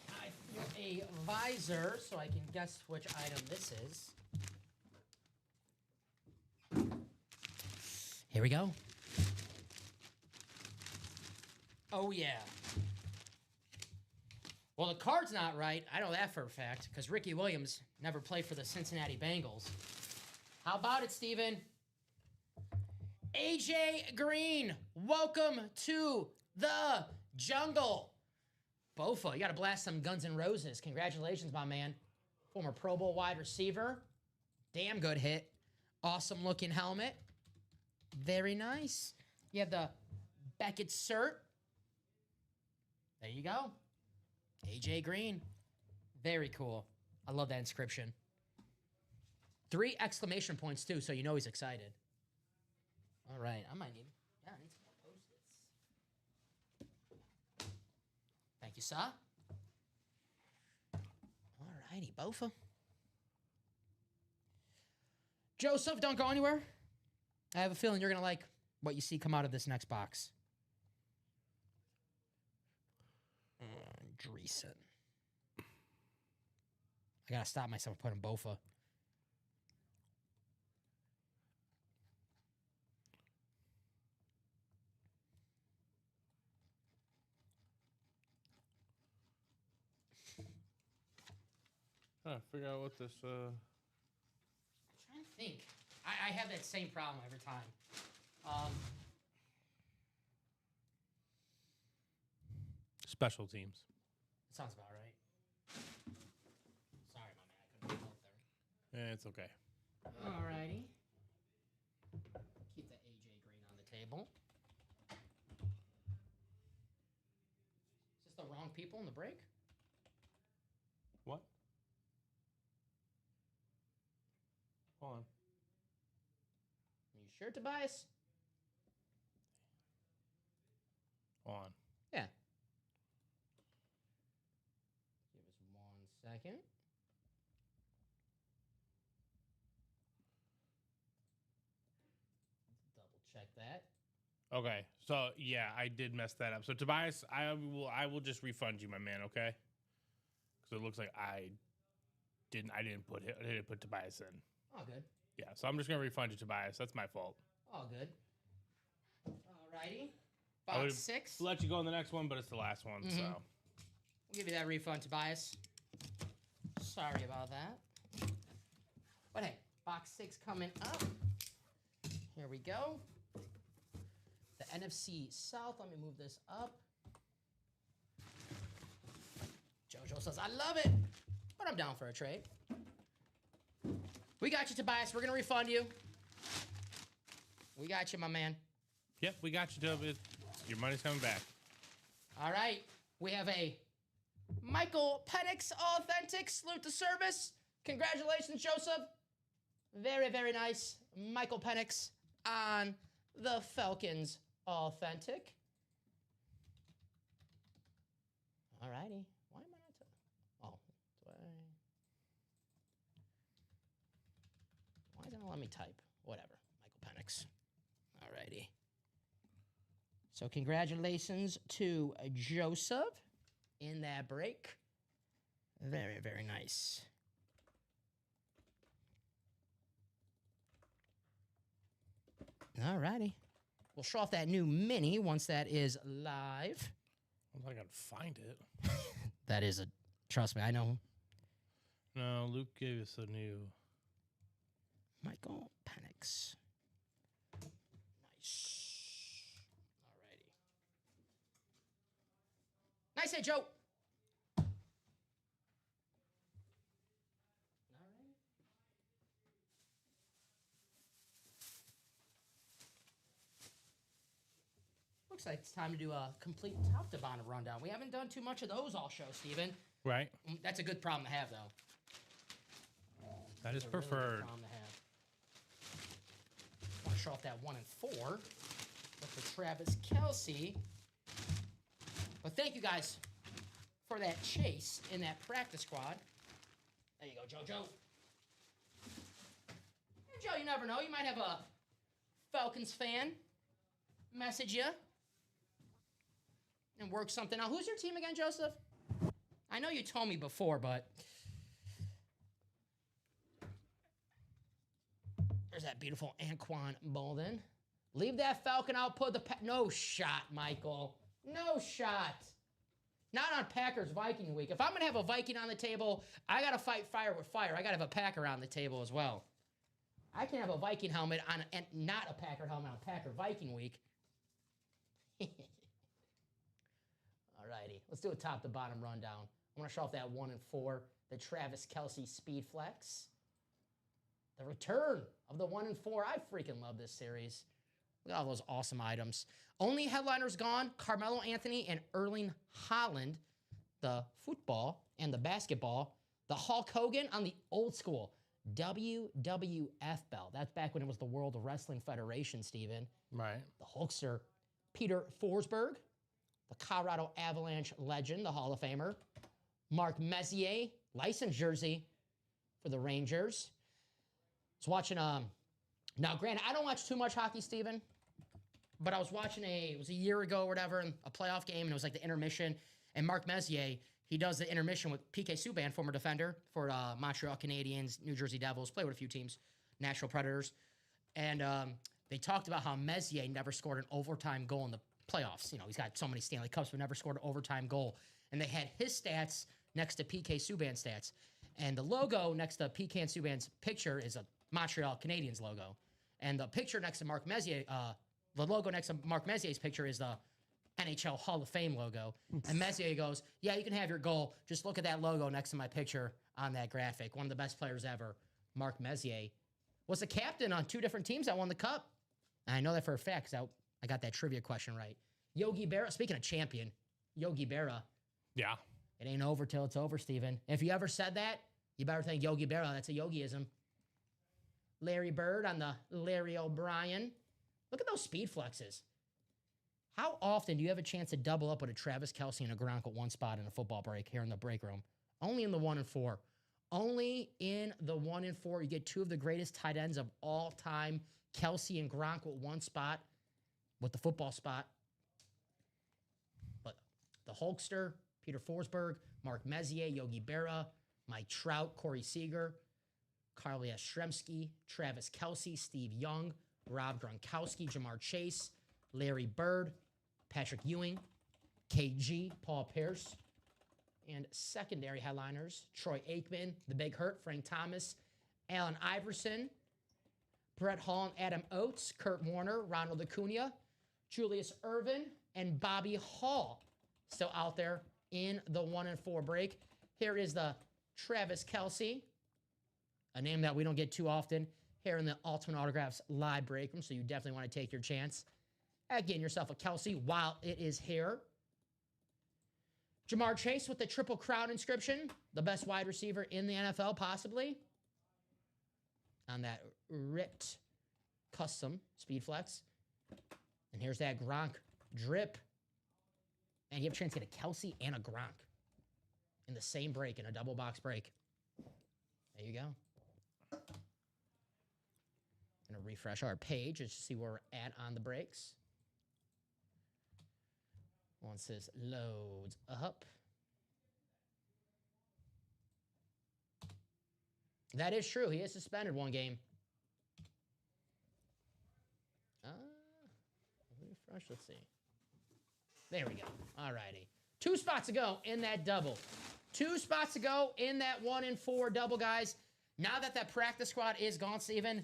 I feel a visor so I can guess which item this is. Here we go. Oh, yeah. Well, the card's not right. I know that for a fact, because Ricky Williams never played for the Cincinnati Bengals. How about it, Steven? AJ Green, welcome to the jungle. Bofa, you got to blast some Guns N' Roses. Congratulations, my man. Former Pro Bowl wide receiver. Damn good hit. Awesome looking helmet. Very nice. You have the Beckett cert. There you go. AJ Green. Very cool. I love that inscription. 3 exclamation points, too, so you know he's excited. All right. I need some more Post-its. Thank you, sir. All righty, Bofa. Joseph, don't go anywhere. I have a feeling you're going to like what you see come out of this next box. Dreesen. I gotta stop myself putting Bofa. Figure out what this. I'm trying to think. I have that same problem every time. Special teams. Sounds about right. Sorry, my man. I couldn't help there. It's okay. Alrighty. Keep the AJ green on the table. Is this the wrong people in the break? What? Hold on. Are you sure, Tobias? Hold on. Yeah. Give us 1 second. Double check that. Okay. So yeah, I did mess that up. So Tobias, I will just refund you, my man. Okay. Because it looks like I didn't put Tobias in. All good. Yeah. So I'm just gonna refund you, Tobias. That's my fault. All good. Alrighty. I would Box 6. let you go in the next one, but it's the last one. So We'll give you that refund, Tobias. Sorry about that. But hey, box 6 coming up. Here we go. The NFC South. Let me move this up. JoJo says, I love it, but I'm down for a trade. We got you, Tobias. We're going to refund you. We got you, my man. yep, we got you, Toby. Your money's coming back. All right. We have a Michael Penix Authentic Salute to Service. Congratulations, Joseph. Very, very nice. Michael Penix on the Falcons Authentic. All righty. Why am I not? Why isn't it letting me type? Whatever. Michael Penix. All righty. So congratulations to Joseph in that break. Very, very nice. All righty. We'll show off that new mini once that is live. I gotta find it. That is a, trust me, I know. No, Luke gave us a new. Michael Penix. Nice. All righty. Nice hit, Joe. All right. Looks like it's time to do a complete top to bottom rundown. We haven't done too much of those all show, Steven. Right. That's a good problem to have, though. That is That's a really good preferred. problem to have. Want to show off that 1 and 4 with the Travis Kelce. But thank you guys for that chase in that practice squad. There you go, JoJo. Hey, Joe, you never know. You might have a Falcons fan message you and work something out. Who's your team again, Joseph? I know you told me before, but there's that beautiful Anquan Bolden. Leave that Falcon out, put the... No shot, Michael. No shot. Not on Packers Viking week. If I'm going to have a Viking on the table, I got to fight fire with fire. I got to have a Packer on the table as well. I can have a Viking helmet on and not a Packer helmet on Packer Viking week. Alrighty, let's do a top to bottom rundown. I want to show off that 1 and 4, the Travis Kelce Speed Flex. The return of the 1 and 4. I freaking love this series. Look at all those awesome items. Only headliners gone, Carmelo Anthony and Erling Haaland. The football and the basketball. The Hulk Hogan on the old school WWF belt. That's back when it was the World Wrestling Federation, Steven. Right. The Hulkster, Peter Forsberg. The Colorado Avalanche legend, the Hall of Famer. Mark Messier, licensed jersey for the Rangers. I was watching, now granted, I don't watch too much hockey, Steven, but I was watching it was a year ago or whatever, a playoff game, and it was like the intermission, and Mark Messier, he does the intermission with PK Subban, former defender for Montreal Canadiens, New Jersey Devils, played with a few teams, Nashville Predators, and they talked about how Messier never scored an overtime goal in the playoffs. You know, he's got so many Stanley Cups, but never scored an overtime goal. And they had his stats next to PK Subban's stats. And the logo next to PK and Subban's picture is a Montreal Canadiens logo. And the picture next to Mark Messier, the logo next to Mark Messier's picture is the NHL Hall of Fame logo. And Messier goes, yeah, you can have your goal. Just look at that logo next to my picture on that graphic. One of the best players ever, Mark Messier, was a captain on 2 different teams that won the Cup. And I know that for a fact because I got that trivia question right. Yogi Berra, speaking of champion, Yogi Berra. Yeah. It ain't over till it's over, Steven. If you ever said that, you better thank Yogi Berra. That's a Yogiism. Larry Bird on the Larry O'Brien. Look at those speed flexes. How often do you have a chance to double up with a Travis Kelce and a Gronk at one spot in a football break here in the break room? Only in the 1 and 4. Only in the 1 and 4. You get 2 of the greatest tight ends of all time. Kelce and Gronk with one spot, with the football spot. But the Hulkster, Peter Forsberg, Mark Messier, Yogi Berra, Mike Trout, Corey Seager, Carl Yastrzemski, Travis Kelce, Steve Young, Rob Gronkowski, Jamar Chase, Larry Bird, Patrick Ewing, KG, Paul Pierce, and secondary headliners, Troy Aikman, The Big Hurt, Frank Thomas, Allen Iverson, Brett Hall and Adam Oates, Kurt Warner, Ronald Acuna, Julius Ervin, and Bobby Hall still out there in the 1 and 4 break. Here is the Travis Kelce, a name that we don't get too often here in the Ultimate Autographs live break room, so you definitely want to take your chance at getting yourself a Kelce while it is here. Jamar Chase with the Triple Crown inscription, the best wide receiver in the NFL, possibly. On that ripped custom speed flex. And here's that Gronk drip. And you have a chance to get a Kelce and a Gronk in the same break, in a double box break. There you go. Gonna refresh our page just to see where we're at on the breaks. Once this loads up. That is true. He is suspended 1 game. Refresh, let's see. There we go. All righty. 2 spots to go in that double. 2 spots to go in that 1 and 4 double, guys. Now that practice squad is gone, Steven,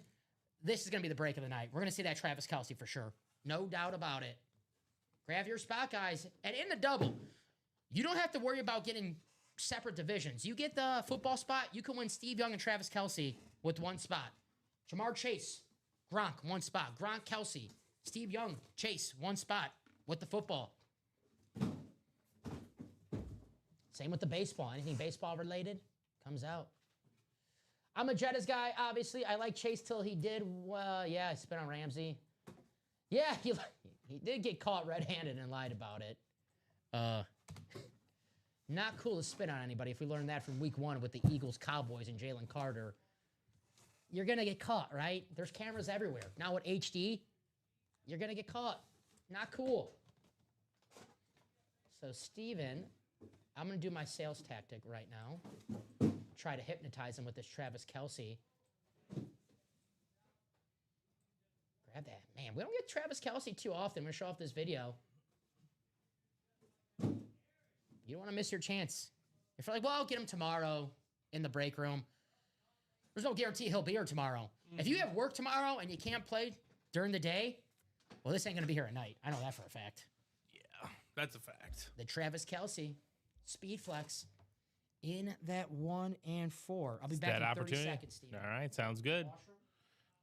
this is going to be the break of the night. We're going to see that Travis Kelce for sure. No doubt about it. Grab your spot, guys. And in the double, you don't have to worry about getting separate divisions. You get the football spot, you can win Steve Young and Travis Kelce with 1 spot. Jamar Chase, Gronk, 1 spot. Gronk, Kelce, Steve Young, Chase, 1 spot with the football. Same with the baseball. Anything baseball related comes out. I'm a Jettas guy, obviously. I like Chase till he did, yeah, I spit on Ramsey. Yeah, he did get caught red-handed and lied about it. Not cool to spit on anybody. If we learned that from week 1 with the Eagles, Cowboys, and Jalen Carter, you're going to get caught, right? There's cameras everywhere. Now with HD, you're going to get caught. Not cool. So, Steven, I'm going to do my sales tactic right now. Try to hypnotize him with this Travis Kelce. Grab that. Man, we don't get Travis Kelce too often. I'm going to show off this video. You don't want to miss your chance. If you're like, well, I'll get him tomorrow in the break room, there's no guarantee he'll be here tomorrow. Mm-hmm. If you have work tomorrow and you can't play during the day, well, this ain't going to be here at night. I know that for a fact. Yeah, that's a fact. The Travis Kelce speed flex in that 1 and 4. I'll be back in 30 seconds, Steve. All right, sounds good.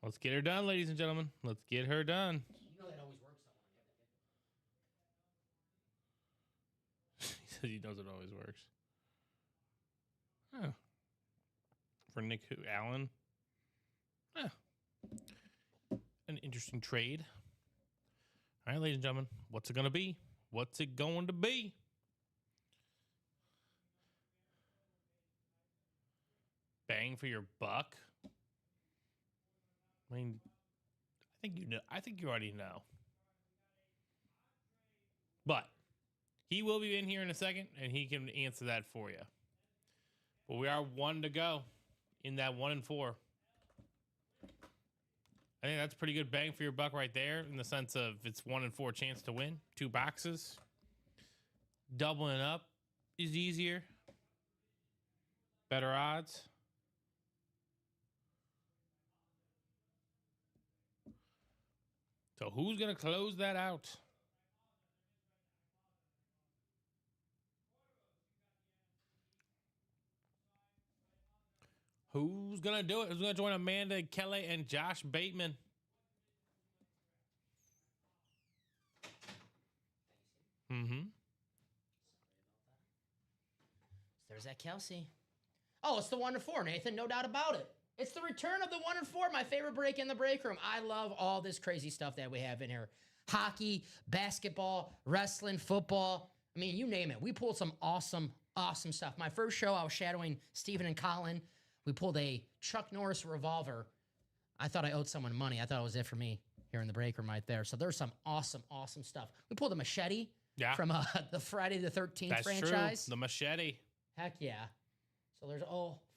Let's get her done, ladies and gentlemen. Let's get her done. You know that always works, though. He says he knows it always works. Oh. For Nick Allen. An interesting trade. All right, ladies and gentlemen, what's it going to be? What's it going to be? Bang for your buck? I mean, I think you know. I think you already know. But he will be in here in a second, and he can answer that for you. But we are 1 to go in that 1 and 4. I think that's pretty good bang for your buck right there, in the sense of it's 1 and 4 chance to win. 2 boxes. Doubling up is easier. Better odds. So who's going to close that out? Who's going to do it? Who's going to join Amanda, Kelly, and Josh Bateman? Mm-hmm. There's that Kelsey. Oh, it's the 1 and 4, Nathan. No doubt about it. It's the return of the 1 and 4, my favorite break in the break room. I love all this crazy stuff that we have in here. Hockey, basketball, wrestling, football. I mean, you name it. We pulled some awesome stuff. My first show, I was shadowing Steven and Colin. We pulled a Chuck Norris revolver. I thought I owed someone money. I thought it was it for me here in the break room right there. So there's some awesome stuff. We pulled a machete from the Friday the 13th franchise. True. The machete. Heck yeah. So there's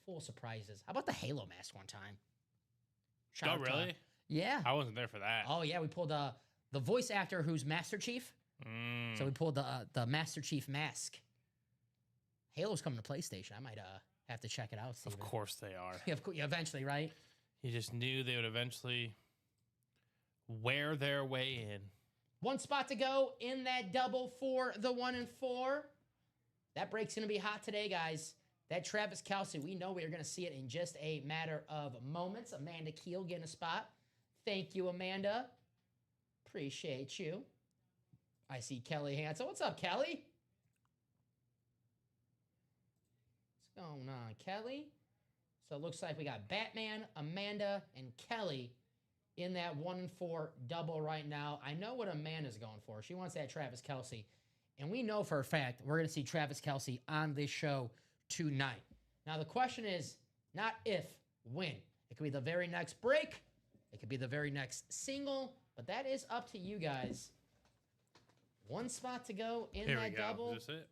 full surprises. How about the Halo mask one time? Oh, really? Yeah. I wasn't there for that. Oh, yeah. We pulled the voice actor who's Master Chief. So we pulled the Master Chief mask. Halo's coming to PlayStation. I might have to check it out. Steven. Of course they are. Yeah, eventually, right? You just knew they would eventually wear their way in. One spot to go in that double for the 1 and 4. That break's going to be hot today, guys. That Travis Kelce, we know we are going to see it in just a matter of moments. Amanda Keel getting a spot. Thank you, Amanda. Appreciate you. I see Kelly Hansen. What's up, Kelly? What's going on, Kelly? So it looks like we got Batman, Amanda, and Kelly in that 1 and 4 double right now. I know what Amanda's going for. She wants that Travis Kelce. And we know for a fact we're going to see Travis Kelce on this show tonight. Now, the question is not if, when. It could be the very next break. It could be the very next single. But that is up to you guys. One spot to go in Here that we go. double. Is this it?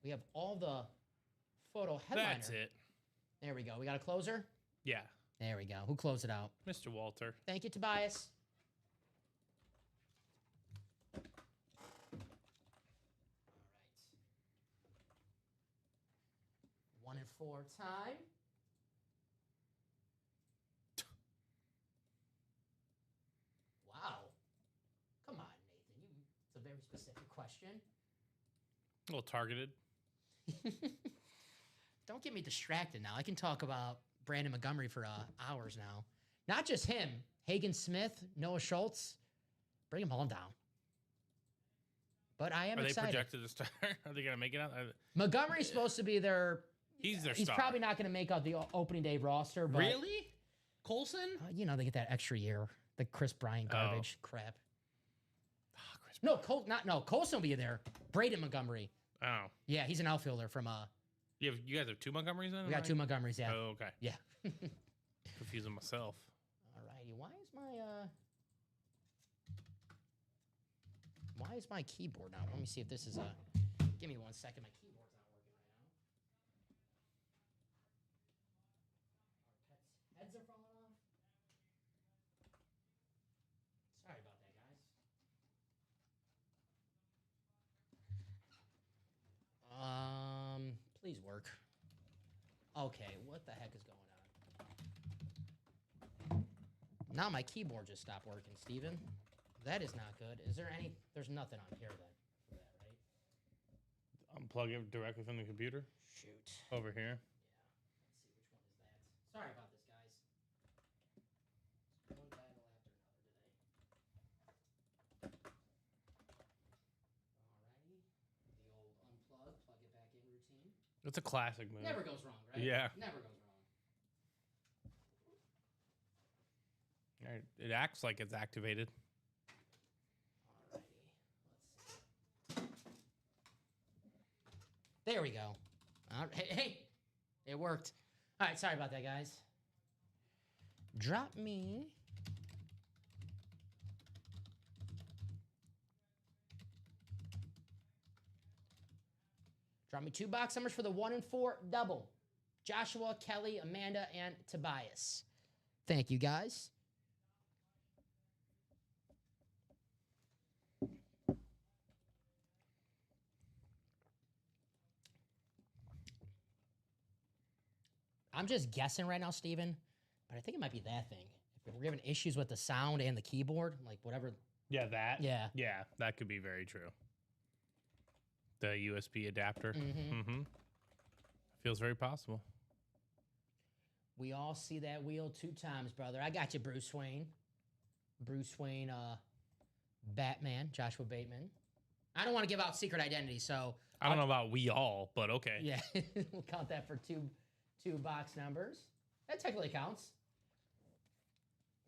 We have all the photo headliner. That's it. There we go. We got a closer? Yeah. There we go. Who closed it out? Mr. Walter. Thank you, Tobias. All right. 1 and 4 time. Wow. Come on, Nathan. It's a very specific question. A little targeted. Don't get me distracted now. I can talk about Brandon Montgomery for hours now. Not just him. Hagen Smith, Noah Schultz. Bring them all down. But I am excited. Are they projected to start? Are they going to make it out? Montgomery's supposed to be their... He's their He's star. probably not going to make out the opening day roster. But, Really? Colson? they get that extra year. The Chris Bryant garbage crap. Oh, Chris Colson will be there. Braden Montgomery. Oh. Yeah, he's an outfielder from... You guys have two Montgomerys then? We got two Montgomerys, yeah. Oh, okay. Yeah. Confusing myself. All righty. Why is my keyboard now? Let me see if this is give me 1 second. My keyboard's not working right now. Our pets' heads are falling off. Sorry about that, guys. Please work. Okay, what the heck is going on? Now my keyboard just stopped working, Steven. That is not good. Is there any... There's nothing on here then for that, right? Unplug it directly from the computer? Shoot. Over here. Yeah. Let's see, which one is that? Sorry about this, guys. One battle after another today. Alrighty. The old unplug, plug it back in routine. It's a classic move. Never goes wrong, right? Yeah. Never goes wrong. All right. It acts like it's activated. Alrighty. Let's see. There we go. All right. Hey, it worked. All right, sorry about that, guys. Drop me. Drop me 2 box numbers for the 1 and 4 double. Joshua, Kelly, Amanda, and Tobias. Thank you, guys. I'm just guessing right now, Steven, but I think it might be that thing. If we're having issues with the sound and the keyboard, like whatever. Yeah, that? Yeah. Yeah, that could be very true. The USB adapter. Mm-hmm. Mm-hmm. Feels very possible. We all see that wheel 2 times, brother. I got you, Bruce Wayne. Bruce Wayne, Batman, Joshua Bateman. I don't want to give out secret identity, so I don't know about we all, but okay. yeah, we'll count that for two box numbers. That technically counts.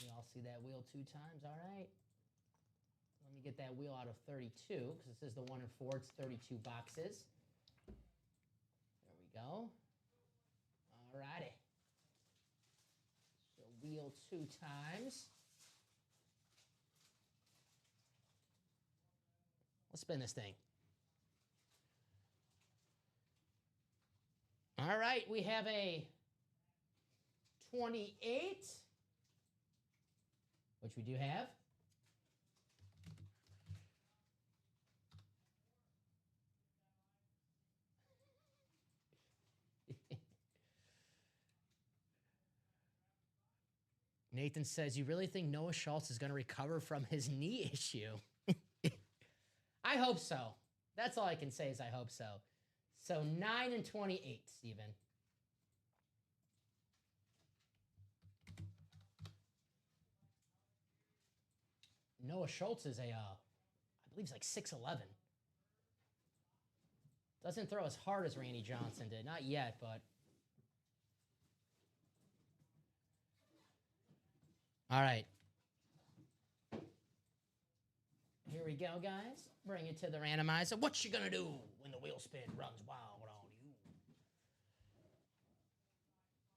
We all see that wheel 2 times. All right. Let me get that wheel out of 32 because this is the 1 and 4. It's 32 boxes. There we go. All righty. So wheel 2 times. Let's spin this thing. All right, we have a 28, which we do have. Nathan says, you really think Noah Schultz is going to recover from his knee issue? I hope so. That's all I can say is I hope so. So 9 and 28, Steven. Noah Schultz is I believe he's like 6'11". Doesn't throw as hard as Randy Johnson did. Not yet, but. All right. Here we go, guys. Bring it to the randomizer. What you gonna do when the wheel spin runs wild on you?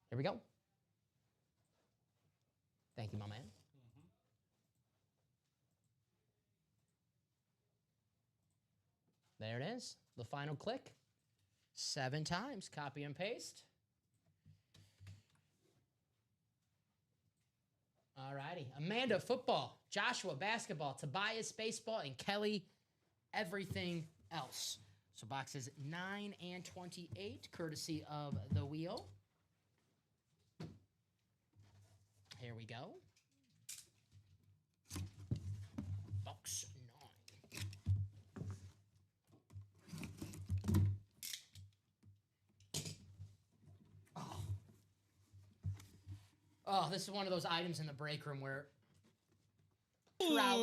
Here we go. Thank you, my man. There it is. The final click. 7 times. Copy and paste. All righty. Amanda, football. Joshua, basketball. Tobias, baseball. And Kelly, everything else. So boxes 9 and 28, courtesy of the wheel. Here we go. Box 9. Oh, this is one of those items in the break room where Trout,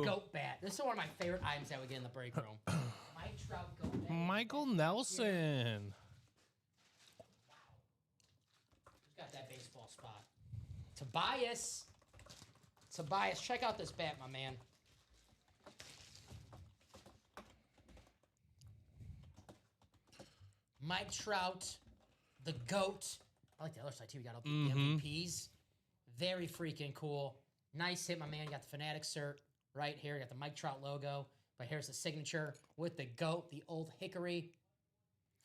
goat bat. This is one of my favorite items that we get in the break room. Mike Trout, goat bat. Michael Nelson. Wow. Who's got that baseball spot? Tobias. Tobias, check out this bat, my man. Mike Trout, the GOAT. I like the other side, too. We got the MVPs. Very freaking cool. Nice hit, my man. You got the Fanatic cert right here. You got the Mike Trout logo. But here's the signature with the GOAT, the old hickory.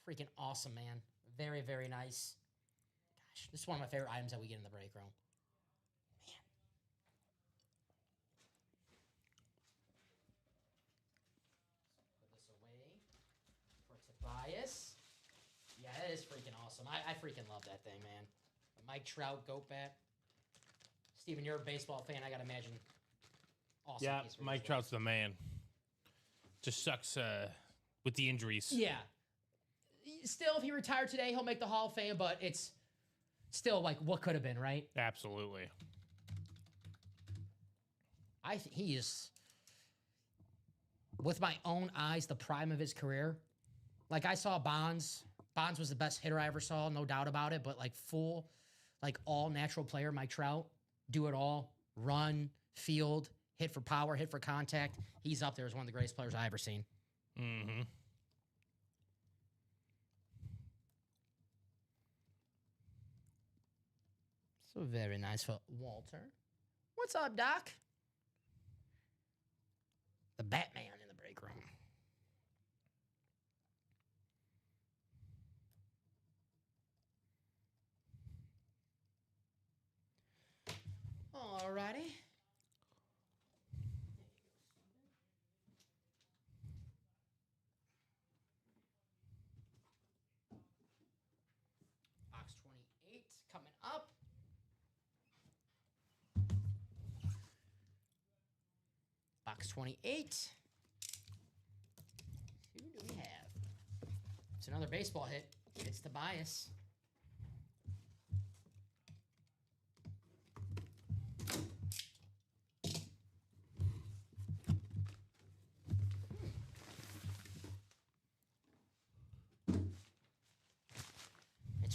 Freaking awesome, man. Very, very nice. Gosh, this is one of my favorite items that we get in the break room. Man. Put this away for Tobias. Yeah, that is freaking awesome. I freaking love that thing, man. The Mike Trout goat bat. Steven, you're a baseball fan. I got to imagine. Awesome. Yeah, piece for Mike you as well. Trout's the man. Just sucks with the injuries. Yeah. Still, if he retired today, he'll make the Hall of Fame, but it's still like what could have been, right? Absolutely. He is, with my own eyes, the prime of his career. Like I saw Bonds. Bonds was the best hitter I ever saw, no doubt about it. But like full, like all natural player, Mike Trout, do it all, run, field, hit for power, hit for contact. He's up there as one of the greatest players I ever seen. Mm-hmm. So very nice for Walter. What's up, Doc? The Batman in the break room. Alrighty. Box 28 coming up. Box 28. Who do we have? It's another baseball hit. It's Tobias.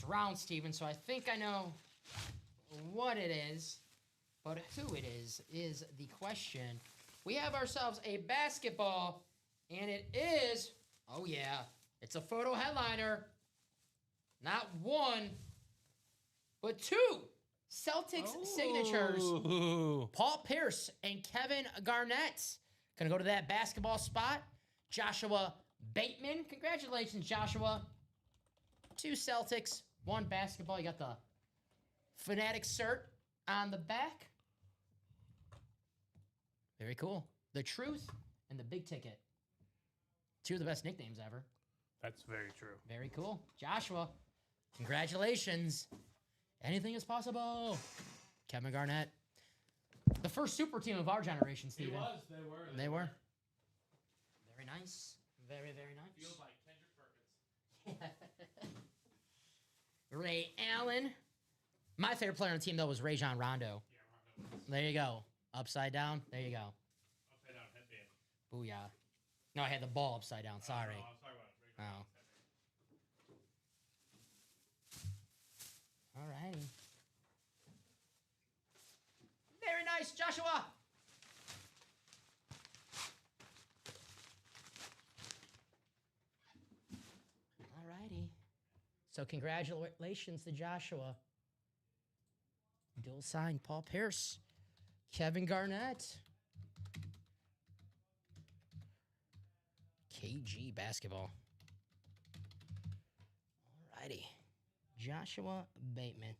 round, Steven, so I think I know what it is. But who it is the question. We have ourselves a basketball, and it is, oh yeah, it's a photo headliner. Not one, but two Celtics signatures. Paul Pierce and Kevin Garnett. Gonna go to that basketball spot. Joshua Bateman. Congratulations, Joshua. 2 Celtics, 1 basketball. You got the Fanatic cert on the back. Very cool. The Truth and the Big Ticket. 2 of the best nicknames ever. That's very true. Very cool. Joshua, congratulations. Anything is possible. Kevin Garnett. The first super team of our generation, Steven. It was. They were. They were. Very nice. Very, very nice. Feels like Kendrick Perkins. Ray Allen. My favorite player on the team, though, was Rajon Rondo. Yeah, Rondo was. There you go. Upside down. There you go. Upside down headband. Booyah. No, I had the ball upside down. Sorry. No, I was talking about Oh. All righty. Very nice, Joshua. All righty. So congratulations to Joshua. Dual sign, Paul Pierce. Kevin Garnett. KG basketball. All righty. Joshua Bateman.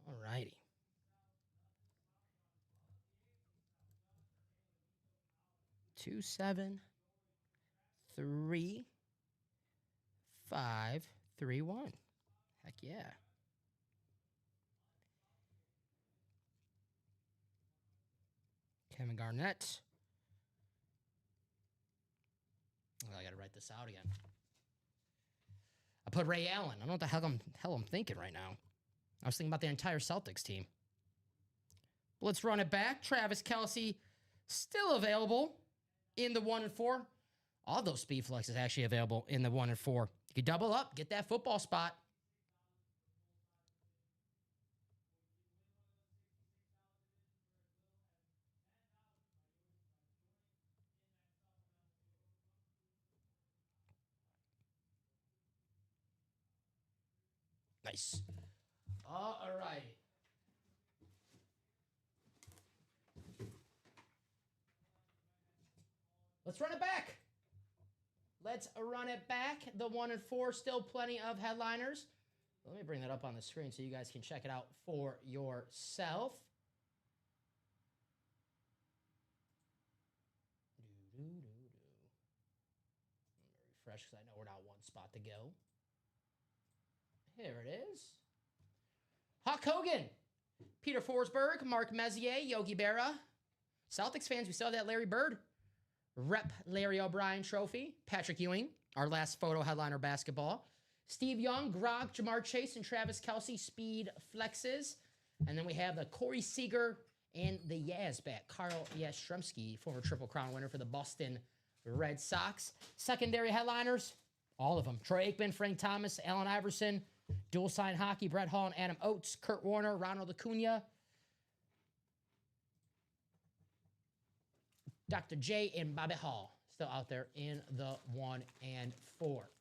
All righty. Two, 7, 3, 5, 3, 1. Heck yeah. Kevin Garnett. Oh, I gotta write this out again. I put Ray Allen. I don't know what the hell I'm thinking right now. I was thinking about the entire Celtics team. Let's run it back. Travis Kelce still available in the 1 and 4. All those speed flexes actually available in the 1 and 4. You can double up, get that football spot. Nice. All right. Let's run it back. Let's run it back. The 1 and 4, still plenty of headliners. Let me bring that up on the screen so you guys can check it out for yourself. Let me refresh because I know we're not one spot to go. Here it is. Hulk Hogan, Peter Forsberg, Mark Messier, Yogi Berra. Celtics fans, we still have that Larry Bird. Rep Larry O'Brien trophy. Patrick Ewing, our last photo headliner basketball. Steve Young, Gronk, Jamar Chase, and Travis Kelce speed flexes. And then we have the Corey Seager and the Yazbat, Carl Yastrzemski, former Triple Crown winner for the Boston Red Sox. Secondary headliners, all of them. Troy Aikman, Frank Thomas, Allen Iverson, dual sign hockey, Brett Hall and Adam Oates, Kurt Warner, Ronald Acuna, Dr. J and Bobby Hall still out there in the 1 and 4.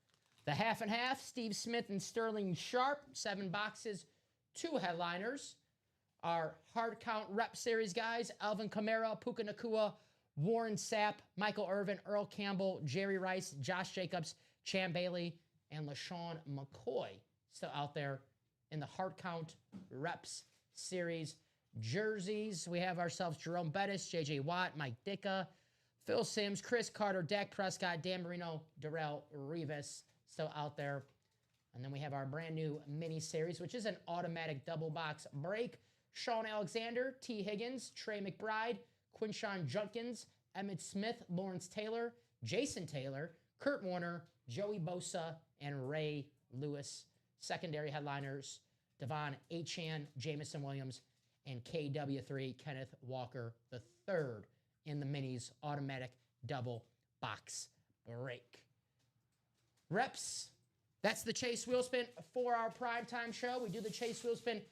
The half and half, Steve Smith and Sterling Sharp, 7 boxes, 2 headliners. Our hard count rep series guys, Alvin Kamara, Puka Nacua, Warren Sapp, Michael Irvin, Earl Campbell, Jerry Rice, Josh Jacobs, Chan Bailey, and LaShawn McCoy still out there in the hard count reps series jerseys. We have ourselves Jerome Bettis, J.J. Watt, Mike Ditka, Phil Simms, Chris Carter, Dak Prescott, Dan Marino, Darrell Rivas still out there. And then we have our brand new mini series, which is an automatic double box break. Sean Alexander, T. Higgins, Trey McBride, Quinshawn Judkins, Emmett Smith, Lawrence Taylor, Jason Taylor, Kurt Warner, Joey Bosa, and Ray Lewis. Secondary headliners, Devon Achan, Jamison Williams, and KW3, Kenneth Walker III in the minis automatic double box break. Reps. That's the Chase Wheel Spin for our primetime show. We do the Chase Wheel Spin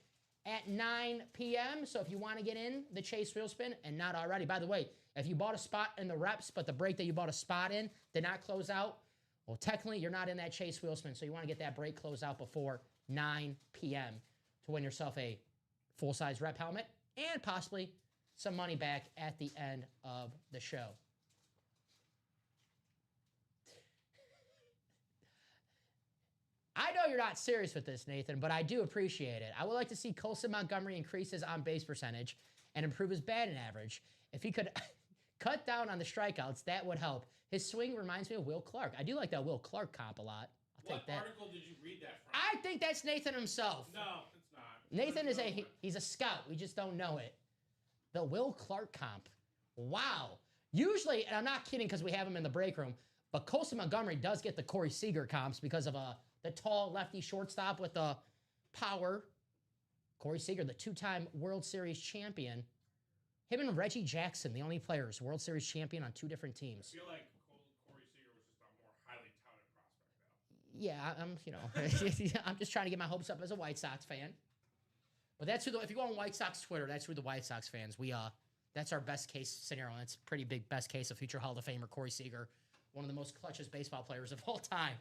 at 9 p.m. So if you want to get in the Chase Wheel Spin and not already, by the way, if you bought a spot in the reps, but the break that you bought a spot in did not close out, well, technically you're not in that Chase Wheel Spin. So you want to get that break closed out before 9 p.m. to win yourself a full-size rep helmet and possibly some money back at the end of the show. I know you're not serious with this, Nathan, but I do appreciate it. I would like to see Colson Montgomery increase his on-base percentage and improve his batting average. If he could cut down on the strikeouts, that would help. His swing reminds me of Will Clark. I do like that Will Clark comp a lot. I'll take that. What article did you read that from? I think that's Nathan himself. No, it's not. Nathan is he's a scout. We just don't know it. The Will Clark comp. Wow. Usually, and I'm not kidding because we have him in the break room, but Colson Montgomery does get the Corey Seager comps because of the tall lefty shortstop with the power. Corey Seager, the two-time World Series champion. Him and Reggie Jackson, the only players, World Series champion on two different teams. I feel like Corey Seager was just a more highly touted prospect, though. Yeah, I'm just trying to get my hopes up as a White Sox fan. But that's who if you go on White Sox Twitter, that's who the White Sox fans. That's our best case scenario. That's pretty big best case of future Hall of Famer Corey Seager, one of the most clutchest baseball players of all time.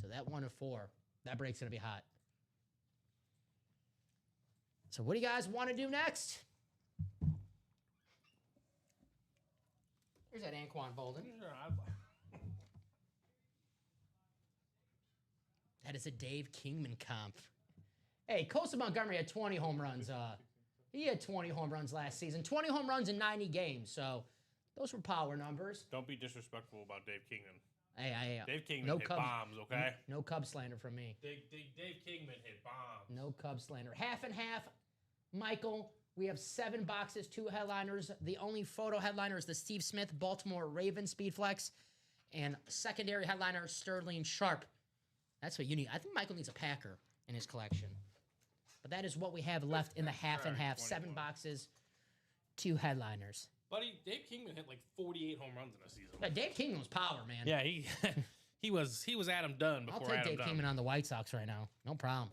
So that 1 of 4, that break's gonna be hot. So what do you guys want to do next? Here's that Anquan Bolden. That is a Dave Kingman comp. Hey, Colson Montgomery had 20 home runs. He had 20 home runs last season. 20 home runs in 90 games. So those were power numbers. Don't be disrespectful about Dave Kingman. Hey, Dave Kingman hit bombs, okay? No Cub slander from me. Dave Kingman hit bombs. No Cub slander. Half and half. Michael, we have 7 boxes, 2 headliners. The only photo headliner is the Steve Smith Baltimore Ravens Speedflex. And secondary headliner, Sterling Sharp. That's what you need. I think Michael needs a Packer in his collection. But that is what we have left in the half and half. 7 boxes, 2 headliners. Buddy, Dave Kingman hit like 48 home runs in a season. Yeah, Dave Kingman was power, man. Yeah, he was Adam Dunn before I'll take Adam Dave Dunn. Kingman on the White Sox right now. No problem.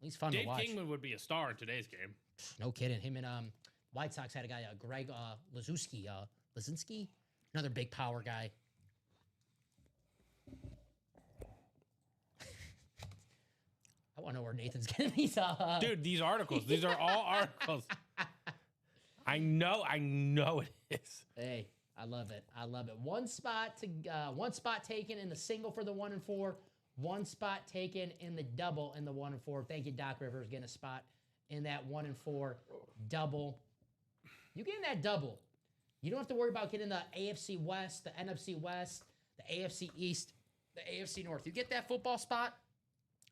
He's fun Dave to watch. Kingman would be a star in today's game. No kidding. Him and White Sox had a guy, Greg Lazinski, another big power guy. I want to know where Nathan's getting these. Dude, these articles. These are all articles. I know it is. Hey, I love it. I love it. One spot taken in the single for the 1 and 4. 1 spot taken in the double in the 1 and 4. Thank you, Doc Rivers, getting a spot in that 1 and 4 double. You get in that double, you don't have to worry about getting the AFC West, the NFC West, the AFC East, the AFC North. You get that football spot,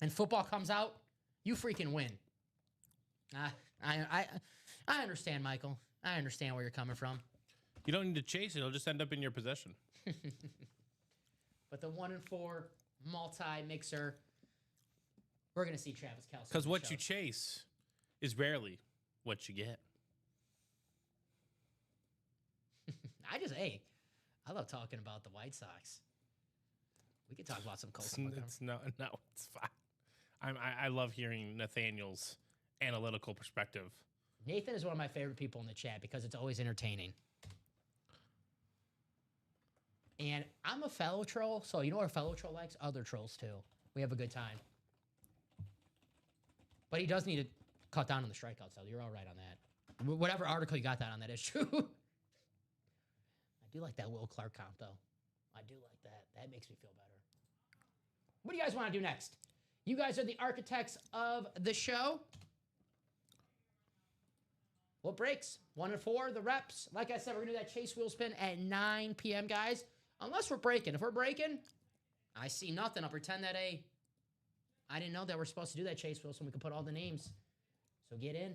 and football comes out, you freaking win. I understand, Michael. I understand where you're coming from. You don't need to chase it. It'll just end up in your possession. But the 1 and 4 multi-mixer, we're going to see Travis Kelce. Because what you chase is rarely what you get. I love talking about the White Sox. We could talk about some Colson. It's fine. I love hearing Nathaniel's analytical perspective. Nathan is one of my favorite people in the chat because it's always entertaining. And I'm a fellow troll, so you know what a fellow troll likes? Other trolls too. We have a good time. But he does need to cut down on the strikeouts, though. You're all right on that. Whatever article you got that on, that is true. I do like that Will Clark comp, though. I do like that. That makes me feel better. What do you guys want to do next? You guys are the architects of the show. What breaks? 1 and 4, the reps. Like I said, we're going to do that Chase Wheel Spin at 9 p.m., guys. Unless we're breaking. If we're breaking, I see nothing. I'll pretend that I didn't know that we're supposed to do that Chase Wheel so we can put all the names. So get in.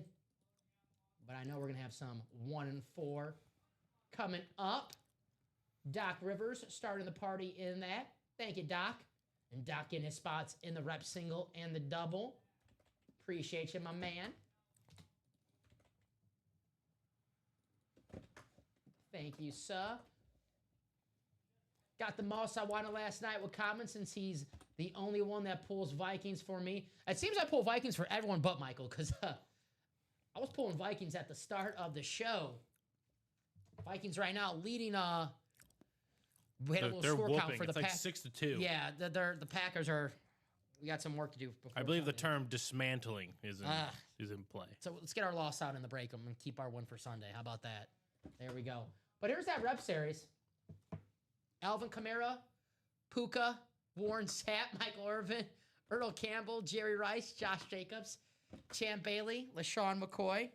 But I know we're going to have some 1 and 4 coming up. Doc Rivers starting the party in that. Thank you, Doc. And Doc getting his spots in the rep single and the double. Appreciate you, my man. Thank you, sir. Got the most I wanted last night with Common since he's the only one that pulls Vikings for me. It seems I pull Vikings for everyone but Michael because I was pulling Vikings at the start of the show. Vikings right now leading. We had a little They're score count whooping. for the It's like Packers. 6-2. Yeah, the Packers are. We got some work to do. Before I believe the Sunday. term dismantling is in play. So let's get our loss out in the break and keep our win for Sunday. How about that? There we go. But here's that rep series. Alvin Kamara, Puka, Warren Sapp, Michael Irvin, Earl Campbell, Jerry Rice, Josh Jacobs, Champ Bailey, LaShawn McCoy.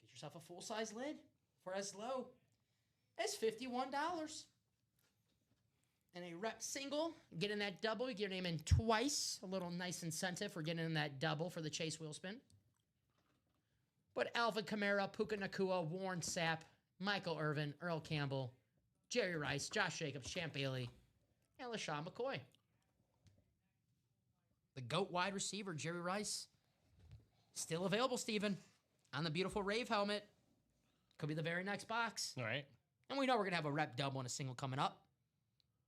Get yourself a full-size lid for as low as $51. And a rep single, get in that double, you get your name in twice. A little nice incentive for getting in that double for the Chase wheel spin. But Alvin Kamara, Puka Nacua, Warren Sapp, Michael Irvin, Earl Campbell, Jerry Rice, Josh Jacobs, Champ Bailey, and LaShawn McCoy. The GOAT wide receiver, Jerry Rice, still available, Steven, on the beautiful Rave helmet. Could be the very next box. All right. And we know we're going to have a rep double and a single coming up.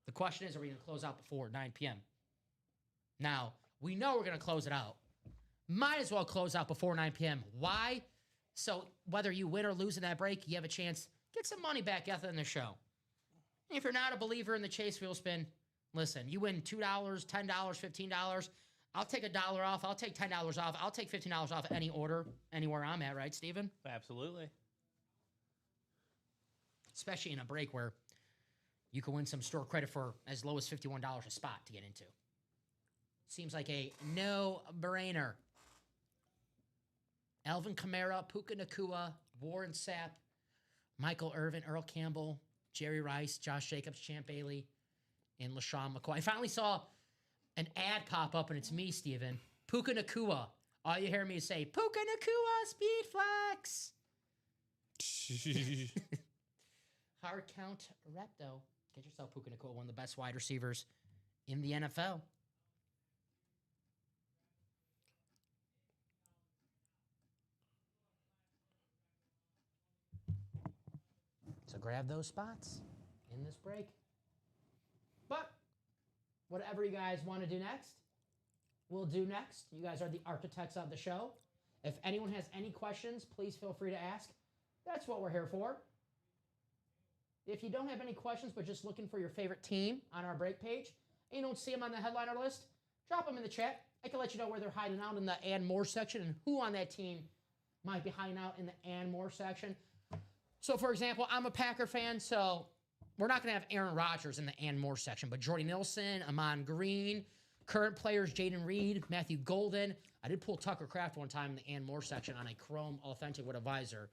The question is, are we going to close out before 9 p.m.? Now, we know we're going to close it out. Might as well close out before 9 p.m. Why? So whether you win or lose in that break, you have a chance. Get some money back after the show. And if you're not a believer in the Chase wheel spin, listen, you win $2, $10, $15. I'll take $1 off. I'll take $10 off. I'll take $15 off any order, anywhere I'm at, right, Steven? Absolutely. Especially in a break where you can win some store credit for as low as $51 a spot to get into. Seems like a no-brainer. Alvin Kamara, Puka Nacua, Warren Sapp, Michael Irvin, Earl Campbell, Jerry Rice, Josh Jacobs, Champ Bailey, and LaShawn McCoy. I finally saw an ad pop up, and it's me, Steven. Puka Nacua. All you hear me is say, Puka Nacua, speed flex. Hard count rep, though. Get yourself Puka Nacua, one of the best wide receivers in the NFL. So grab those spots in this break. But whatever you guys want to do next, we'll do next. You guys are the architects of the show. If anyone has any questions, please feel free to ask. That's what we're here for. If you don't have any questions but just looking for your favorite team on our break page and you don't see them on the headliner list, drop them in the chat. I can let you know where they're hiding out in the and more section and who on that team might be hiding out in the and more section. So, for example, I'm a Packer fan, so we're not going to have Aaron Rodgers in the and more section, but Jordy Nelson, Amon Green, current players, Jaden Reed, Matthew Golden. I did pull Tucker Kraft one time in the and more section on a Chrome Authentic with a visor.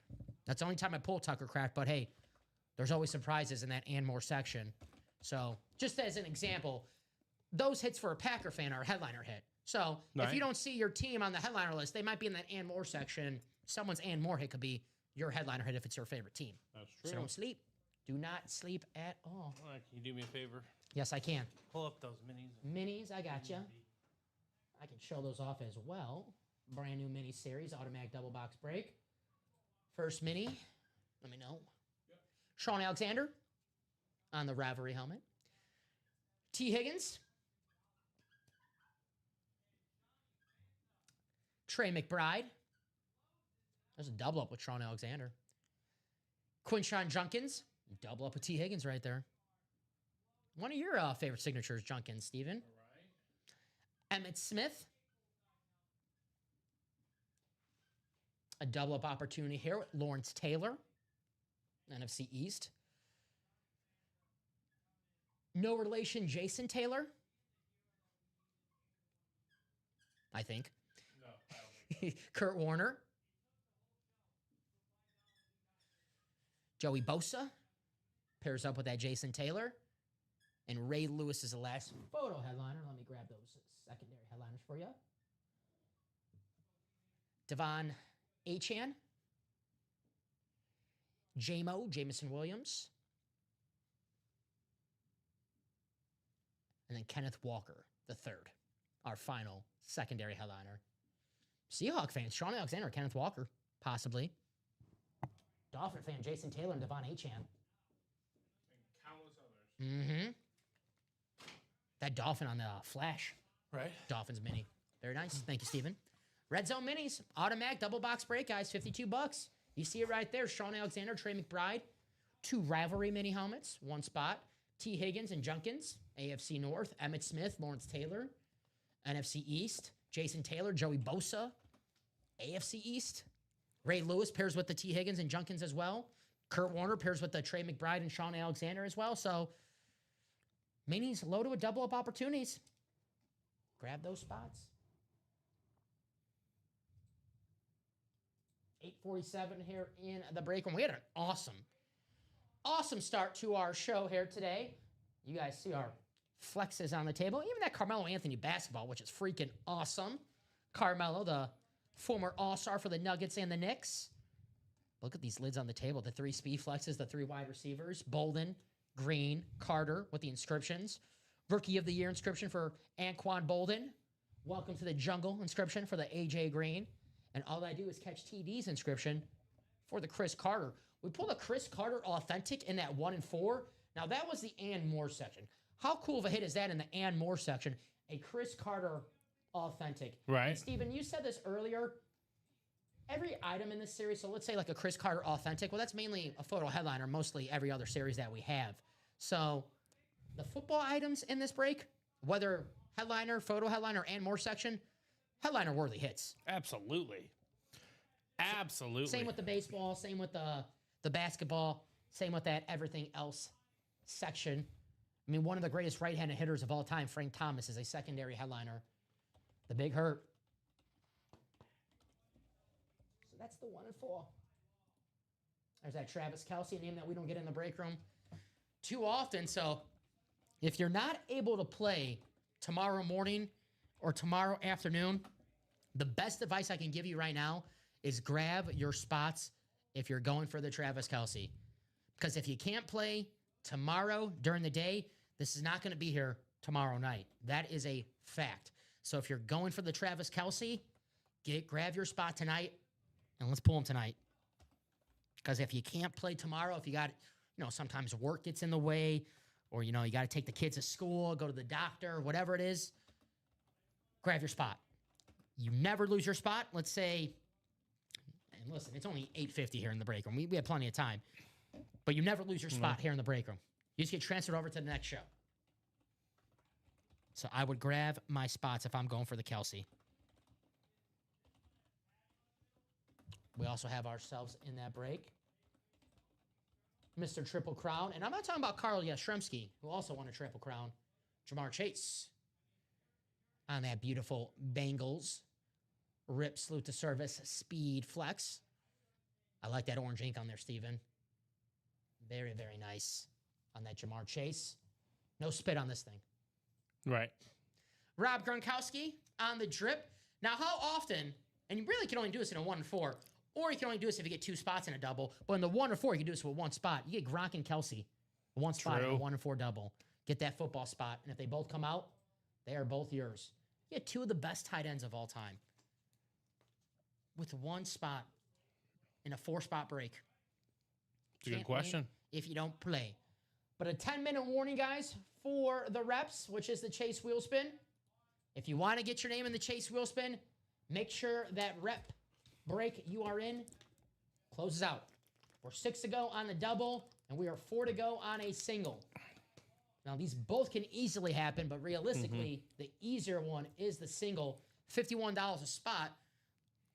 That's the only time I pulled Tucker Kraft, but hey, there's always surprises in that and more section. So, just as an example, those hits for a Packer fan are a headliner hit. So, if you don't see your team on the headliner list, they might be in that and more section. Someone's and more hit could be your headliner hit if it's your favorite team. That's true. So don't sleep. Do not sleep at all. All right, can you do me a favor? Yes, I can. Pull up those minis. Minis, I got you. I can show those off as well. Brand new mini series, automatic double box break. First mini, let me know. Yep. Sean Alexander on the Ravelry helmet. T. Higgins. Trey McBride. There's a double up with Sean Alexander. Quinshawn Junkins. Double up with T. Higgins right there. One of your favorite signatures, Junkins, Steven. All right. Emmitt Smith. A double up opportunity here with Lawrence Taylor. NFC East. No relation, Jason Taylor. I think. No, I don't think Kurt Warner. Joey Bosa pairs up with that Jason Taylor. And Ray Lewis is the last photo headliner. Let me grab those secondary headliners for you. Devon Achane. Jamison Williams. And then Kenneth Walker, the third, our final secondary headliner Seahawk fans, Sean Alexander, Kenneth Walker, possibly. Dolphin fan, Jason Taylor and Devon Achane. Countless others. Mm-hmm. That Dolphin on the Flash. Right. Dolphins mini. Very nice. Thank you, Steven. Red Zone minis. Automatic double box break, guys. $52. You see it right there. Sean Alexander, Trey McBride. 2 rivalry mini helmets. 1 spot. T. Higgins and Junkins. AFC North. Emmitt Smith, Lawrence Taylor. NFC East. Jason Taylor, Joey Bosa. AFC East. Ray Lewis pairs with the T. Higgins and Junkins as well. Kurt Warner pairs with the Trey McBride and Sean Alexander as well. So, minis loaded with double-up opportunities. Grab those spots. 8:47 here in the break room. We had an awesome start to our show here today. You guys see our flexes on the table. Even that Carmelo Anthony basketball, which is freaking awesome. Carmelo, the former All-Star for the Nuggets and the Knicks. Look at these lids on the table. The 3 speed flexes, the 3 wide receivers. Bolden, Green, Carter with the inscriptions. Rookie of the Year inscription for Anquan Bolden. Welcome to the Jungle inscription for the AJ Green. And all I do is catch TD's inscription for the Chris Carter. We pulled a Chris Carter authentic in that 1 and 4. Now, that was the and more section. How cool of a hit is that in the and more section? A Chris Carter authentic. Right. And Steven, you said this earlier. Every item in this series, so let's say like a Chris Carter authentic, well, that's mainly a photo headliner, mostly every other series that we have. So the football items in this break, whether headliner, photo headliner, and more section, headliner worthy hits. Absolutely. Absolutely. Same with the baseball, same with the basketball, same with that everything else section. I mean, one of the greatest right-handed hitters of all time, Frank Thomas, is a secondary headliner. The Big Hurt. So that's the 1 and 4. There's that Travis Kelce, a name that we don't get in the break room too often. So if you're not able to play tomorrow morning or tomorrow afternoon, the best advice I can give you right now is grab your spots if you're going for the Travis Kelce. Because if you can't play tomorrow during the day, this is not going to be here tomorrow night. That is a fact. So if you're going for the Travis Kelce, grab your spot tonight, and let's pull him tonight. Because if you can't play tomorrow, if you got, sometimes work gets in the way, or, you got to take the kids to school, go to the doctor, whatever it is, grab your spot. You never lose your spot. Let's say, and listen, it's only 8:50 here in the break room. We have plenty of time. But you never lose your spot here in the break room. You just get transferred over to the next show. So I would grab my spots if I'm going for the Kelce. We also have ourselves in that break Mr. Triple Crown. And I'm not talking about Carl Yastrzemski, who also won a Triple Crown. Jamar Chase on that beautiful Bengals rip salute to service speed flex. I like that orange ink on there, Steven. Very, very nice on that Jamar Chase. No spit on this thing. Right. Rob Gronkowski on the drip. Now, how often, and you really can only do this in a 1 and 4, or you can only do this if you get 2 spots in a double, but in the 1 or 4, you can do this with 1 spot. You get Gronk and Kelce, 1 spot in a 1 and 4 double. Get that football spot, and if they both come out, they are both yours. You get 2 of the best tight ends of all time with 1 spot in a 4-spot break. It's a good question. If you don't play. But a 10-minute warning, guys, for the reps, which is the Chase wheel spin. If you want to get your name in the Chase wheel spin, make sure that rep break you are in closes out. We're 6 to go on the double, and we are 4 to go on a single. Now, these both can easily happen, but realistically, the easier one is the single. $51 a spot.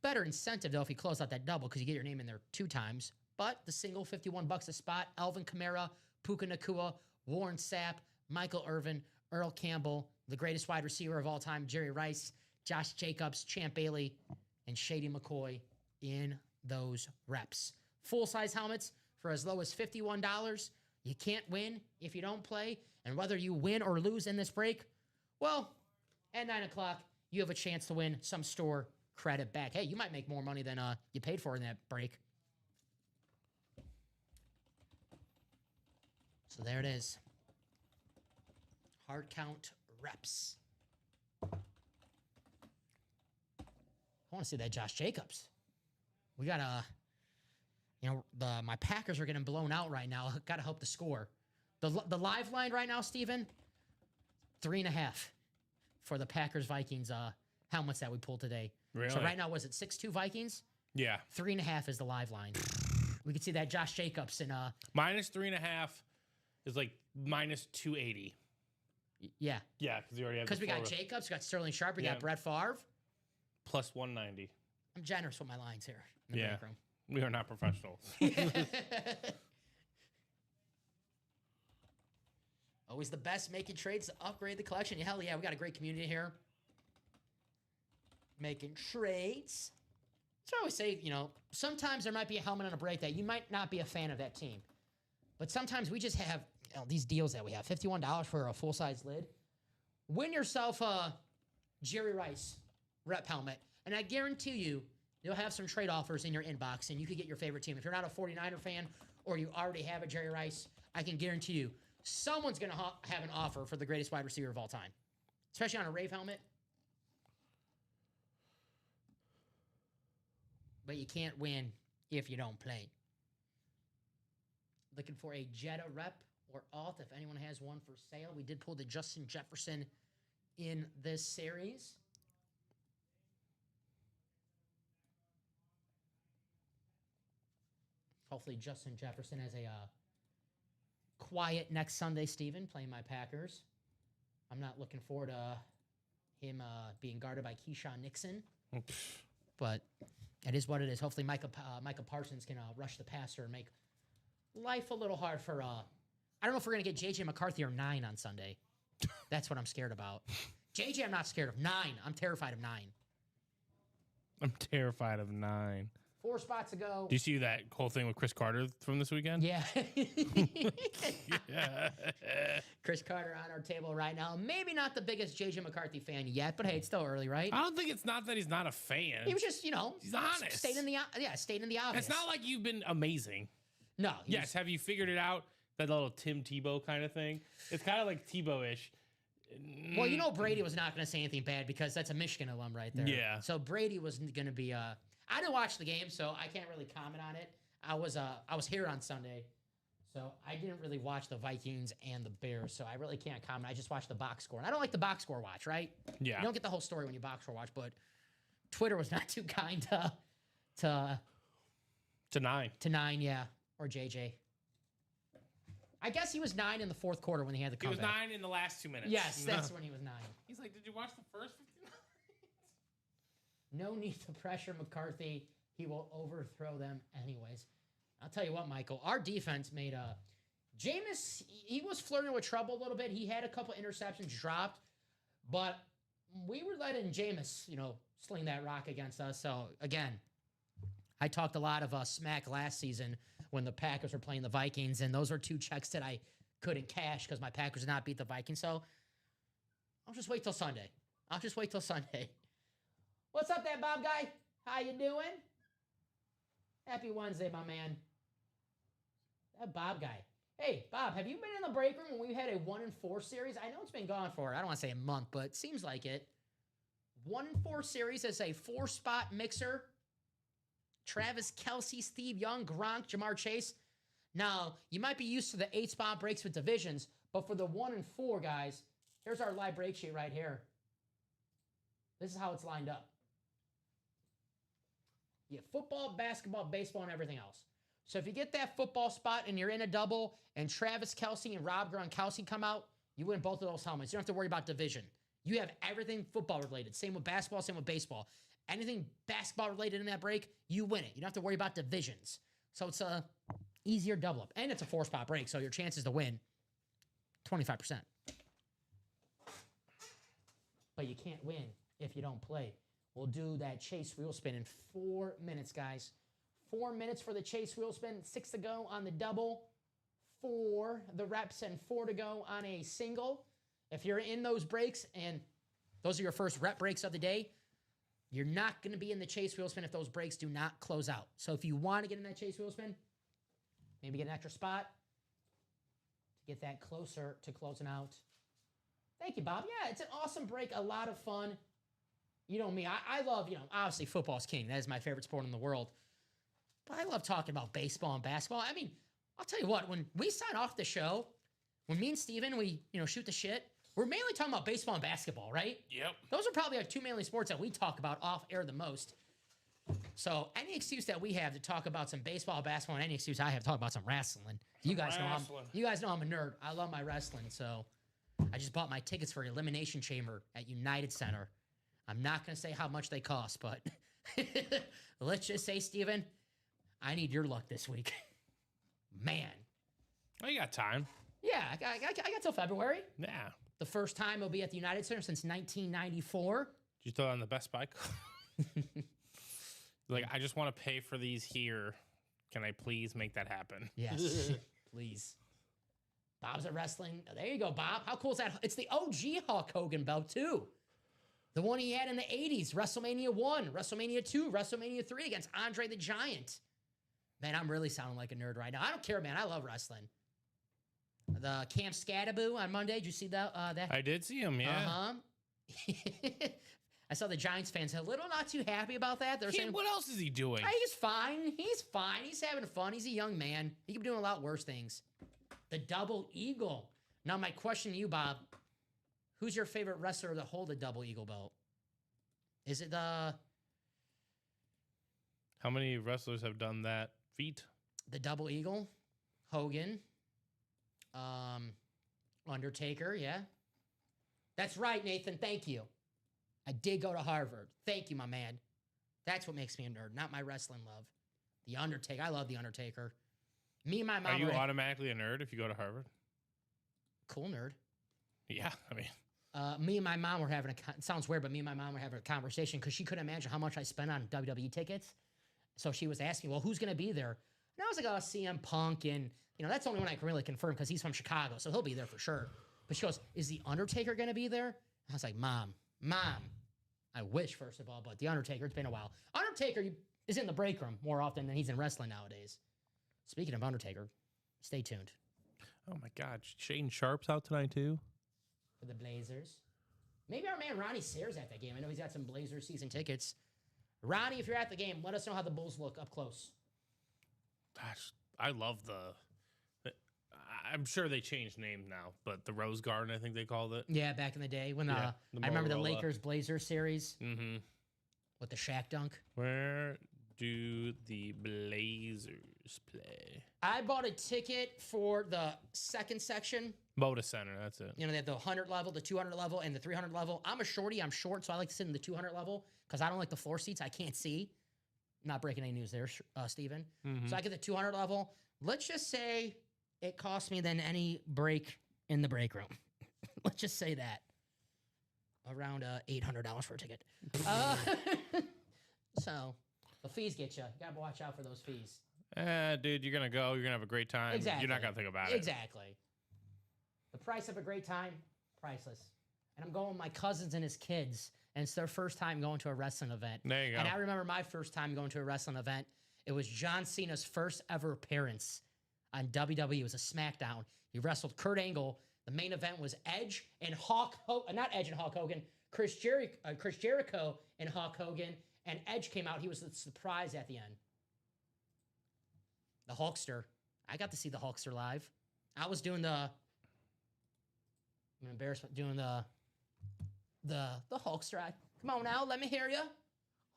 Better incentive, though, if you close out that double because you get your name in there 2 times. But the single, $51 a spot. Alvin Kamara, Puka Nacua, Warren Sapp, Michael Irvin, Earl Campbell, the greatest wide receiver of all time, Jerry Rice, Josh Jacobs, Champ Bailey, and Shady McCoy in those reps. Full-size helmets for as low as $51. You can't win if you don't play. And whether you win or lose in this break, well, at 9 o'clock, you have a chance to win some store credit back. Hey, you might make more money than you paid for in that break. So there it is. Hard count reps. I want to see that Josh Jacobs. We got my Packers are getting blown out right now. Got to help the score. The live line right now, Steven, 3.5 for the Packers Vikings helmets that we pulled today. Really? So right now, was it 6-2 Vikings? Yeah. 3.5 is the live line. We could see that Josh Jacobs and minus 3.5 is like minus 280. Yeah. Yeah, because you already have. Because we got Jacobs, we got Sterling Sharp, we got Brett Favre. Plus 190. I'm generous with my lines here in the break room. We are not professionals. Always the best making trades to upgrade the collection. Hell yeah, we got a great community here. Making trades. So I always say, sometimes there might be a helmet on a break that you might not be a fan of that team. But sometimes we just have these deals that we have. $51 for a full-size lid. Win yourself a Jerry Rice rep helmet. And I guarantee you'll have some trade offers in your inbox, and you could get your favorite team. If you're not a 49er fan or you already have a Jerry Rice, I can guarantee you someone's going to have an offer for the greatest wide receiver of all time, especially on a Rave helmet. But you can't win if you don't play. Looking for a Jetta rep or alt if anyone has one for sale. We did pull the Justin Jefferson in this series. Hopefully Justin Jefferson has a quiet next Sunday, Steven, playing my Packers. I'm not looking forward to him being guarded by Keyshawn Nixon. But it is what it is. Hopefully Micah Parsons can rush the passer and make life a little hard for... I don't know if we're going to get J.J. McCarthy or 9 on Sunday. That's what I'm scared about. J.J. I'm not scared of. 9. I'm terrified of 9. I'm terrified of 9. 4 spots ago. Do you see that whole thing with Chris Carter from this weekend? Yeah. Yeah. Chris Carter on our table right now. Maybe not the biggest J.J. McCarthy fan yet, but hey, it's still early, right? I don't think it's not that he's not a fan. He was just, he's honest. Stayed in the obvious. It's not like you've been amazing. No. Yes, have you figured it out? That little Tim Tebow kind of thing? It's kind of like Tebow-ish. Well, Brady was not going to say anything bad because that's a Michigan alum right there. Yeah. So Brady was going to be... I didn't watch the game, so I can't really comment on it. I was here on Sunday, so I didn't really watch the Vikings and the Bears, so I really can't comment. I just watched the box score. And I don't like the box score watch, right? Yeah. You don't get the whole story when you box score watch, but Twitter was not too kind to 9. To 9, yeah. Or JJ. I guess he was 9 in the fourth quarter when he had the comeback. He was 9 in the last 2 minutes. Yes, that's when he was 9. He's like, did you watch the first 59? No need to pressure McCarthy. He will overthrow them anyways. I'll tell you what, Michael. Our defense made Jameis, he was flirting with trouble a little bit. He had a couple interceptions dropped, but we were letting Jameis, sling that rock against us. So, again, I talked a lot of smack last season when the Packers were playing the Vikings, and those are 2 checks that I couldn't cash because my Packers did not beat the Vikings. So, I'll just wait till Sunday. What's up there, Bob guy? How you doing? Happy Wednesday, my man. That Bob guy. Hey, Bob, have you been in the break room when we had a 1-4 series? I know it's been gone for, I don't want to say a month, but it seems like it. 1-4 series as a 4-spot mixer. Travis Kelce, Steve Young, Gronk, Jamar Chase. Now, you might be used to the 8-spot breaks with divisions, but for the 1-4 guys, here's our live break sheet right here. This is how it's lined up. You have football, basketball, baseball, and everything else. So if you get that football spot and you're in a double and Travis Kelce and Rob Gronkowski come out, you win both of those helmets. You don't have to worry about division. You have everything football related. Same with basketball, same with baseball. Anything basketball related in that break, you win it. You don't have to worry about divisions. So it's a easier double up. And it's a 4-spot break, so your chances to win, 25%. But you can't win if you don't play. We'll do that chase wheel spin in 4 minutes, guys. 4 minutes for the chase wheel spin. 6 to go on the double. 4 the reps and 4 to go on a single. If you're in those breaks and those are your first rep breaks of the day, you're not going to be in the chase wheel spin if those breaks do not close out. So if you want to get in that chase wheel spin, maybe get an extra spot to get that closer to closing out. Thank you, Bob. Yeah, it's an awesome break. A lot of fun. You know me. I love, obviously football's king. That is my favorite sport in the world. But I love talking about baseball and basketball. I mean, I'll tell you what, when we sign off the show, when me and Steven, we, shoot the shit, we're mainly talking about baseball and basketball, right? Yep. Those are probably our two mainly sports that we talk about off air the most. So any excuse that we have to talk about some baseball, basketball, and any excuse I have to talk about some wrestling. You guys know I'm a nerd. I love my wrestling. So I just bought my tickets for Elimination Chamber at United Center. I'm not going to say how much they cost, but let's just say, Steven, I need your luck this week. Man. Well, you got time. Yeah, I got till February. Yeah. The first time it'll be at the United Center since 1994. Did you throw on the Best Buy code? Like, I just want to pay for these here. Can I please make that happen? Yes, please. Bob's at wrestling. There you go, Bob. How cool is that? It's the OG Hulk Hogan belt, too. The one he had in the 80s, WrestleMania 1, WrestleMania 2, WrestleMania 3 against Andre the Giant. Man, I'm really sounding like a nerd right now. I don't care, man. I love wrestling. The Camp Scattaboo on Monday. Did you see that? I did see him, yeah. Uh-huh. I saw the Giants fans a little not too happy about that. They're saying, What else is he doing? He's fine. He's fine. He's having fun. He's a young man. He could be doing a lot worse things. The Double Eagle. Now, my question to you, Bob, who's your favorite wrestler to hold the Double Eagle belt? Is it How many wrestlers have done that feat? the Double Eagle? Hogan. Undertaker, yeah. That's right, Nathan. Thank you. I did go to Harvard. Thank you, my man. That's what makes me a nerd, not my wrestling love. The Undertaker. I love The Undertaker. Me and my mom. Are you automatically a nerd if you go to Harvard? Cool nerd. Yeah, I mean. Me and my mom were having it sounds weird, but me and my mom were having a conversation because she couldn't imagine how much I spent on WWE tickets. So she was asking, well, who's going to be there? And I was like, oh, CM Punk. And, that's the only one I can really confirm because he's from Chicago. So he'll be there for sure. But she goes, is The Undertaker going to be there? I was like, Mom, I wish, first of all, but The Undertaker, it's been a while. Undertaker is in the break room more often than he's in wrestling nowadays. Speaking of Undertaker, stay tuned. Oh, my God. Shane Sharp's out tonight, too? For the Blazers. Maybe our man Ronnie Sayre's at that game. I know he's got some Blazers season tickets. Ronnie, if you're at the game, let us know how the Bulls look up close. Gosh, I love I'm sure they changed names now, but the Rose Garden, I think they called it. Yeah, back in the day when I remember the Lakers-Blazers series with the Shaq dunk. Where do the Blazers play? I bought a ticket for the second section. Moda Center, that's it. They have the 100 level, the 200 level, and the 300 level. I'm a shorty. I'm short, so I like to sit in the 200 level because I don't like the floor seats. I can't see. Not breaking any news there, Steven. So I get the 200 level. Let's just say it cost me than any break in the break room. Let's just say that. Around $800 for a ticket. So the fees get you. You got to watch out for those fees. Dude, you're going to go. You're going to have a great time. Exactly. You're not going to think about it. Exactly. The price of a great time, priceless. And I'm going with my cousins and his kids, and it's their first time going to a wrestling event. There you go. And I remember my first time going to a wrestling event. It was John Cena's first ever appearance on WWE. It was a SmackDown. He wrestled Kurt Angle. The main event was Edge and not Edge and Hulk Hogan, Chris Jericho and Hulk Hogan. And Edge came out. He was the surprise at the end. The Hulkster. I got to see the Hulkster live. I was doing I'm embarrassed doing the Hulkster. Come on now, let me hear you.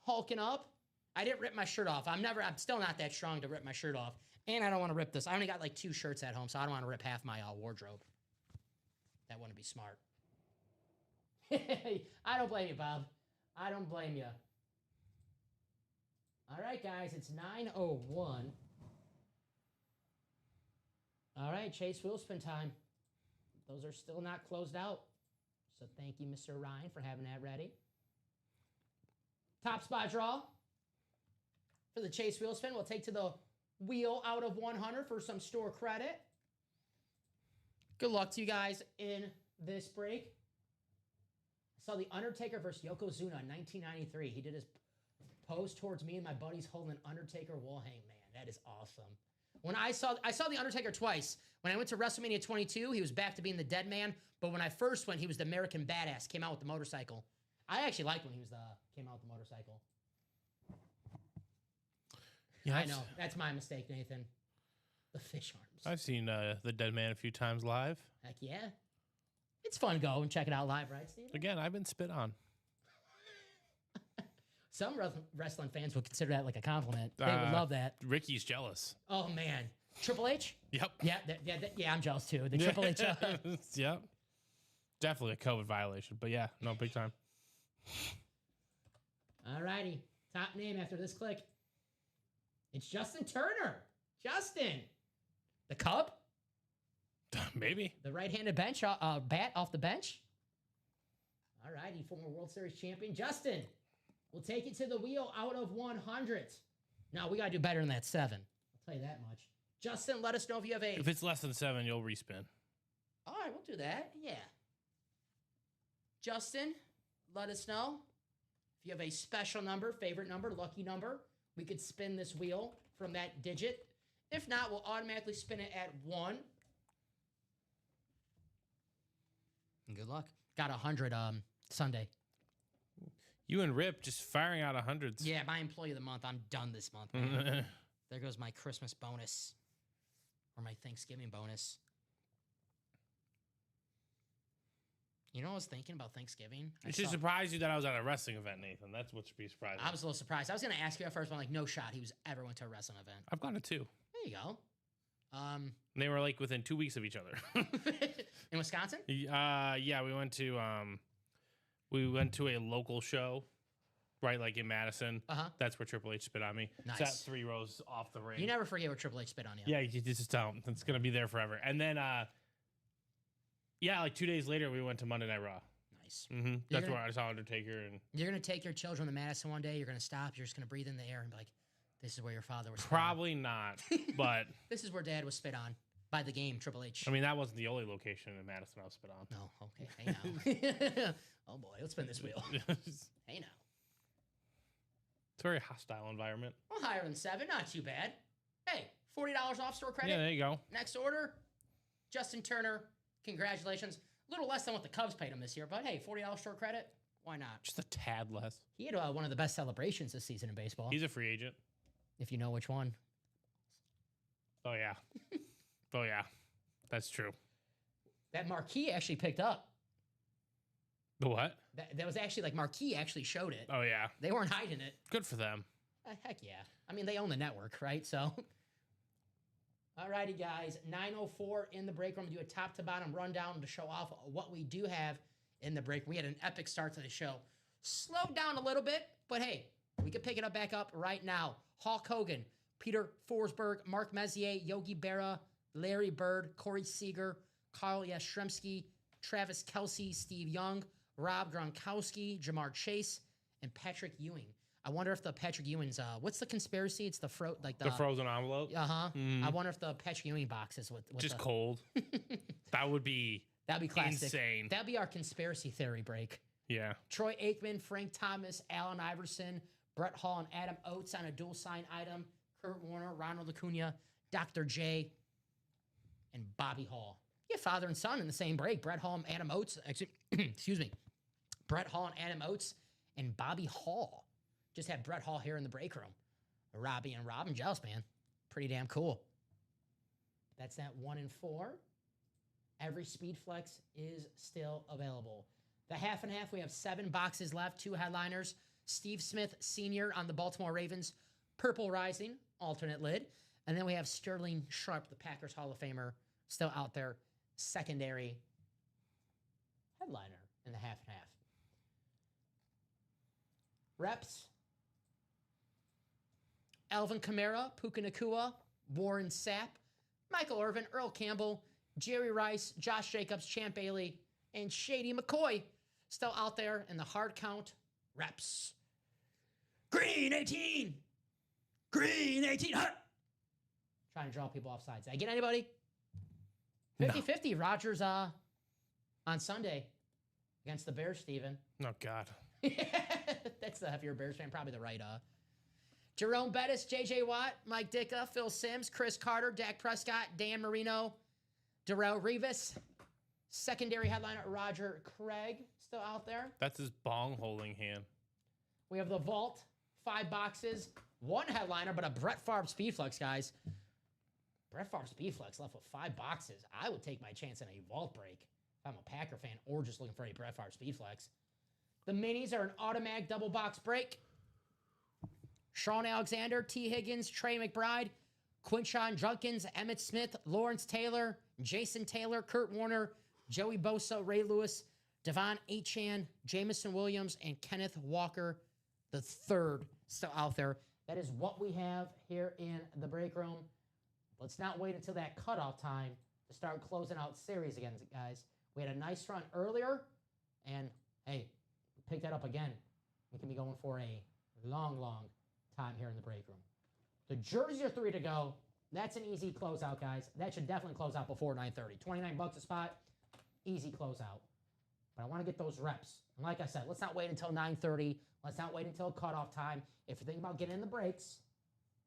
Hulking up. I didn't rip my shirt off. I'm still not that strong to rip my shirt off. And I don't want to rip this. I only got like 2 shirts at home, so I don't want to rip half my wardrobe. That wouldn't be smart. I don't blame you, Bob. I don't blame you. All right, guys, it's 9:01. All right, Chase Wheelspin time. Those are still not closed out. So thank you, Mr. Ryan, for having that ready. Top spot draw for the Chase Wheelspin. We'll take to the wheel out of 100 for some store credit. Good luck to you guys in this break. I saw The Undertaker versus Yokozuna in 1993. He did his pose towards me and my buddies holding an Undertaker wall hang. Man, that is awesome. When I saw The Undertaker twice. When I went to WrestleMania 22, he was back to being the dead man. But when I first went, he was the American Badass. Came out with the motorcycle. I actually liked when he was came out with the motorcycle. Yeah, I know. That's my mistake, Nathan. The fish arms. I've seen the Dead Man a few times live. Heck yeah. It's fun to go and check it out live, right, Steve? Again, I've been spit on. Some wrestling fans would consider that like a compliment. They would love that. Ricky's jealous. Oh, man. Triple H? Yep. Yeah, I'm jealous too. The Triple H. Yep. Definitely a COVID violation, but yeah, no, big time. All righty. Top name after this click. It's Justin Turner. Justin. The Cub? Maybe. The right-handed bat off the bench? All righty. Former World Series champion. Justin. We'll take it to the wheel out of 100. No, we got to do better than that 7. I'll tell you that much. Justin, let us know if you have a... If it's less than 7, you'll respin. All right, we'll do that. Yeah. Justin, let us know if you have a special number, favorite number, lucky number. We could spin this wheel from that digit. If not, we'll automatically spin it at 1. And good luck. Got 100 Sunday. You and Rip just firing out 100s. Yeah, my employee of the month. I'm done this month, man. There goes my Christmas bonus. Or my Thanksgiving bonus. You know what I was thinking about Thanksgiving? It should surprise you that I was at a wrestling event, Nathan. That's what should be surprising. I was a little surprised. I was going to ask you at first, but I'm like, no shot he was ever went to a wrestling event. I've gone to 2. There you go. They were like within 2 weeks of each other. In Wisconsin? Yeah, we went to a local show, right, like in Madison. That's where Triple H spit on me. Nice. It's at 3 rows off the ring. You never forget where Triple H spit on you. Yeah, you just don't. It's gonna be there forever. And then, like 2 days later, we went to Monday Night Raw. Nice. Mm-hmm. That's where I saw Undertaker. And you're gonna take your children to Madison one day. You're gonna stop. You're just gonna breathe in the air and be like, "This is where your father was." Probably not, but this is where Dad was spit on by the game Triple H. I mean, that wasn't the only location in Madison I was spit on. No. Okay. Hey now. Oh boy, let's spin this wheel. Hey now. It's a very hostile environment. Well, higher than 7, not too bad. Hey, $40 off store credit. Yeah, there you go. Next order, Justin Turner. Congratulations. A little less than what the Cubs paid him this year, but hey, $40 store credit. Why not? Just a tad less. He had one of the best celebrations this season in baseball. He's a free agent. If you know which one. Oh, yeah. Oh, yeah. That's true. That marquee actually picked up. The what? That was actually like Marquee actually showed it. Oh, yeah. They weren't hiding it. Good for them. Heck yeah. I mean, they own the network, right? So, all righty, guys. 9:04 in the break room. Do a top to bottom rundown to show off what we do have in the break. We had an epic start to the show. Slowed down a little bit, but hey, we can pick it up back up right now. Hulk Hogan, Peter Forsberg, Mark Messier, Yogi Berra, Larry Bird, Corey Seager, Carl Yastrzemski, Travis Kelce, Steve Young, Rob Gronkowski, Jamar Chase, and Patrick Ewing. I wonder if the Patrick Ewing's, what's the conspiracy? It's the frozen envelope? I wonder if the Patrick Ewing box is with just cold. That'd be classic. Insane. That'd be our conspiracy theory break. Yeah. Troy Aikman, Frank Thomas, Allen Iverson, Brett Hall, and Adam Oates on a dual sign item. Kurt Warner, Ronald Acuna, Dr. J, and Bobby Hall. Yeah, father and son in the same break. Brett Hall and Adam Oates. Excuse me. Brett Hall and Adam Oates and Bobby Hall. Just had Brett Hall here in the break room. Robbie and Rob and jealous, man. Pretty damn cool. That's that 1 and 4. Every Speed Flex is still available. The half and half, we have 7 boxes left, 2 headliners. Steve Smith Sr. on the Baltimore Ravens. Purple Rising, alternate lid. And then we have Sterling Sharp, the Packers Hall of Famer, still out there. Secondary headliner in the half and half. Reps. Alvin Kamara, Puka Nacua, Warren Sapp, Michael Irvin, Earl Campbell, Jerry Rice, Josh Jacobs, Champ Bailey, and Shady McCoy still out there in the hard count reps. Green 18. Green 18. Huh. Trying to draw people off sides. Did I get anybody? 50-50. No. Rodgers on Sunday against the Bears, Steven. Oh, God. That's the heavier Bears fan. Probably the right. Jerome Bettis, J.J. Watt, Mike Ditka, Phil Simms, Chris Carter, Dak Prescott, Dan Marino, Darrell Revis. Secondary headliner, Roger Craig, still out there. That's his bong holding hand. We have the Vault, 5 boxes, 1 headliner, but a Brett Favre Speedflex, guys. Brett Favre Speedflex left with 5 boxes. I would take my chance in a Vault break if I'm a Packer fan or just looking for a Brett Favre Speedflex. The minis are an automatic double box break. Sean Alexander, T. Higgins, Trey McBride, Quinshon Judkins, Emmitt Smith, Lawrence Taylor, Jason Taylor, Kurt Warner, Joey Bosa, Ray Lewis, Devon Achane, Jamison Williams, and Kenneth Walker the third still out there. That is what we have here in the break room. Let's not wait until that cutoff time to start closing out series again, guys. We had a nice run earlier, and hey, we picked that up again. We can be going for a long, long time here in the break room. The jerseys are 3 to go. That's an easy closeout, guys. That should definitely close out before 9:30. $29 a spot, easy closeout. But I want to get those reps. And like I said, let's not wait until 9:30. Let's not wait until cutoff time. If you're thinking about getting in the breaks,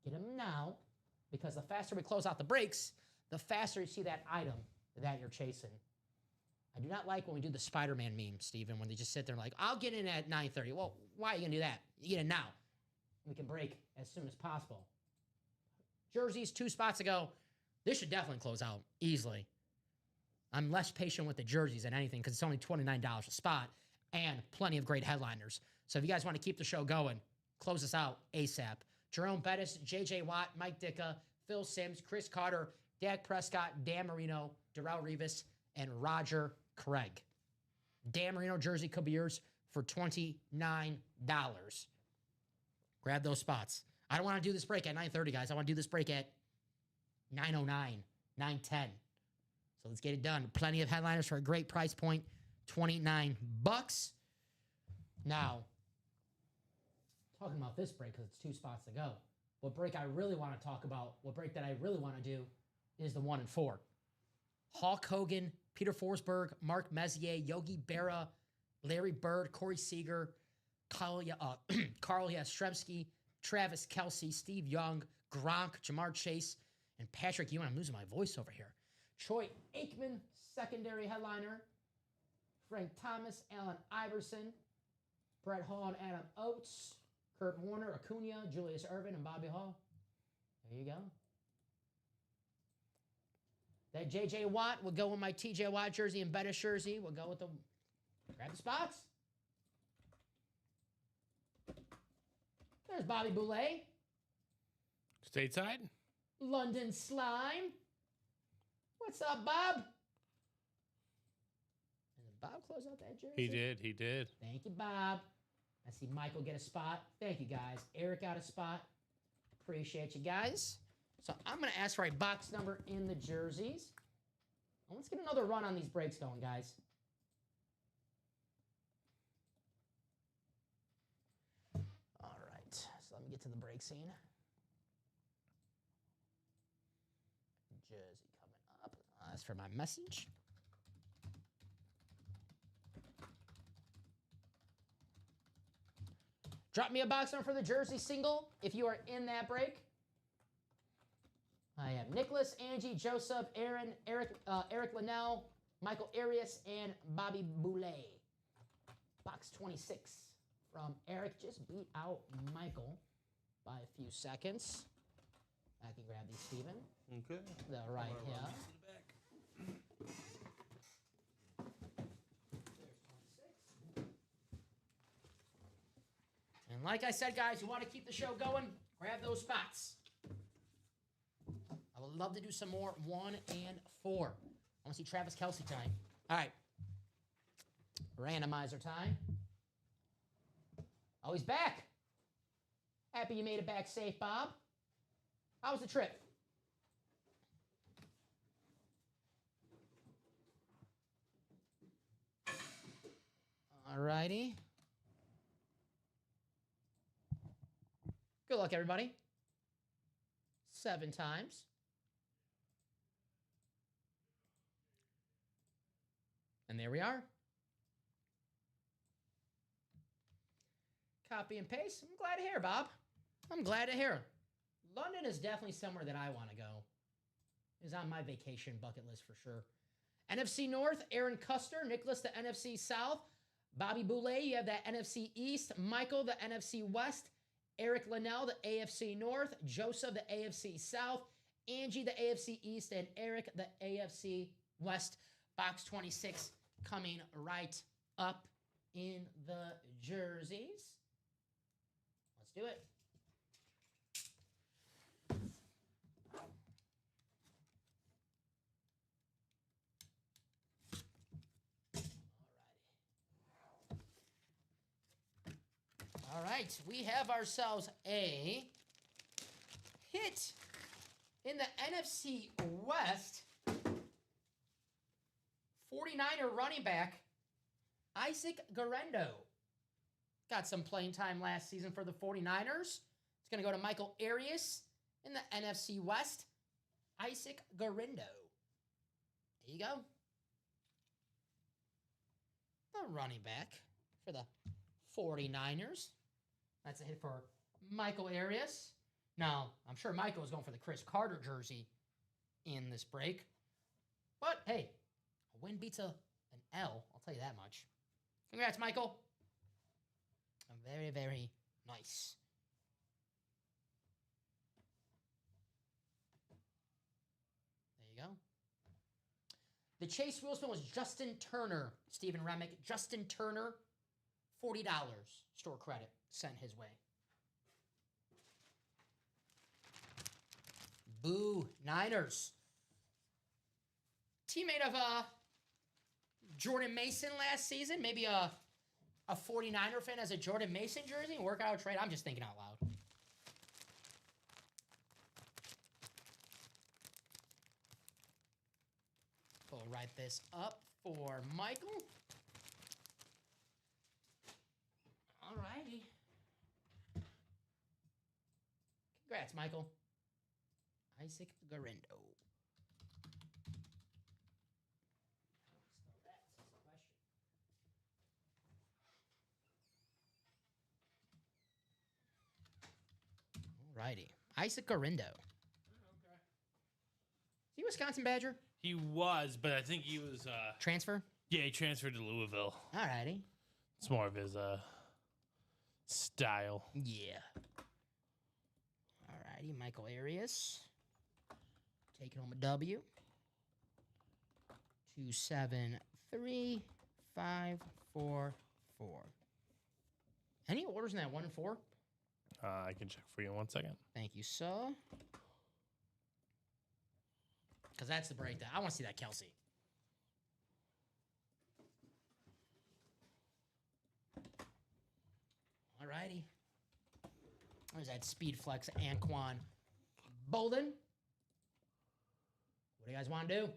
get them now. Because the faster we close out the breaks, the faster you see that item that you're chasing. I do not like when we do the Spider-Man meme, Steven, when they just sit there and like, I'll get in at 9:30. Well, why are you going to do that? You get in now. We can break as soon as possible. Jerseys, 2 spots ago. This should definitely close out easily. I'm less patient with the jerseys than anything because it's only $29 a spot and plenty of great headliners. So if you guys want to keep the show going, close us out ASAP. Jerome Bettis, J.J. Watt, Mike Ditka, Phil Simms, Chris Carter, Dak Prescott, Dan Marino, Darrell Revis, and Roger Craig. Dan Marino jersey could be yours for $29. Grab those spots. I don't want to do this break at 9:30, guys. I want to do this break at 9:09, 9:10. So let's get it done. Plenty of headliners for a great price point, $29. Now, talking about this break because it's 2 spots to go. What break I really want to talk about, what break that I really want to do is the 1 and 4. Hulk Hogan, Peter Forsberg, Mark Messier, Yogi Berra, Larry Bird, Corey Seager, Carl Yastrzemski, Travis Kelce, Steve Young, Gronk, Jamar Chase, and Patrick Ewing. I'm losing my voice over here. Troy Aikman, secondary headliner. Frank Thomas, Allen Iverson, Brett Hall and Adam Oates, Kurt Warner, Acuna, Julius Ervin, and Bobby Hall. There you go. That J.J. Watt will go with my T.J. Watt jersey and Bettis jersey. We'll go with the... Grab the spots. There's Bobby Boulay. Stateside. London Slime. What's up, Bob? And did Bob close out that jersey? He did. Thank you, Bob. I see Michael get a spot. Thank you, guys. Eric got a spot. Appreciate you guys. So I'm going to ask for a box number in the jerseys. And let's get another run on these breaks going, guys. All right. So let me get to the break scene. Jersey coming up. That's for my message. Drop me a box number for the jersey single if you are in that break. I have Nicholas, Angie, Joseph, Aaron, Eric Linnell, Michael Arias, and Bobby Boulay. Box 26 from Eric just beat out Michael by a few seconds. I can grab these, Steven. Okay. The right here. And like I said, guys, you want to keep the show going, grab those spots. I would love to do some more 1 and 4. I want to see Travis Kelce time. All right. Randomizer time. Oh, he's back. Happy you made it back safe, Bob. How was the trip? All righty. Good luck, everybody. 7 times. And there we are. Copy and paste. I'm glad to hear, Bob. I'm glad to hear. London is definitely somewhere that I want to go. It's on my vacation bucket list for sure. NFC North, Aaron Custer. Nicholas, the NFC South. Bobby Boulay, you have that NFC East. Michael, the NFC West. Eric Linnell, the AFC North. Joseph, the AFC South. Angie, the AFC East. And Eric, the AFC West. Box 26 coming right up in the jerseys. Let's do it. All right, we have ourselves a hit in the NFC West. 49er running back, Isaac Guerrero. Got some playing time last season for the 49ers. It's going to go to Michael Arias in the NFC West. Isaac Guerrero. There you go. The running back for the 49ers. That's a hit for Michael Arias. Now, I'm sure Michael was going for the Chris Carter jersey in this break. But, hey, a win beats an L. I'll tell you that much. Congrats, Michael. Very, very nice. There you go. The Chase Wilson was Justin Turner. Stephen Remick. Justin Turner. $40 store credit sent his way. Boo, Niners. Teammate of Jordan Mason last season. Maybe a 49er fan has a Jordan Mason jersey and work out a trade. I'm just thinking out loud. We'll write this up for Michael. All righty. Congrats, Michael. Isaac Guerrero. All righty. Isaac Guerrero. Okay. Is he a Wisconsin Badger? He was, but I think he was. Transfer? Yeah, he transferred to Louisville. All righty. It's more of his style. Yeah. All righty. Michael Arias. Taking home a W. 273544. Any orders in that 1 and 4? I can check for you in 1 second. Thank you, sir. Because that's the breakdown. I want to see that Kelsey. All righty. There's that speed flex, Anquan Bolden. What do you guys want to do?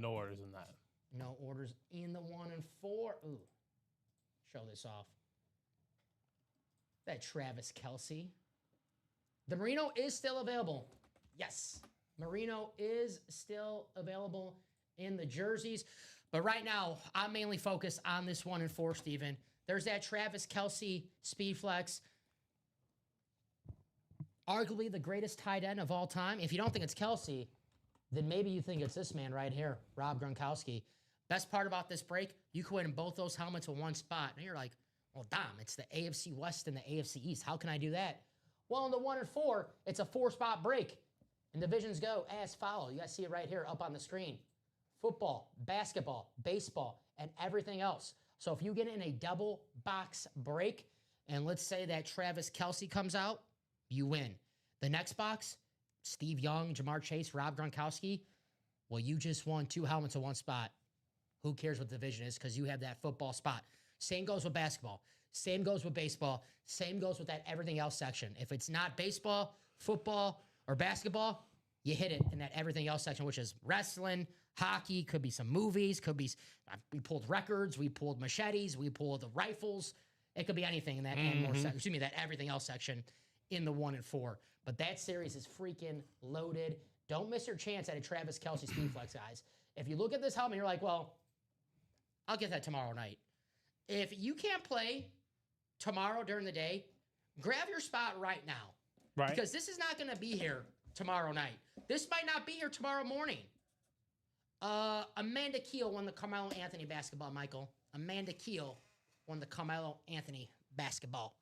No orders in that. No orders in the 1 and 4. Ooh. Show this off. That Travis Kelsey. The Merino is still available. Yes. Merino is still available in the jerseys. But right now, I'm mainly focused on this 1 and 4, Steven. There's that Travis Kelsey speed flex. Arguably the greatest tight end of all time. If you don't think it's Kelsey, then maybe you think it's this man right here, Rob Gronkowski. Best part about this break, you can win both those helmets in one spot. And you're like, well, damn, it's the AFC West and the AFC East. How can I do that? Well, in the 1 and 4, it's a 4-spot break. And divisions go as follow. You guys see it right here up on the screen. Football, basketball, baseball, and everything else. So if you get in a double box break, and let's say that Travis Kelsey comes out, you win. The next box, Steve Young, Jamar Chase, Rob Gronkowski, well, you just won 2 helmets in one spot. Who cares what division is because you have that football spot. Same goes with basketball. Same goes with baseball. Same goes with that everything else section. If it's not baseball, football, or basketball, you hit it in that everything else section, which is wrestling, hockey, could be some movies, could be, we pulled records, we pulled machetes, we pulled the rifles. It could be anything in that and more section. Excuse me, that everything else section in the 1 and 4. But that series is freaking loaded. Don't miss your chance at a Travis Kelsey speed flex, guys. If you look at this helmet, you're like, well, I'll get that tomorrow night. If you can't play tomorrow during the day, grab your spot right now. Right. Because this is not going to be here tomorrow night. This might not be here tomorrow morning. Amanda Keel won the Carmelo Anthony basketball, Michael. Amanda Keel won the Carmelo Anthony basketball.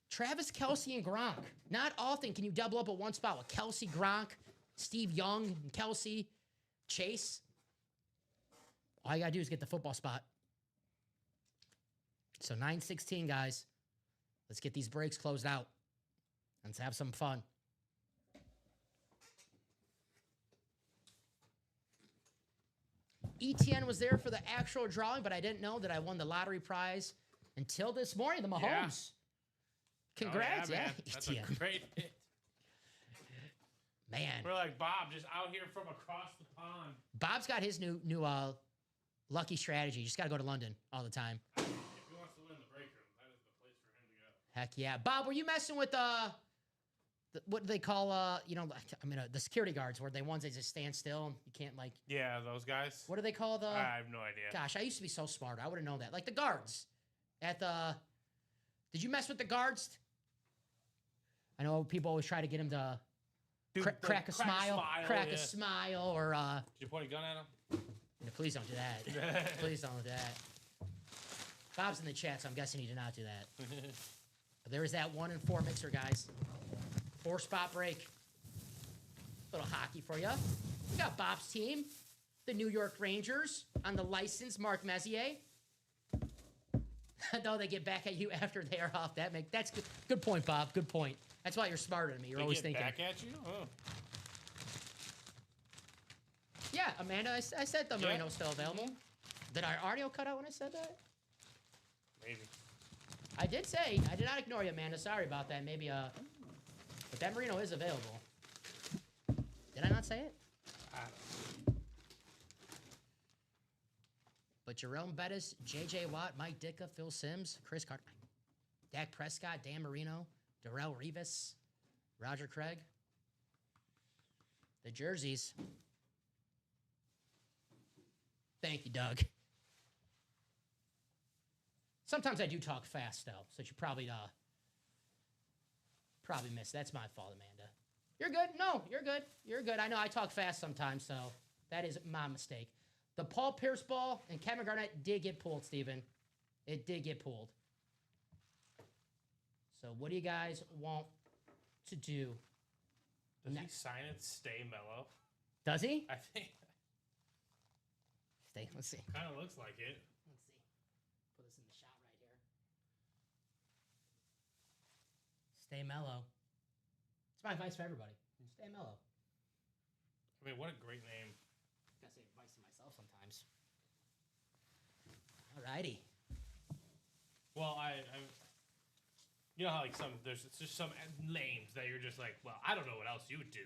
Travis Kelce and Gronk. Not often can you double up at one spot with Kelce, Gronk, Steve Young, and Kelce, Chase. All you got to do is get the football spot. So 9-16, guys. Let's get these breaks closed out. Let's have some fun. ETN was there for the actual drawing, but I didn't know that I won the lottery prize until this morning, the Mahomes. Yeah. Congrats, Oh, yeah. man. That's a ETN. great hit. Man. We're like, Bob, just out here from across the pond. Bob's got his new lucky strategy. You just got to go to London all the time. If he wants to win the break room, that is the place for him to go. Heck yeah. Bob, were you messing with what do they call the security guards where they ones that just stand still and you can't like Yeah, those guys. what do they call the I have no idea. Gosh, I used to be so smart. I would have known that. Like the guards at the did you mess with the guards? I know people always try to get him to Dude, crack a smile, crack yeah. a smile, or Did you point a gun at him? please don't do that. Please don't do that. Bob's in the chat, so I'm guessing he did not do that. But there is that 1 and 4 mixer, guys. 4-spot break. Little hockey for you. We got Bob's team, the New York Rangers, on the license, Mark Messier. Though they get back at you after they are off. That's good. Good point, Bob. Good point. That's why you're smarter than me. You're They always get thinking. back at you? Oh. Yeah, Amanda, I said the Yeah. Marino's still available. Did our audio cut out when I said that? Maybe. I did say. I did not ignore you, Amanda. Sorry about that. Maybe, but that Marino is available. Did I not say it? I don't know. But Jerome Bettis, J.J. Watt, Mike Ditka, Phil Simms, Chris Carter, Dak Prescott, Dan Marino, Darrell Revis, Roger Craig. The jerseys. Thank you, Doug. Sometimes I do talk fast, though, so you probably missed. That's my fault, Amanda. You're good. No, you're good. You're good. I know I talk fast sometimes, so that is my mistake. The Paul Pierce ball and Kevin Garnett did get pulled, Steven. It did get pulled. So what do you guys want to do? Does he sign it? Stay mellow. Does he? I think. Stay. Let's see. Kind of looks like it. Let's see. Put this in the shot right here. Stay mellow. It's my advice for everybody. Stay mellow. I mean, what a great name. Gotta say advice to myself sometimes. Alrighty. Well, you know how like there's just some names that you're just like, well, I don't know what else you would do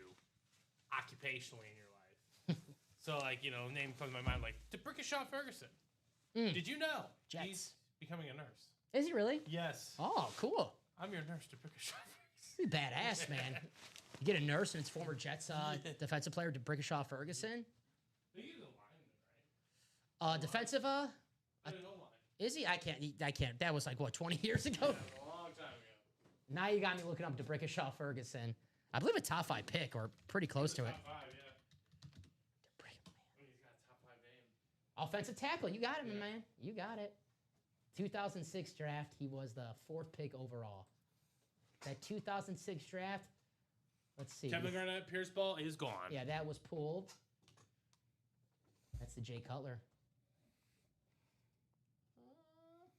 occupationally in your life. So like, name comes to my mind like DeBrickashaw Ferguson. Did you know Jets. he's becoming a nurse? Is he really? Yes. Oh, cool. I'm your nurse, DeBrickashaw Ferguson. Pretty badass, man. You get a nurse and it's former Jets defensive player DeBrickashaw Ferguson. He's a lineman, right? Defensive, I didn't know line. is he? I can't. That was like, what, 20 years ago? Yeah, a long time ago. Now you got me looking up DeBrickashaw Ferguson. I believe a top 5 pick or pretty close to it. Top 5, yeah. I mean, he's got a top 5 name. Offensive tackle. You got it, man. You got it. 2006 draft, he was the 4th pick overall. That 2006 draft, let's see. Kevin Garnett, Pierce ball is gone. Yeah, that was pulled. That's the Jay Cutler.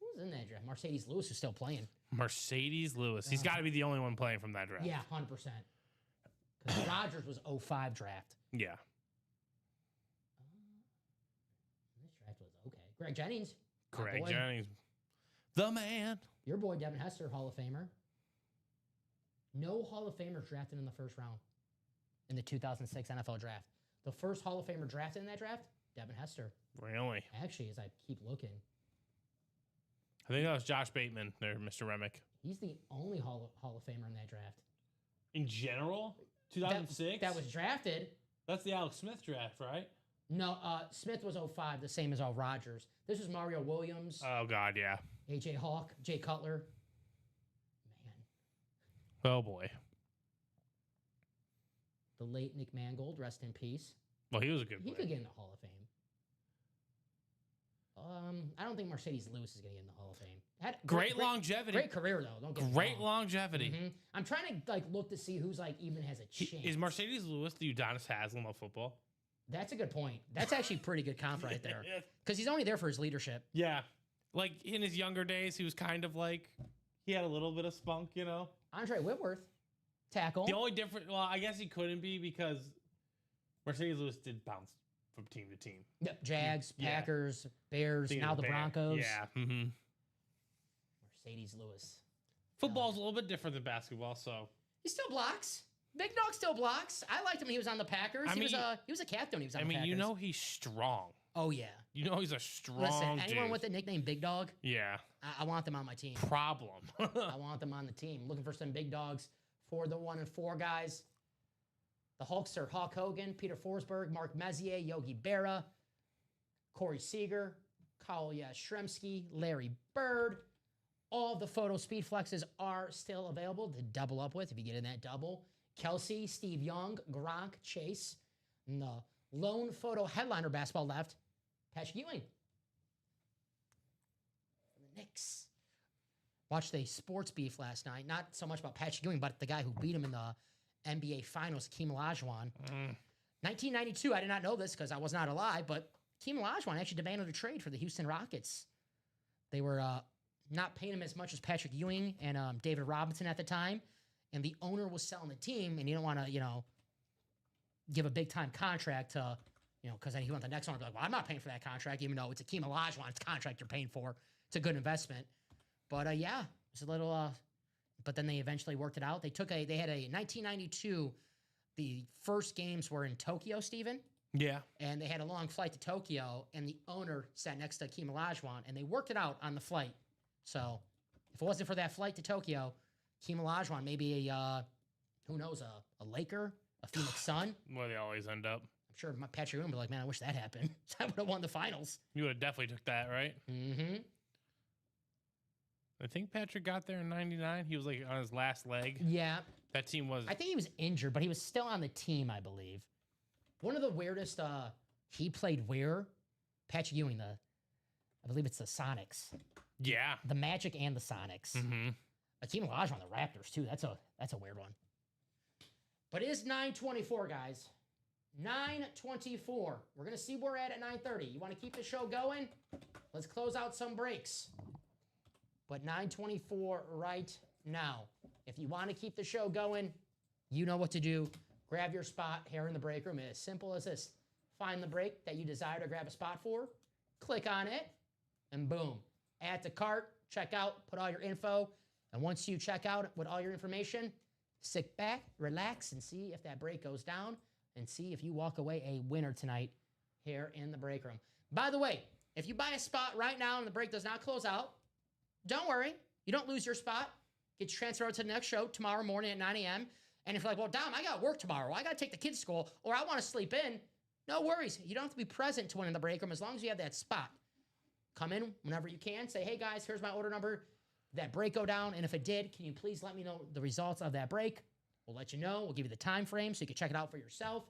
Who's in that draft? Mercedes Lewis is still playing. Mercedes Lewis. He's got to be the only one playing from that draft. Yeah, 100%. Because Rodgers was 05 draft. Yeah. This draft was okay. Greg Jennings. my Greg boy. Jennings. The man. Your boy Devin Hester, Hall of Famer. No Hall of Famers drafted in the first round in the 2006 NFL draft. The first Hall of Famer drafted in that draft, Devin Hester. Really? Actually, as I keep looking, I think that was Josh Bateman there, Mr. Remick. he's the only Hall of Famer in that draft. In general? 2006? That was drafted. That's the Alex Smith draft, right? No, Smith was 05, the same as all Rodgers. This was Mario Williams, Oh, God, yeah. A.J. Hawk, Jay Cutler. Man, Oh, boy. the late Nick Mangold, rest in peace. Well, he was a good He player. could get in the Hall of Fame. I don't think Mercedes Lewis is going to get in the Hall of Fame. Had Great longevity. Great career though. Don't get me Great wrong. longevity. Mhm. I'm trying to like look to see who's like even has a chance. Is Mercedes Lewis the Udonis Haslam of football? That's a good point. That's actually pretty good comp right there. Because he's only there for his leadership. Yeah. Like in his younger days, he was kind of like, he had a little bit of spunk, you know? Andre Whitworth, tackle. The only difference, well, I guess he couldn't be because Mercedes Lewis did bounce from team to team. Yep, Jags, Yeah. Packers, Bears, Being now a the Bear. Broncos. Yeah. Mm-hmm. Mercedes Lewis. Football's a little bit different than basketball, so. He still blocks. Big Dog still blocks. I liked him when he was on the Packers. He was a captain when he was on the Packers. You know he's strong. Oh, yeah. You know he's a strong Listen, anyone dude. with the nickname Big Dog, Yeah. I want them on my team. Problem. I want them on the team. Looking for some big dogs for the 1 and 4 guys. The Hulks are Hulk Hogan, Peter Forsberg, Mark Messier, Yogi Berra, Corey Seager, Kyle Yastrzemski, Larry Bird. All of the photo speed flexes are still available to double up with if you get in that double. Kelsey, Steve Young, Gronk, Chase. And the lone photo headliner basketball left, Patrick Ewing. The Knicks. Watched a sports beef last night. Not so much about Patrick Ewing, but the guy who beat him in the NBA Finals, Hakeem Olajuwon. 1992, I did not know this because I was not alive, but Hakeem Olajuwon actually demanded a trade for the Houston Rockets. They were not paying him as much as Patrick Ewing and David Robinson at the time, and the owner was selling the team, and you don't want to, give a big-time contract to, because then he went the next owner, be like, well, I'm not paying for that contract, even though it's Hakeem Olajuwon's contract you're paying for. It's a good investment. But, yeah, it's a little but then they eventually worked it out. They had a 1992, the first games were in Tokyo, Steven. Yeah. And they had a long flight to Tokyo, and the owner sat next to Hakeem Olajuwon, and they worked it out on the flight. So if it wasn't for that flight to Tokyo, Hakeem Olajuwon, maybe who knows, a Laker, a Phoenix Sun. Where they always end up. I'm sure Patrick Ewing would be like, man, I wish that happened. I would have won the finals. You would have definitely took that, right? Mm-hmm. I think Patrick got there in 99. He was like on his last leg. Yeah. That team was. I think he was injured, but he was still on the team, I believe. One of the weirdest, he played where? Patrick Ewing, I believe it's the Sonics. Yeah. The Magic and the Sonics. Mm-hmm. Hakeem Olajuwon, the Raptors, too. That's a weird one. But it is 9:24, guys. 9:24. We're going to see where we're at 9:30. You want to keep the show going? Let's close out some breaks. But 9:24 right now. If you want to keep the show going, you know what to do. Grab your spot here in the break room. It's as simple as this. Find the break that you desire to grab a spot for. Click on it. And boom. Add to cart. Check out. Put all your info. And once you check out with all your information, sit back, relax, and see if that break goes down. And see if you walk away a winner tonight here in the break room. By the way, if you buy a spot right now and the break does not close out, don't worry. You don't lose your spot. Gets transferred to the next show tomorrow morning at 9 a.m. And if you're like, well, Dom, I got work tomorrow. I got to take the kids to school, or I want to sleep in. No worries. You don't have to be present to win in the break room as long as you have that spot. Come in whenever you can. Say, hey, guys, here's my order number. Did that break go down? And if it did, can you please let me know the results of that break? We'll let you know. We'll give you the time frame so you can check it out for yourself.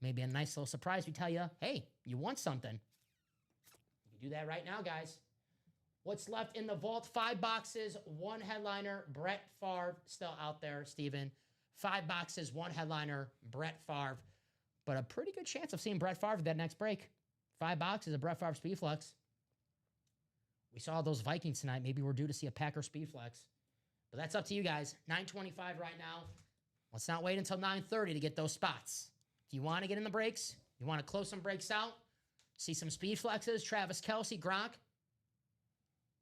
Maybe a nice little surprise. We tell you, hey, you won something. You can do that right now, guys. What's left in the vault? 5 boxes, 1 headliner. Brett Favre still out there, Steven. 5 boxes, 1 headliner. Brett Favre. But a pretty good chance of seeing Brett Favre that next break. 5 boxes of Brett Favre Speedflex. We saw those Vikings tonight. Maybe we're due to see a Packer Speedflex. But that's up to you guys. 9:25 right now. Let's not wait until 9:30 to get those spots. If you want to get in the breaks, you want to close some breaks out, see some Speedflexes, Travis Kelce, Gronk.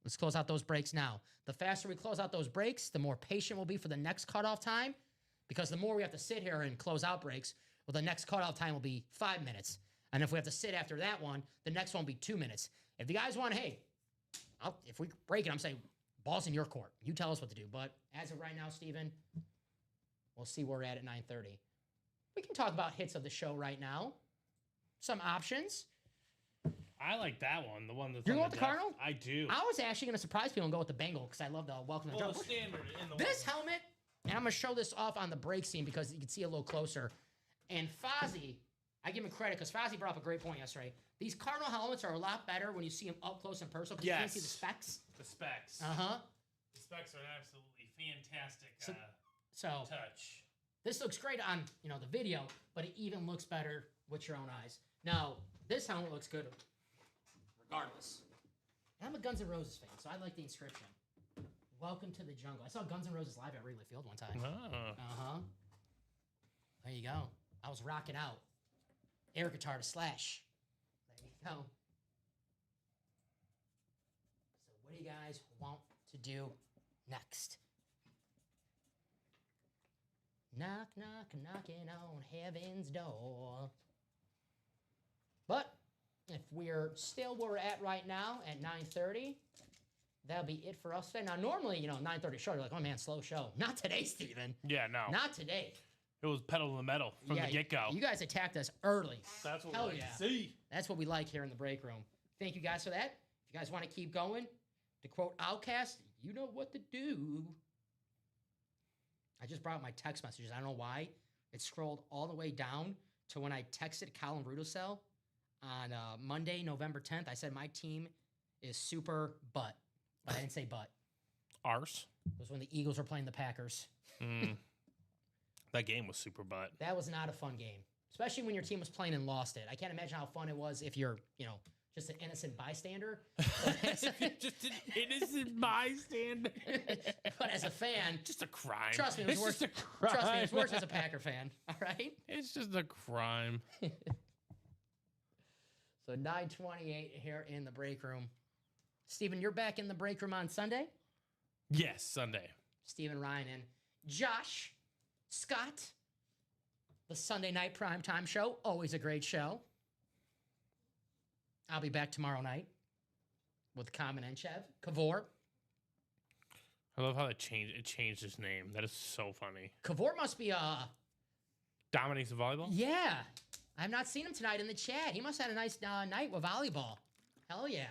Let's close out those breaks now. The faster we close out those breaks, the more patient we'll be for the next cutoff time, because the more we have to sit here and close out breaks, well, the next cutoff time will be 5 minutes. And if we have to sit after that one, the next one will be 2 minutes. If you guys want, hey, if we break it, I'm saying ball's in your court. You tell us what to do. But as of right now, Steven, we'll see where we're at 9:30. We can talk about hits of the show right now. Some options. I like that one. The one that's You're on going with the deck. Cardinal? I do. I was actually going to surprise people and go with the Bengal because I love the welcome to the Well, jump. the standard in the This helmet, and I'm going to show this off on the break scene because you can see a little closer. And Fozzie I give him credit because Fozzie brought up a great point yesterday. These Cardinal helmets are a lot better when you see them up close and personal because you can't see the specs. The specs. Uh-huh. The specs are an absolutely fantastic So touch. this looks great on, the video, but it even looks better with your own eyes. Now, this helmet looks good regardless. And I'm a Guns N' Roses fan, so I like the inscription. Welcome to the jungle. I saw Guns N' Roses live at Wrigley Field one time. Uh-huh. There you go. I was rocking out. Air guitar to Slash. There you go. So what do you guys want to do next? Knock, knock, knocking on heaven's door. But if we're still where we're at right now at 9:30, that'll be it for us today. Now, normally, 9:30 show, you're like, oh man, slow show. Not today, Steven. Yeah, no. Not today. It was pedal to the metal from the get-go. You guys attacked us early. That's what Hell we like yeah. to see. That's what we like here in the break room. Thank you guys for that. If you guys want to keep going, to quote Outcast, you know what to do. I just brought up my text messages. I don't know why. It scrolled all the way down to when I texted Colin Rudosell on Monday, November 10th. I said my team is super butt. But I didn't say butt. Arse. It was when the Eagles were playing the Packers. That game was super butt. That was not a fun game, especially when your team was playing and lost it. I can't imagine how fun it was if you're, just an innocent bystander. Just an innocent bystander. But as a fan, Just a crime. trust me, it was It's worse. just a crime. Trust me, it was worse as a Packer fan. All right. It's just a crime. So 9:28 here in the break room. Steven, you're back in the break room on Sunday. Yes, Sunday. Steven, Ryan, and Josh Scott. The Sunday night primetime show. Always a great show. I'll be back tomorrow night with Common and Chev. Kavor. I love how it changed his name. That is so funny. Kavor must be Dominates the volleyball? yeah. I have not seen him tonight in the chat. He must have had a nice night with volleyball. Hell yeah.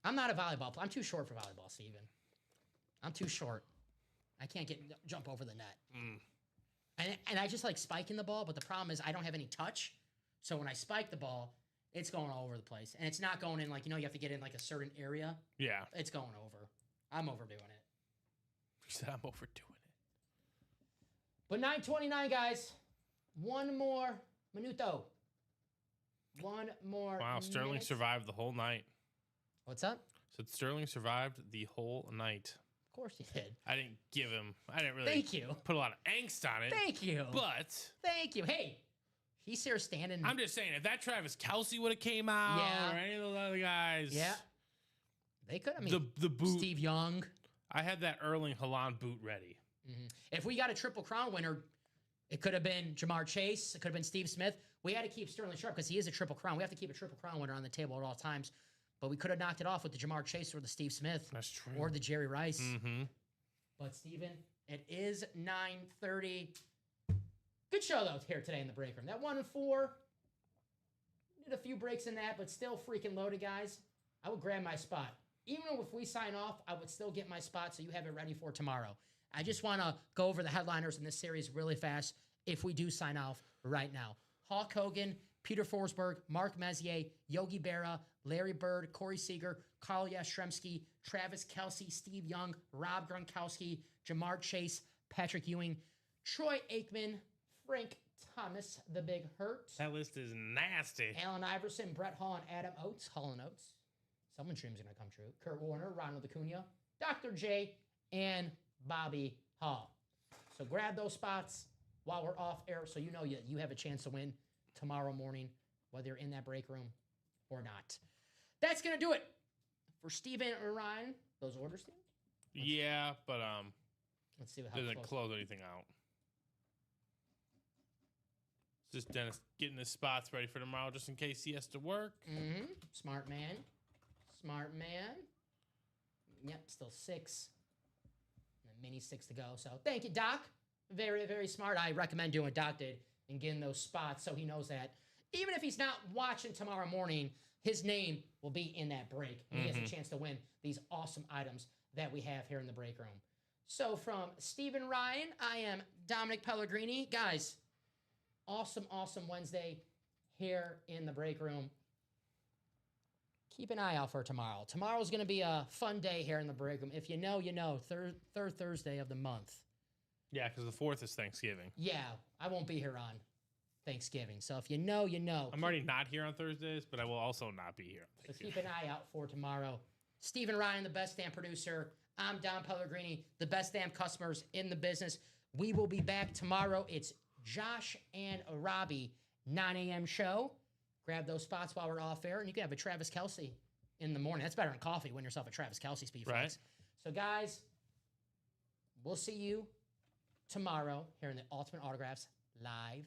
I'm not a volleyball player. I'm too short for volleyball, Steven. I'm too short. I can't jump over the net. And I just like spiking the ball, but the problem is I don't have any touch. So when I spike the ball, it's going all over the place. And it's not going in like, you have to get in like a certain area. Yeah. It's going over. I'm overdoing it. He said I'm overdoing it. But 9:29, guys. One more minuto. One more Wow, Sterling minute. survived the whole night. What's up? Said Sterling survived the whole night. Of course he did. I didn't really Thank you. put a lot of angst on it. Thank you. But Thank you. Hey, he's here standing. I'm just saying, if that Travis Kelce would have came out, Yeah. or any of those other guys, Yeah. They could. I mean, the boot. Steve Young. I had that Erling Haaland boot ready. If we got a Triple Crown winner, it could have been Jamar Chase. It could have been Steve Smith. We had to keep Sterling sharp because he is a Triple Crown. We have to keep a Triple Crown winner on the table at all times. But we could have knocked it off with the Jamar Chase or the Steve Smith. That's true. Or the Jerry Rice. Mm-hmm. But, Steven, it is 9:30. Good show, though, here today in the break room. That 1 and 4. Did a few breaks in that, but still freaking loaded, guys. I would grab my spot. Even if we sign off, I would still get my spot so you have it ready for tomorrow. I just want to go over the headliners in this series really fast if we do sign off right now. Hulk Hogan, Peter Forsberg, Mark Messier, Yogi Berra, Larry Bird, Corey Seager, Carl Yastrzemski, Travis Kelce, Steve Young, Rob Gronkowski, Jamar Chase, Patrick Ewing, Troy Aikman, Frank Thomas, the Big Hurt, That list is nasty. Allen Iverson, Brett Hall, and Adam Oates, Hall and Oates. Someone's dream's going to come true. Kurt Warner, Ronald Acuna, Dr. J, and Bobby Hall. So grab those spots while we're off air so you know you have a chance to win tomorrow morning, whether you're in that break room or not. That's going to do it for Steven and Ryan. Those orders, Steven? Yeah, but Let's see how it doesn't flows. close anything out. It's just Dennis getting his spots ready for tomorrow just in case he has to work. Mm-hmm. Smart man. Smart man. Yep, still 6. And a mini 6 to go. So thank you, Doc. Very, very smart. I recommend doing what Doc did and getting those spots so he knows that even if he's not watching tomorrow morning, his name will be in that break. And he has a chance to win these awesome items that we have here in the break room. So from Stephen Ryan, I am Dominic Pellegrini. Guys, awesome, awesome Wednesday here in the break room. Keep an eye out for tomorrow. Tomorrow's going to be a fun day here in the break room. If you know, you know. Third Thursday of the month. Yeah, because the 4th is Thanksgiving. Yeah, I won't be here on Thanksgiving. So if you know, you know. I'm already not here on Thursdays, but I will also not be here on So Thanksgiving. keep an eye out for tomorrow. Stephen Ryan, the best damn producer. I'm Don Pellegrini, the best damn customers in the business. We will be back tomorrow. It's Josh and Robbie, 9 a.m. show. Grab those spots while we're off air, and you can have a Travis Kelce in the morning. That's better than coffee. Win yourself a Travis Kelce speed Right. flex. So, guys, we'll see you tomorrow here in the Ultimate Autographs live